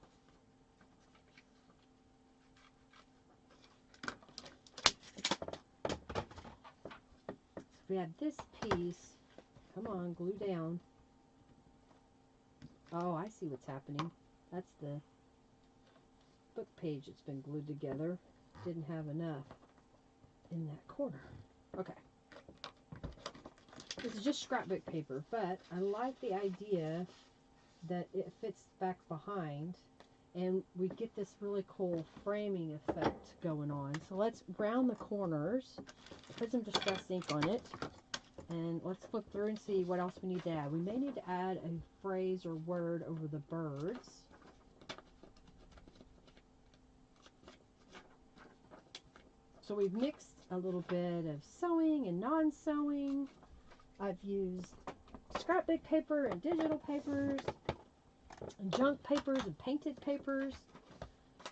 We have this piece. Come on, glue down. Oh, I see what's happening. That's the book page that's been glued together. Didn't have enough in that corner. Okay. This is just scrapbook paper, but I like the idea that it fits back behind and we get this really cool framing effect going on. So let's round the corners, put some Distress ink on it, and let's flip through and see what else we need to add. We may need to add a phrase or word over the birds. So we've mixed a little bit of sewing and non-sewing. I've used scrapbook paper and digital papers and junk papers and painted papers,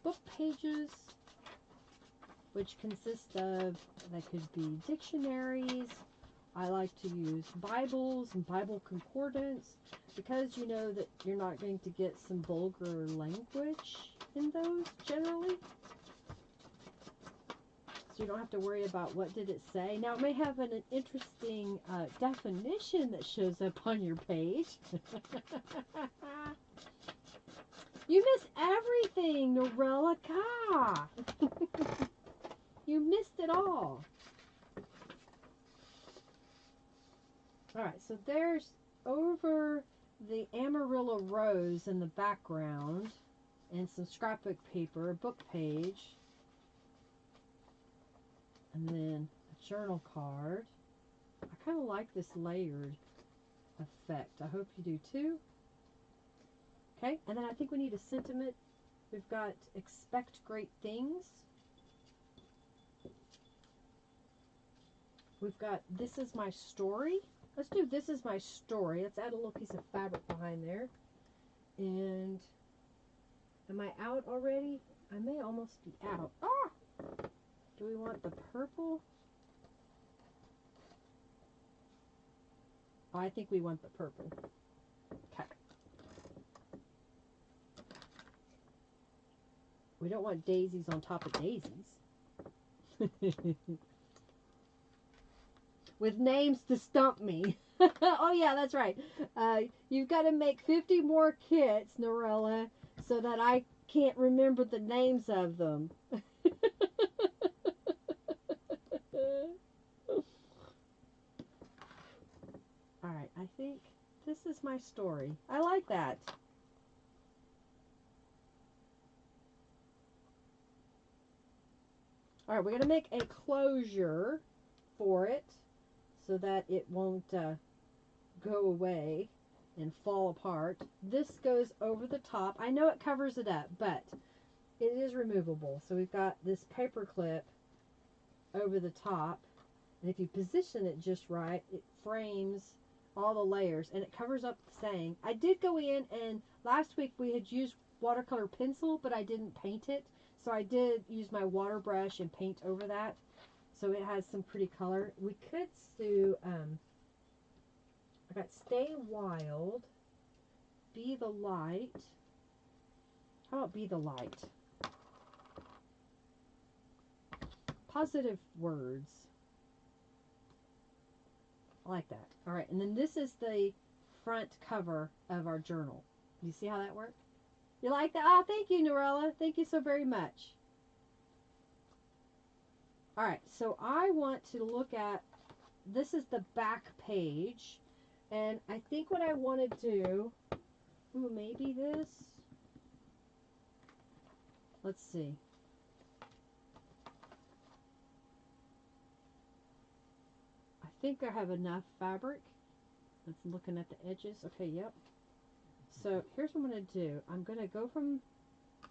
book pages, which consist of, that could be dictionaries. I like to use Bibles and Bible concordance because you know that you're not going to get some vulgar language in those generally. So you don't have to worry about what did it say. Now it may have an interesting definition that shows up on your page. You miss everything, Norella. Ka. You missed it all. Alright, so there's over the Amarillo rose in the background and some scrapbook paper, a book page, and then a journal card. I kind of like this layered effect. I hope you do too. Okay, and then I think we need a sentiment. We've got expect great things. We've got this is my story. Let's do this is my story. Let's add a little piece of fabric behind there. And am I out already? I may almost be out. Ah! Do we want the purple? Oh, I think we want the purple. Okay. We don't want daisies on top of daisies. With names to stump me. Oh yeah, that's right. You've got to make 50 more kits, Norella, so that I can't remember the names of them. Alright, I think this is my story. I like that. Alright, we're going to make a closure for it so that it won't go away and fall apart. This goes over the top. I know it covers it up, but it is removable. So we've got this paper clip over the top. And if you position it just right, it frames all the layers and it covers up the saying. I did go in and last week we had used watercolor pencil, but I didn't paint it. So I did use my water brush and paint over that. So it has some pretty color. We could do, I got Stay Wild, Be the Light. How about Be the Light? Positive words. I like that. All right, and then this is the front cover of our journal. You see how that worked? You like that? Ah, thank you, Norella. Thank you so very much. All right, so I want to look at, this is the back page, and I think what I want to do, ooh, maybe this, let's see. I think I have enough fabric. That's looking at the edges. Okay, yep. So here's what I'm going to do. I'm going to go from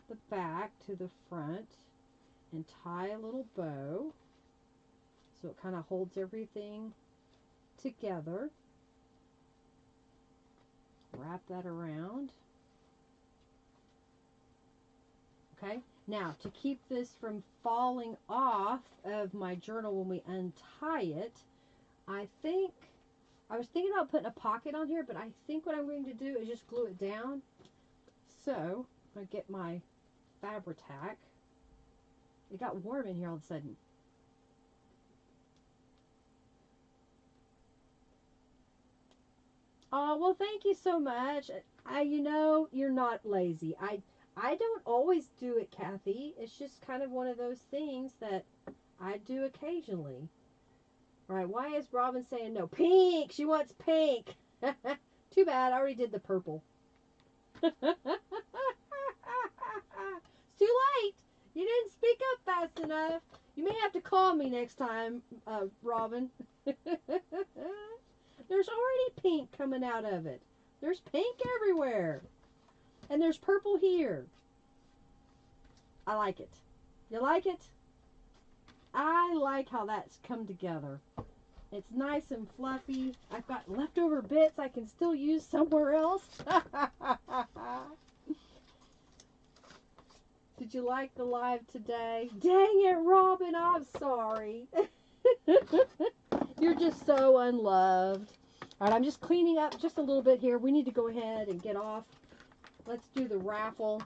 the back to the front and tie a little bow so it kind of holds everything together. Wrap that around. Okay, now to keep this from falling off of my journal when we untie it, I was thinking about putting a pocket on here, but I think what I'm going to do is just glue it down. So I get my Fabri-Tac. It got warm in here all of a sudden. Oh, well, thank you so much. You know, you're not lazy. I don't always do it, Kathy. It's just kind of one of those things that I do occasionally. All right, why is Robin saying no? Pink! She wants pink! Too bad, I already did the purple. It's too late! You didn't speak up fast enough. You may have to call me next time, Robin. There's already pink coming out of it. There's pink everywhere. And there's purple here. I like it. You like it? I like how that's come together. It's nice and fluffy. I've got leftover bits I can still use somewhere else. Did you like the live today? Dang it, Robin, I'm sorry. You're just so unloved. All right, I'm just cleaning up just a little bit here. We need to go ahead and get off. Let's do the raffle.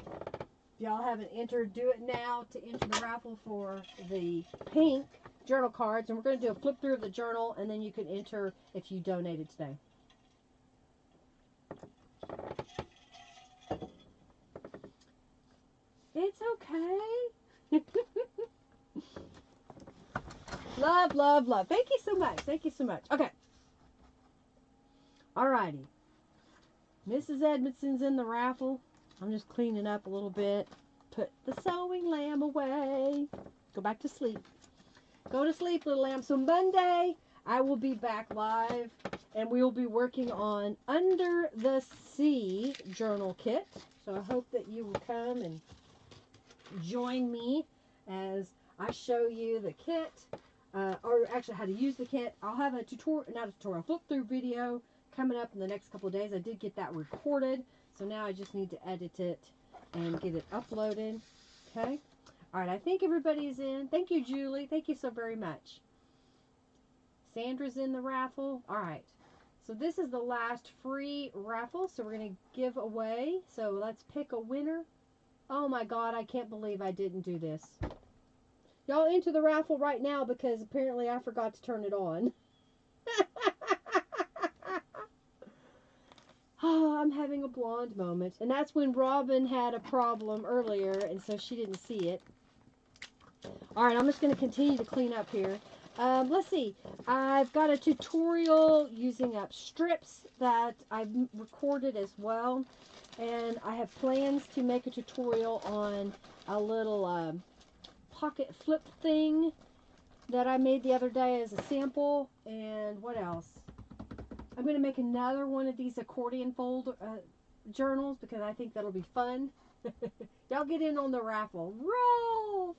If y'all haven't entered, do it now to enter the raffle for the pink journal cards. And we're going to do a flip through of the journal, and then you can enter if you donated today. It's okay. Love, love, love. Thank you so much. Thank you so much. Okay. Alrighty. Mrs. Edmondson's in the raffle. I'm just cleaning up a little bit. Put the sewing lamb away. Go back to sleep. Go to sleep, little lamb. So Monday, I will be back live, and we will be working on Under the Sea journal kit. So I hope that you will come and join me as I show you the kit, or actually how to use the kit. I'll have a tutorial, not a tutorial, flip through video coming up in the next couple of days. I did get that recorded, so now I just need to edit it and get it uploaded. Okay. All right. I think everybody's in. Thank you, Julie. Thank you so very much. Sandra's in the raffle. All right. So this is the last free raffle, so we're going to give away. So let's pick a winner. Oh my God, I can't believe I didn't do this. Y'all enter the raffle right now because apparently I forgot to turn it on. Oh, I'm having a blonde moment. And that's when Robin had a problem earlier, and so she didn't see it. All right, I'm just going to continue to clean up here. Let's see. I've got a tutorial using up strips that I've recorded as well. And I have plans to make a tutorial on a little pocket flip thing that I made the other day as a sample. And what else? I'm going to make another one of these accordion fold journals because I think that'll be fun. Y'all get in on the raffle. Roll!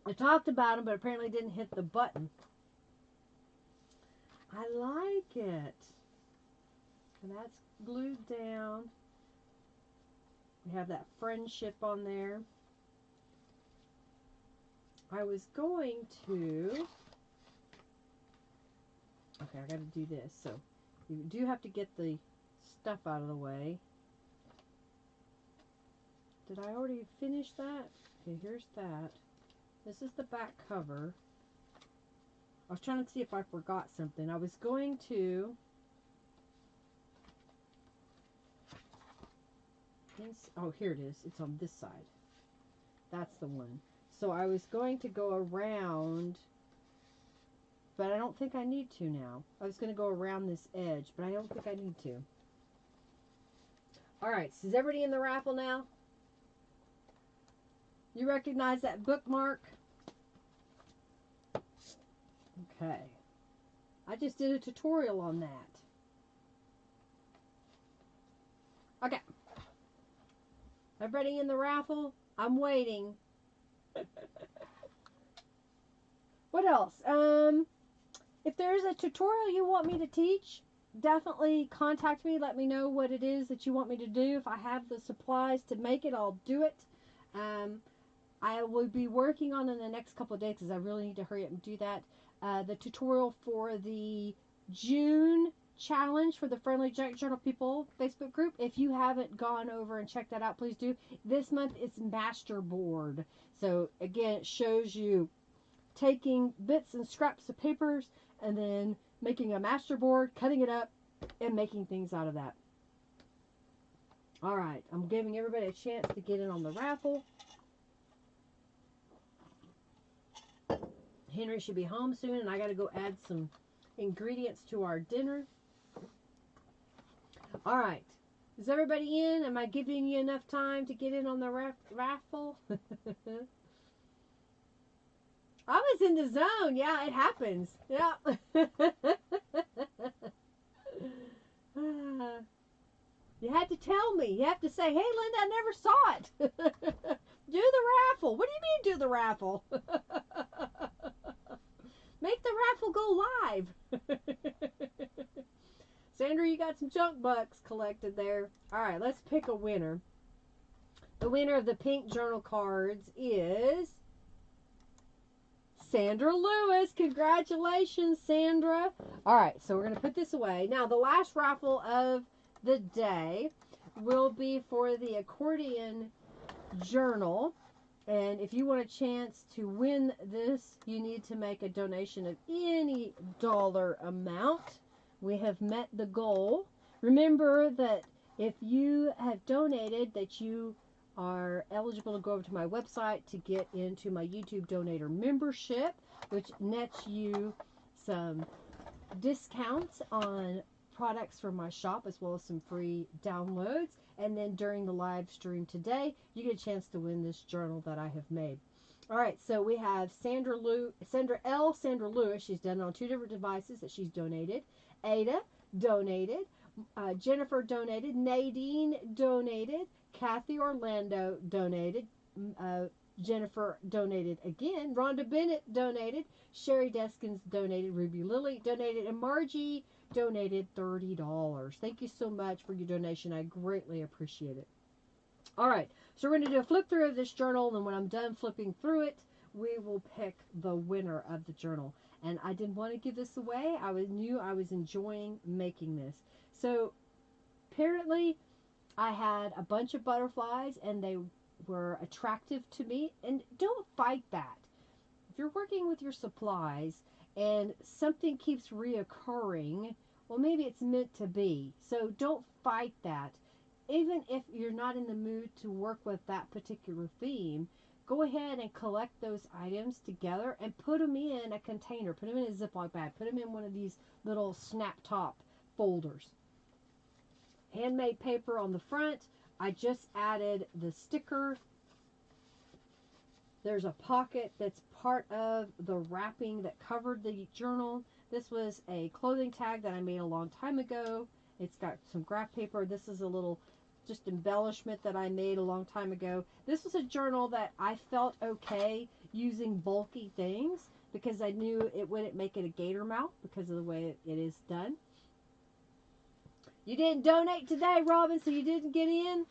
I talked about them, but apparently didn't hit the button. I like it. And that's glued down. We have that friendship on there. I was going to... Okay, I got to do this. So, you do have to get the stuff out of the way. Did I already finish that? Okay, here's that. This is the back cover. I was trying to see if I forgot something. I was going to... Oh, here it is. It's on this side. That's the one. So I was going to go around, but I don't think I need to now. I was going to go around this edge, but I don't think I need to. All right. So is everybody in the raffle now? You recognize that bookmark? Okay. I just did a tutorial on that. Okay. Everybody in the raffle? I'm waiting. What else? If there's a tutorial you want me to teach, definitely contact me. Let me know what it is that you want me to do. If I have the supplies to make it, I'll do it. I will be working on it in the next couple of days because I really need to hurry up and do that. The tutorial for the June challenge for the Friendly Junk Journal People Facebook group. If you haven't gone over and checked that out, please do. This month it's Masterboard. So again, it shows you taking bits and scraps of papers and then making a masterboard, cutting it up, and making things out of that. All right, I'm giving everybody a chance to get in on the raffle. Henry should be home soon, and I got to go add some ingredients to our dinner. All right. Is everybody in? Am I giving you enough time to get in on the raffle? I was in the zone. Yeah, it happens. Yeah. You had to tell me. You have to say, hey, Linda, I never saw it. Do the raffle. What do you mean do the raffle? Make the raffle go live. Sandra, you got some junk bucks collected there. All right, let's pick a winner. The winner of the pink journal cards is Sandra Lewis. Congratulations, Sandra. All right, so we're going to put this away. Now, the last raffle of the day will be for the Accordion Journal. And if you want a chance to win this, you need to make a donation of any dollar amount. We have met the goal. Remember that if you have donated, that you are eligible to go over to my website to get into my YouTube Donator membership, which nets you some discounts on products from my shop as well as some free downloads. And then during the live stream today, you get a chance to win this journal that I have made. All right, so we have Sandra Lewis. She's done it on 2 different devices that she's donated. Ada donated. Jennifer donated. Nadine donated. Kathy Orlando donated. Jennifer donated again. Rhonda Bennett donated. Sherry Deskins donated. Ruby Lily donated. And Margie donated $30. Thank you so much for your donation. I greatly appreciate it. All right, so we're going to do a flip through of this journal, and when I'm done flipping through it, we will pick the winner of the journal. And I didn't want to give this away. I knew I was enjoying making this. So apparently I had a bunch of butterflies, and they were attractive to me. And don't fight that. If you're working with your supplies and something keeps reoccurring, well, maybe it's meant to be. So don't fight that. Even if you're not in the mood to work with that particular theme, go ahead and collect those items together and put them in a container. Put them in a Ziploc bag. Put them in one of these little snap top folders. Handmade paper on the front. I just added the sticker. There's a pocket that's part of the wrapping that covered the journal. This was a clothing tag that I made a long time ago. It's got some graph paper. This is a little just embellishment that I made a long time ago. This was a journal that I felt okay using bulky things because I knew it wouldn't make it a gator mouth because of the way it is done. You didn't donate today, Robin, so you didn't get in?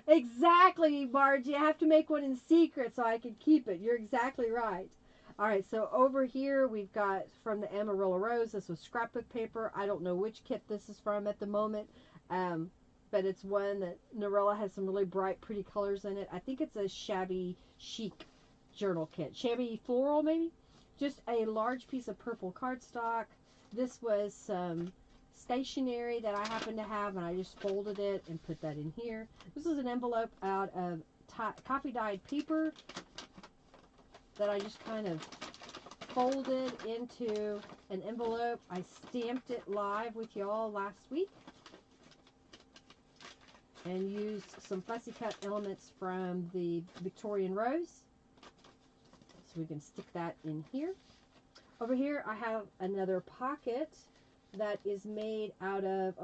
Exactly, Margie. I have to make one in secret so I can keep it. You're exactly right. All right, so over here we've got from the Amarillo Rose. This was scrapbook paper. I don't know which kit this is from at the moment, but it's one that Norella has some really bright, pretty colors in it. I think it's a shabby chic journal kit. Shabby floral, maybe? Just a large piece of purple cardstock. This was some stationery that I happen to have, and I just folded it and put that in here. This is an envelope out of coffee dyed paper that I just kind of folded into an envelope. I stamped it live with y'all last week and used some fussy cut elements from the Victorian Rose. So we can stick that in here. Over here I have another pocket that is made out of,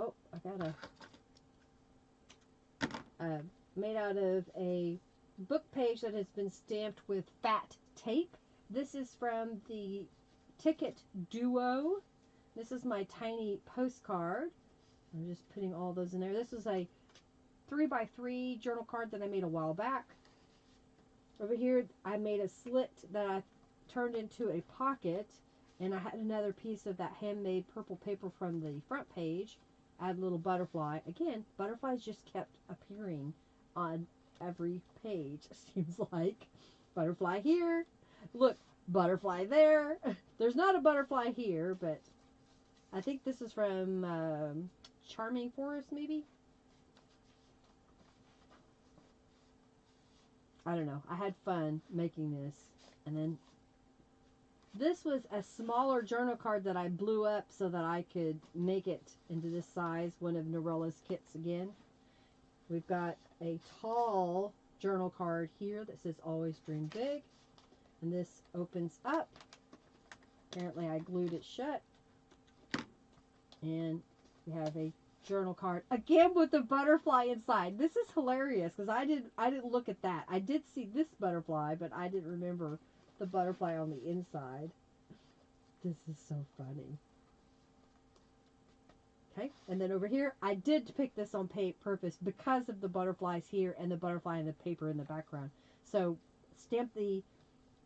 made out of a book page that has been stamped with fat tape. This is from the Ticket Duo. This is my tiny postcard. I'm just putting all those in there. This is a 3x3 journal card that I made a while back. Over here I made a slit that I turned into a pocket, and I had another piece of that handmade purple paper from the front page. I had a little butterfly. Again, butterflies just kept appearing on every page, seems like. Butterfly here. Look, butterfly there. There's not a butterfly here, but I think this is from Charming Forest, maybe? I don't know. I had fun making this. And then this was a smaller journal card that I blew up so that I could make it into this size. One of Norella's kits again. We've got a tall journal card here that says Always Dream Big. And this opens up. Apparently I glued it shut. And We have a journal card again with the butterfly inside. This is hilarious because I didn't look at that. I did see this butterfly, but I didn't remember the butterfly on the inside. This is so funny. Okay, and then over here, I did pick this on purpose because of the butterflies here and the butterfly and the paper in the background. So stamp the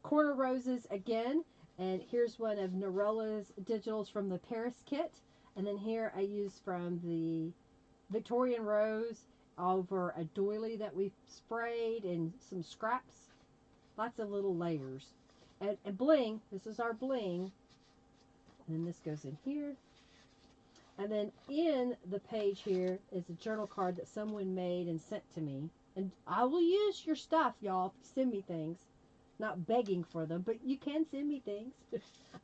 corner roses again, and here's one of Norella's digitals from the Paris kit. And then here I use from the Victorian rose over a doily that we sprayed and some scraps. Lots of little layers. And bling, this is our bling. And then this goes in here. And then in the page here is a journal card that someone made and sent to me. And I will use your stuff, y'all, if you send me things. Not begging for them, but you can send me things.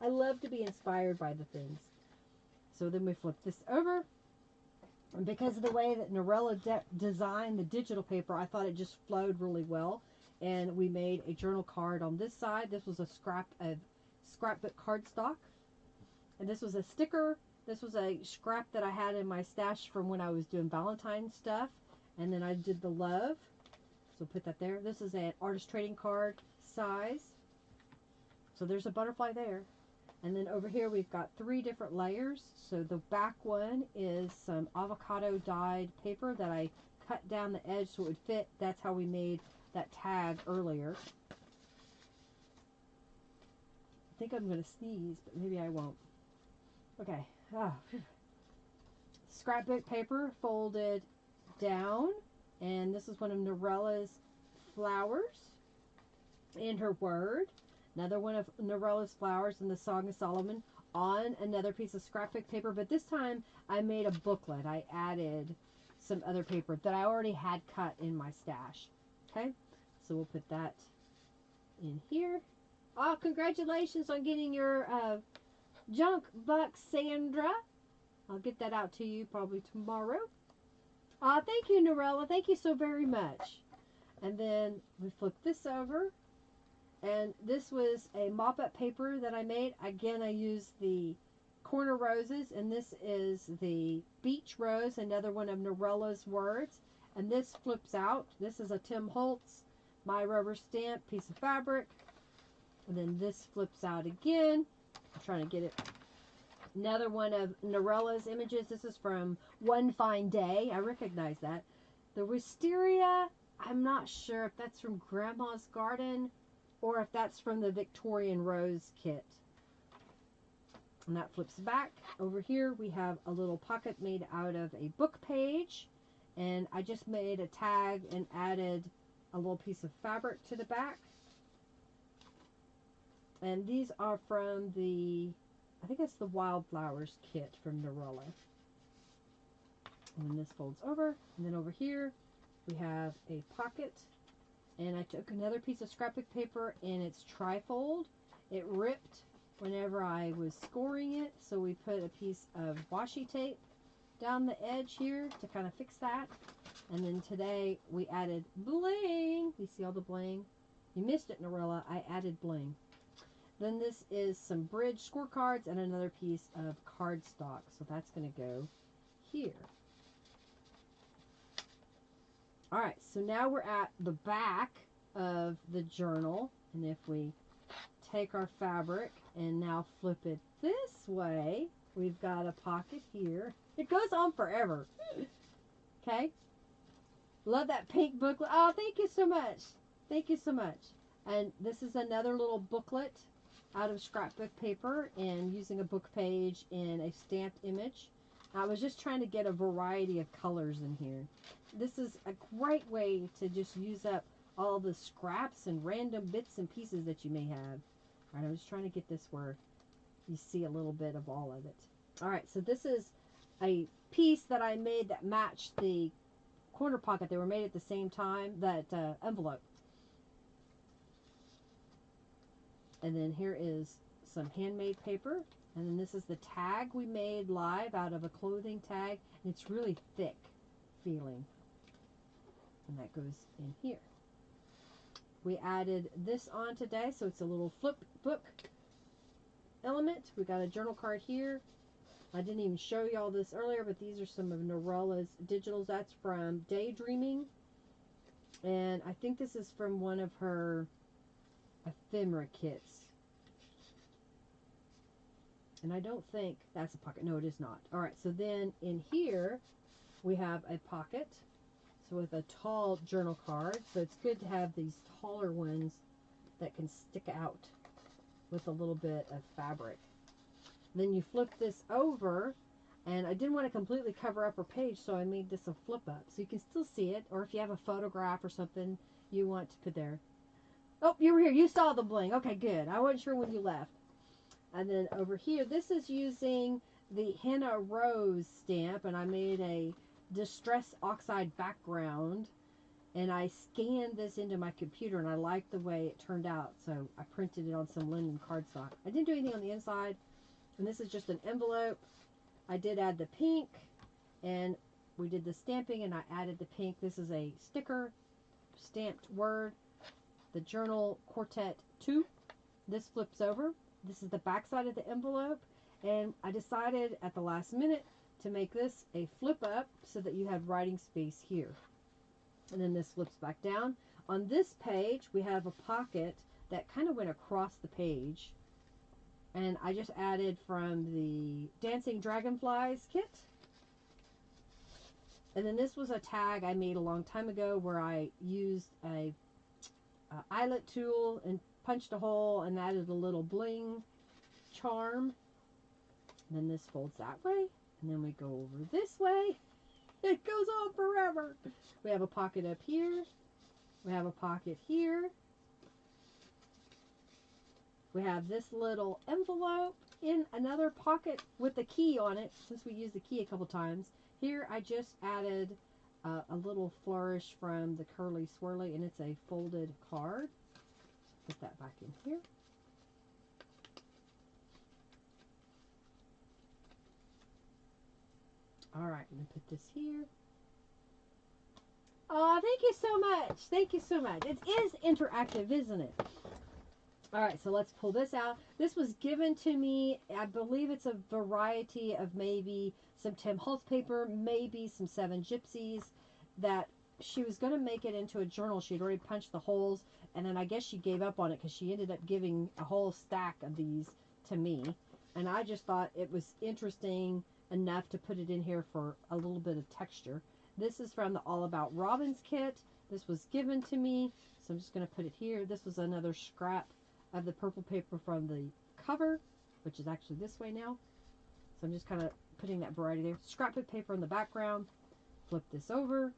I love to be inspired by the things. So then we flip this over. And because of the way that Norella designed the digital paper, I thought it just flowed really well. And we made a journal card on this side. This was a scrap of scrapbook cardstock. And this was a sticker. This was a scrap that I had in my stash from when I was doing Valentine's stuff. And then I did the love. So put that there. This is an artist trading card size. So there's a butterfly there. And then over here we've got 3 different layers. So the back one is some avocado dyed paper that I cut down the edge so it would fit. That's how we made that tag earlier. I think I'm going to sneeze, but maybe I won't. Okay. Scrapbook paper folded down. And this is one of Norella's flowers in her word. Another one of Norella's flowers in the Song of Solomon on another piece of scrapbook paper. But this time I made a booklet. I added some other paper that I already had cut in my stash. Okay, so we'll put that in here. Oh, congratulations on getting your junk buck, Sandra. I'll get that out to you probably tomorrow. Thank you, Norella. Thank you so very much. And then we flip this over. And this was a mop-up paper that I made. Again, I used the corner roses. And this is the beach rose, another one of Norella's words. And this flips out. This is a Tim Holtz, my rubber stamp piece of fabric. And then this flips out again. I'm trying to get it. Another one of Norella's images. This is from One Fine Day. I recognize that. The wisteria, I'm not sure if that's from Grandma's Garden or if that's from the Victorian Rose kit. And that flips back. Over here we have a little pocket made out of a book page. And I just made a tag and added a little piece of fabric to the back. And these are from the, I think it's the Wildflowers kit from Norella. And then this folds over. And then over here we have a pocket. And I took another piece of scrapbook paper and it's trifold. It ripped whenever I was scoring it. So we put a piece of washi tape down the edge here to kind of fix that. And then today we added bling. You see all the bling? You missed it, Norella. I added bling. Then this is some bridge scorecards and another piece of cardstock. So that's going to go here. Alright, so now we're at the back of the journal. And if we take our fabric and now flip it this way, we've got a pocket here. It goes on forever. Okay? Love that pink booklet. Oh, thank you so much. Thank you so much. And this is another little booklet out of scrapbook paper and using a book page in a stamped image. I was just trying to get a variety of colors in here. This is a great way to just use up all the scraps and random bits and pieces that you may have. All right, I'm just trying to get this where you see a little bit of all of it. All right, so this is a piece that I made that matched the corner pocket. They were made at the same time, that envelope. And then here is some handmade paper. And then this is the tag we made live out of a clothing tag. And it's really thick feeling. And that goes in here. We added this on today, so it's a little flip book element. We got a journal card here. I didn't even show you all this earlier, but these are some of Norella's digitals. That's from Daydreaming. And I think this is from one of her ephemera kits. And I don't think that's a pocket. No, it is not. All right, so then in here we have a pocket. So with a tall journal card. So it's good to have these taller ones that can stick out with a little bit of fabric. Then you flip this over, and I didn't want to completely cover up her page, so I made this a flip up. So you can still see it, or if you have a photograph or something you want to put there. Oh, you were here. You saw the bling. Okay, good. I wasn't sure when you left. And then over here, this is using the Henna Rose stamp, and I made a Distress Oxide background, and I scanned this into my computer, and I liked the way it turned out, so I printed it on some linen cardstock. I didn't do anything on the inside, and this is just an envelope. I did add the pink, and we did the stamping, and I added the pink. This is a sticker, stamped word, the Journal Quartet 2. This flips over. This is the back side of the envelope, and I decided at the last minute to make this a flip up so that you have writing space here. And then this flips back down. On this page, we have a pocket that kind of went across the page. And I just added from the Dancing Dragonflies kit. And then this was a tag I made a long time ago where I used a eyelet tool and punched a hole and added a little bling charm. And then this folds that way. And then we go over this way. It goes on forever. We have a pocket up here. We have a pocket here. We have this little envelope in another pocket with the key on it, since we used the key a couple times. Here I just added a little flourish from the Curly Swirly, and it's a folded card. Put that back in here. All right, I'm going to put this here. Oh, thank you so much. Thank you so much. It is interactive, isn't it? All right, so let's pull this out. This was given to me. I believe it's a variety of maybe some Tim Holtz paper, maybe some Seven Gypsies, that she was going to make it into a journal. She'd already punched the holes, and then I guess she gave up on it because she ended up giving a whole stack of these to me. And I just thought it was interesting enough to put it in here for a little bit of texture. This is from the All About Robins kit. This was given to me, so I'm just going to put it here. This was another scrap of the purple paper from the cover, which is actually this way now. So I'm just kind of putting that variety there. Scrapbook paper in the background. Flip this over.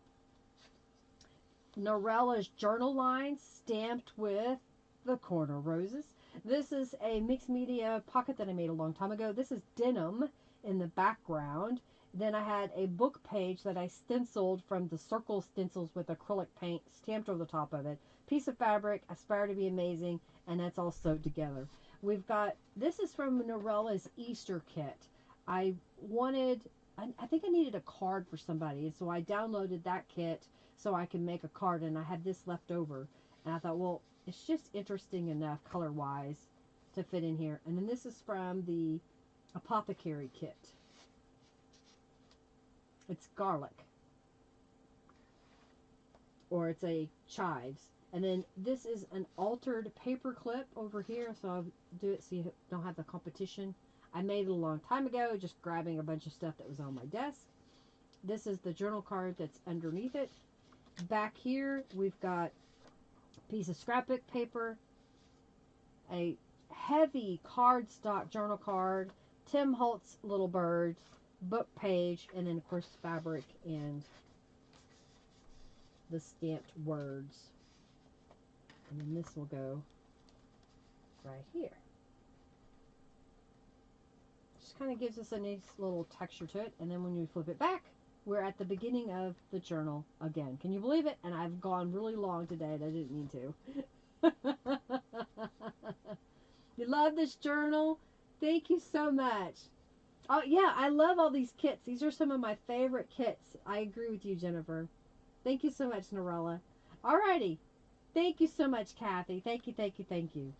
Norella's journal line stamped with the corner roses. This is a mixed media pocket that I made a long time ago. This is denim in the background. Then I had a book page that I stenciled from the circle stencils with acrylic paint stamped over the top of it. Piece of fabric, Aspire to be Amazing, and that's all sewed together. We've got, this is from Norella's Easter kit. I think I needed a card for somebody, so I downloaded that kit so I can make a card, and I had this left over. And I thought, well, it's just interesting enough color-wise to fit in here. And then this is from the Apothecary kit. It's garlic. Or it's a chives. And then this is an altered paper clip over here. So I'll do it so you don't have the competition. I made it a long time ago, just grabbing a bunch of stuff that was on my desk. This is the journal card that's underneath it. Back here, we've got a piece of scrapbook paper, a heavy cardstock journal card, Tim Holtz Little Birds, book page, and then of course fabric and the stamped words. And then this will go right here. Just kind of gives us a nice little texture to it. And then when you flip it back, we're at the beginning of the journal again. Can you believe it? And I've gone really long today and I didn't mean to. You love this journal? Thank you so much. Oh, yeah, I love all these kits. These are some of my favorite kits. I agree with you, Jennifer. Thank you so much, Norella. Alrighty. Thank you so much, Kathy. Thank you, thank you, thank you.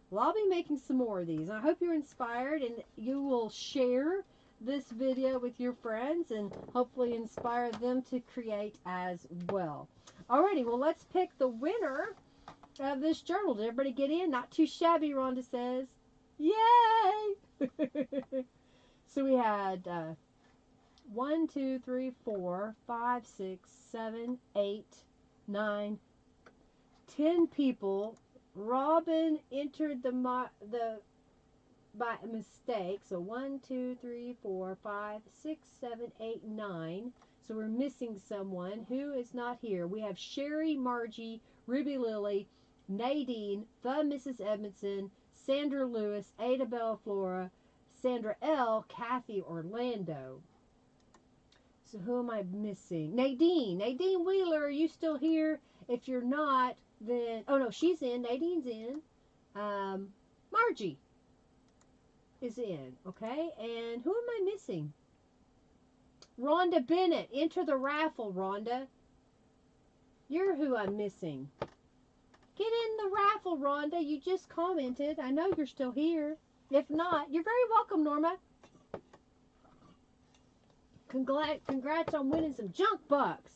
Well, I'll be making some more of these. I hope you're inspired and you will share this video with your friends and hopefully inspire them to create as well. Alrighty, well, let's pick the winner of this journal. Did everybody get in? Not too shabby, Rhonda says. Yay! So we had 1, 2, 3, 4, 5, 6, 7, 8, 9, 10 people. Robin entered by mistake. So 1, 2, 3, 4, 5, 6, 7, 8, 9. So we're missing someone who is not here. We have Sherry, Margie, Ruby Lily, Nadine, the Mrs. Edmondson, Sandra Lewis, Ada Bell Flora, Sandra L, Kathy Orlando. So who am I missing? Nadine. Nadine Wheeler, are you still here? If you're not, then... Oh, no, she's in. Nadine's in. Margie is in. Okay, and who am I missing? Rhonda Bennett. Enter the raffle, Rhonda. You're who I'm missing. Get in the raffle, Rhonda. You just commented. I know you're still here. If not, you're very welcome, Norma. Congrats on winning some junk bucks.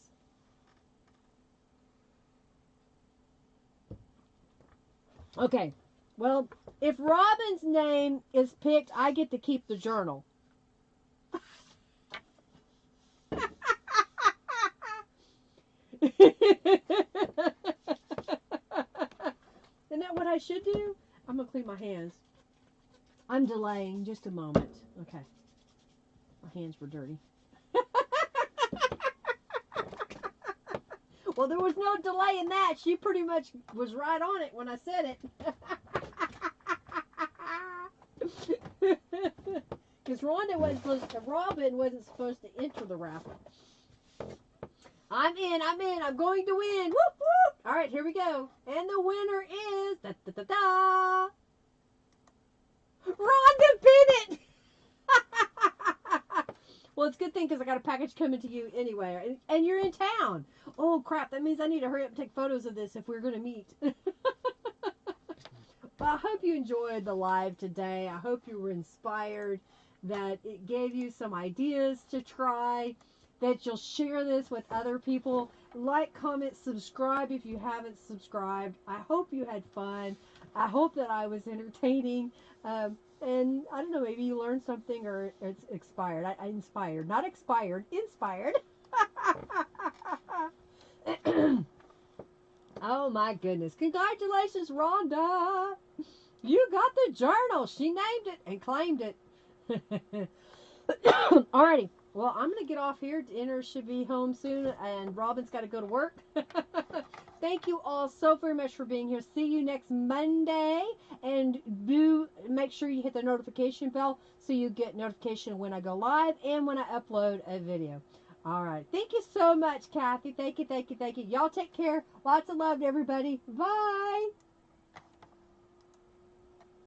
Okay, well, if Robin's name is picked, I get to keep the journal. Isn't that what I should do? I'm going to clean my hands. I'm delaying just a moment. Okay. My hands were dirty. Well, there was no delay in that. She pretty much was right on it when I said it. Because Robin wasn't supposed to enter the raffle. I'm in. I'm going to win. Whoop, whoop. All right, here we go. And the winner is... Da, da, da, da. Rhonda Bennett! Well, it's a good thing because I got a package coming to you anyway. And you're in town. Oh, crap. That means I need to hurry up and take photos of this if we're going to meet. Well, I hope you enjoyed the live today. I hope you were inspired, that it gave you some ideas to try, that you'll share this with other people. Like, comment, subscribe if you haven't subscribed. I hope you had fun. I hope that I was entertaining. And I don't know, maybe you learned something or it's expired. I inspired. Not expired. Inspired. Oh my goodness. Congratulations, Rhonda. You got the journal. She named it and claimed it. Alrighty. Well, I'm going to get off here. Dinner should be home soon, and Robin's got to go to work. Thank you all so very much for being here. See you next Monday, and do make sure you hit the notification bell so you get notification when I go live and when I upload a video. All right. Thank you so much, Kathy. Thank you, thank you, thank you. Y'all take care. Lots of love to everybody. Bye.